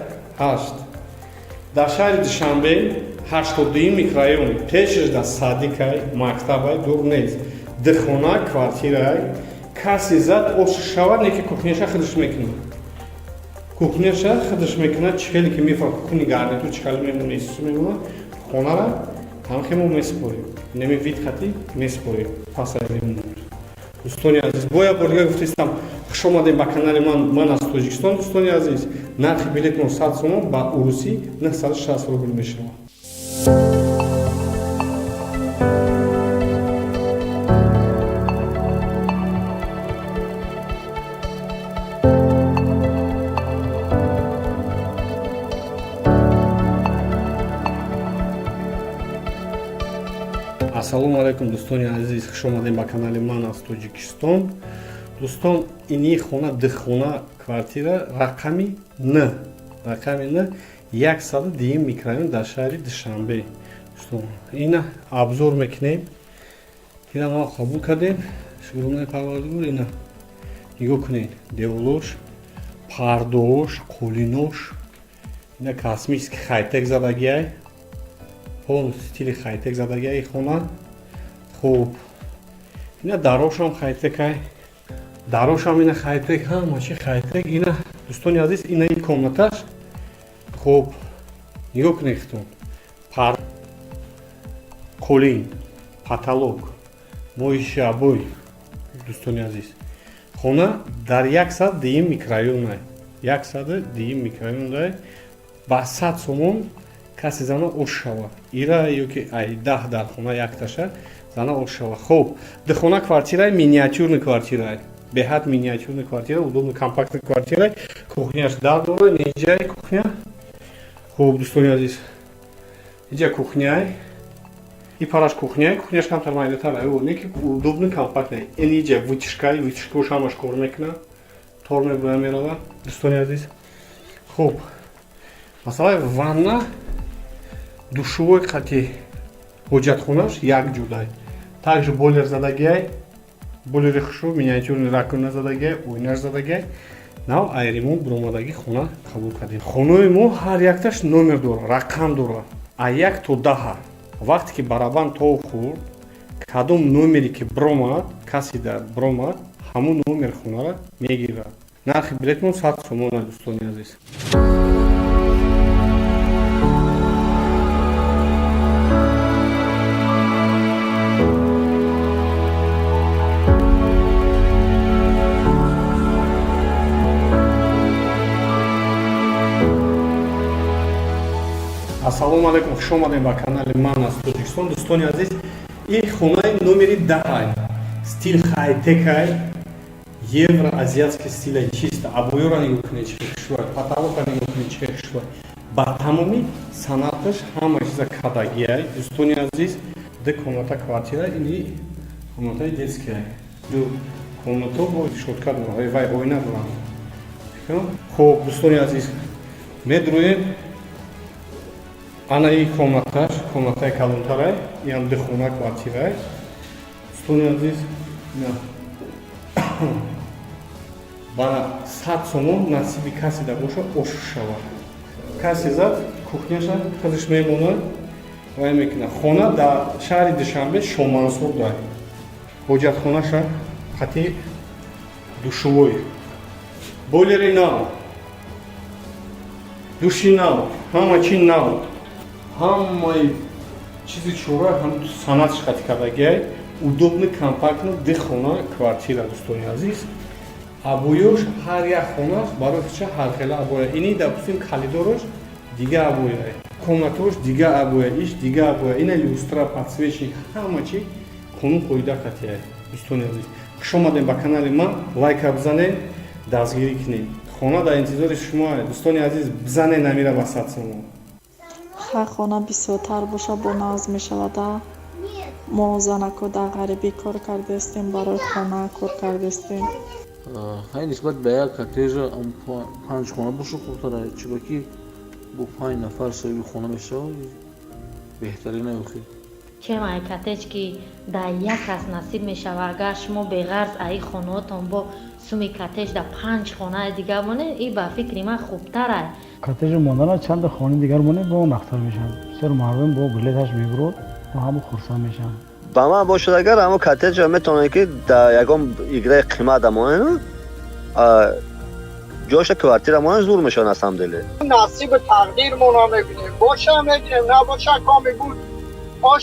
Speaker 1: дар шаҳри Душанбе, 82 микрорайон, пешаш дар садикай, мактабай, дур нест. Ду хона квартирай, касе зад оши шавад, не ки кухняша хидш мекунад. Чихели ки мефа кухни гарнитур чихели мемона, хонара ҳамхемо месупорем. Неми вид хати месупорем. Пас аз ремонт. Дӯстони азиз, боя бордига гуфтистам, хуш омадем ба канали ман аз Тоҷикистон. Дӯстони азиз, нархи билетмо 100 сомон, ба урусӣ 960 рубл мешавад. Ассалому алайкум дӯстони азиз, хуш омадем ба канали ман аз Тоҷикистон. дӯстон ини хона духона квартира рақами Н 102 микрорайон дар шаҳри Душанбе. Дӯстон ина абзор мекунем. ина мо қабул кардем. Шукрона парвардигор. ина нигоҳ кунед. деволош, пардош, қулинош. ина космический хай-тек задагиай. полностью стили хай-тек задагиай хона. хуб. ина дарошам хай-текай. дарошам ина хай-тек, ҳама чи хай-тек. ина дӯстони азиз, ина ин комнаташ. хуб. нигоҳ кунед хитон. Пар қулин, потолок, моиши обои. дӯстони азиз, хона дар 102 микрорайон. 102 микрорайон ба 100 сомон каси зана ош шава. ира ёки ай 10 дар хона якташа зана ош шава. хуб, духона квартира миниатюрный квартира. беҳад миниатюрный квартира, удобный компактный квартира. кухняш дар дора, неҷаи кухня. хуб, дӯстони азиз, иҷа кухняй. И параш кухняй, кухняш камтар майдатар, неки удобный компактный. Ин иҷа вытяжкаи, вытяжкаош ҳамаш кор мекунад. тор мебоя мерава. дӯстони азиз. хуб, масалан ванна, душовой қати ҳоҷатхонаш як ҷудай. также бойлер задагиай. бойлери хушрӯ, миниатюрный раковина задагиай, ойнаш задагиай. нав ай ремонт буромадаги хона қабул кардем. хонаи мо ҳар якташ номер дора, рақам дора. аз 1 то 10. вақте ки барабан то хурд, кадом номере ки биромад, каси дар биромад, ҳамон номер хонара мегирад. нархи билетмон 100 сомон аст, дӯстони азиз. ассалому алайкум, хуш омадем ба канали ман аз Тоҷикистон. дӯстони азиз, ин хонаи номери 10 стил хай-текай, евроазиатский стилай, чиста абоёра нигоҳ кунед чӣ хушбай, потолока нигоҳ кунед чӣ хушбай. ба тамоми санаташ ҳама чиза кадагиай. дӯстони азиз, ду комната квартира, ини комнатаи детскиай. ду комнато бо шотка дорам, вай ойна дорам. хуб, дӯстони азиз, медурӯем. ана ин комнаташ, комнатаи калонтарай, ин ду хона квартирай. дӯстони азиз, бана 100 сомон насиби каси да боша ош шава. каси зад кухняша хизиш мемонад, вай мекуна. хона дар шаҳри Душанбе Шомансор дар. ҳоҷатхонаша қати душовой. бойлери нав, души нав, ҳама чи нав. ҳамаи чизи чора ҳам санатш қати кардагиай. удобный компактный ду хона квартира, дӯстони азиз. абоёш ҳар як хонаш барои хича ҳархела абоя. ини допустим калидорош дига абоя, комнатош дига абоя, иш дига абоя. ина люстра, подсвечник, ҳама чи қонун қоида қатия. дӯстони азиз, хуш омадем ба канали ман. лайка бизанед, дастгирӣ кунед. хона дар интизори шумо. дӯстони азиз, бизанед намира ба 100 сомон.
Speaker 2: ҳар хона бисёртар боша бо назм мешавада. мо занако дар ғарибӣ кор кардастем, барои хона кор кардастем.
Speaker 3: ҳай нисбат ба як коттеҷа 5 хона боша хубтара, чиро ки бо 5 нафар соҳиби хона мешавад беҳтарина ёхи.
Speaker 4: чема ай коттеҷ ки дар як кас насиб мешава, агар шумо беғарз аи хонаотон бо суми коттеҷ дар 5 хонаи дигар монед, ин ба фикри ман хубтар аст.
Speaker 5: коттеҷи мондана чанда хони дигар монед бо нахтар мешавад. бисёр мардум бо билеташ мебурад ва ҳама хурсанд мешаванд.
Speaker 6: ба ман бошад агар ҳамо коттеҷа метавонад ки дар ягон играи қимат амонен, ҷоша квартира монен зур мешавад насамделе.
Speaker 7: نصیب تقدیرمون رو میبینیم باشه میگیریم نباشه کامی بود آش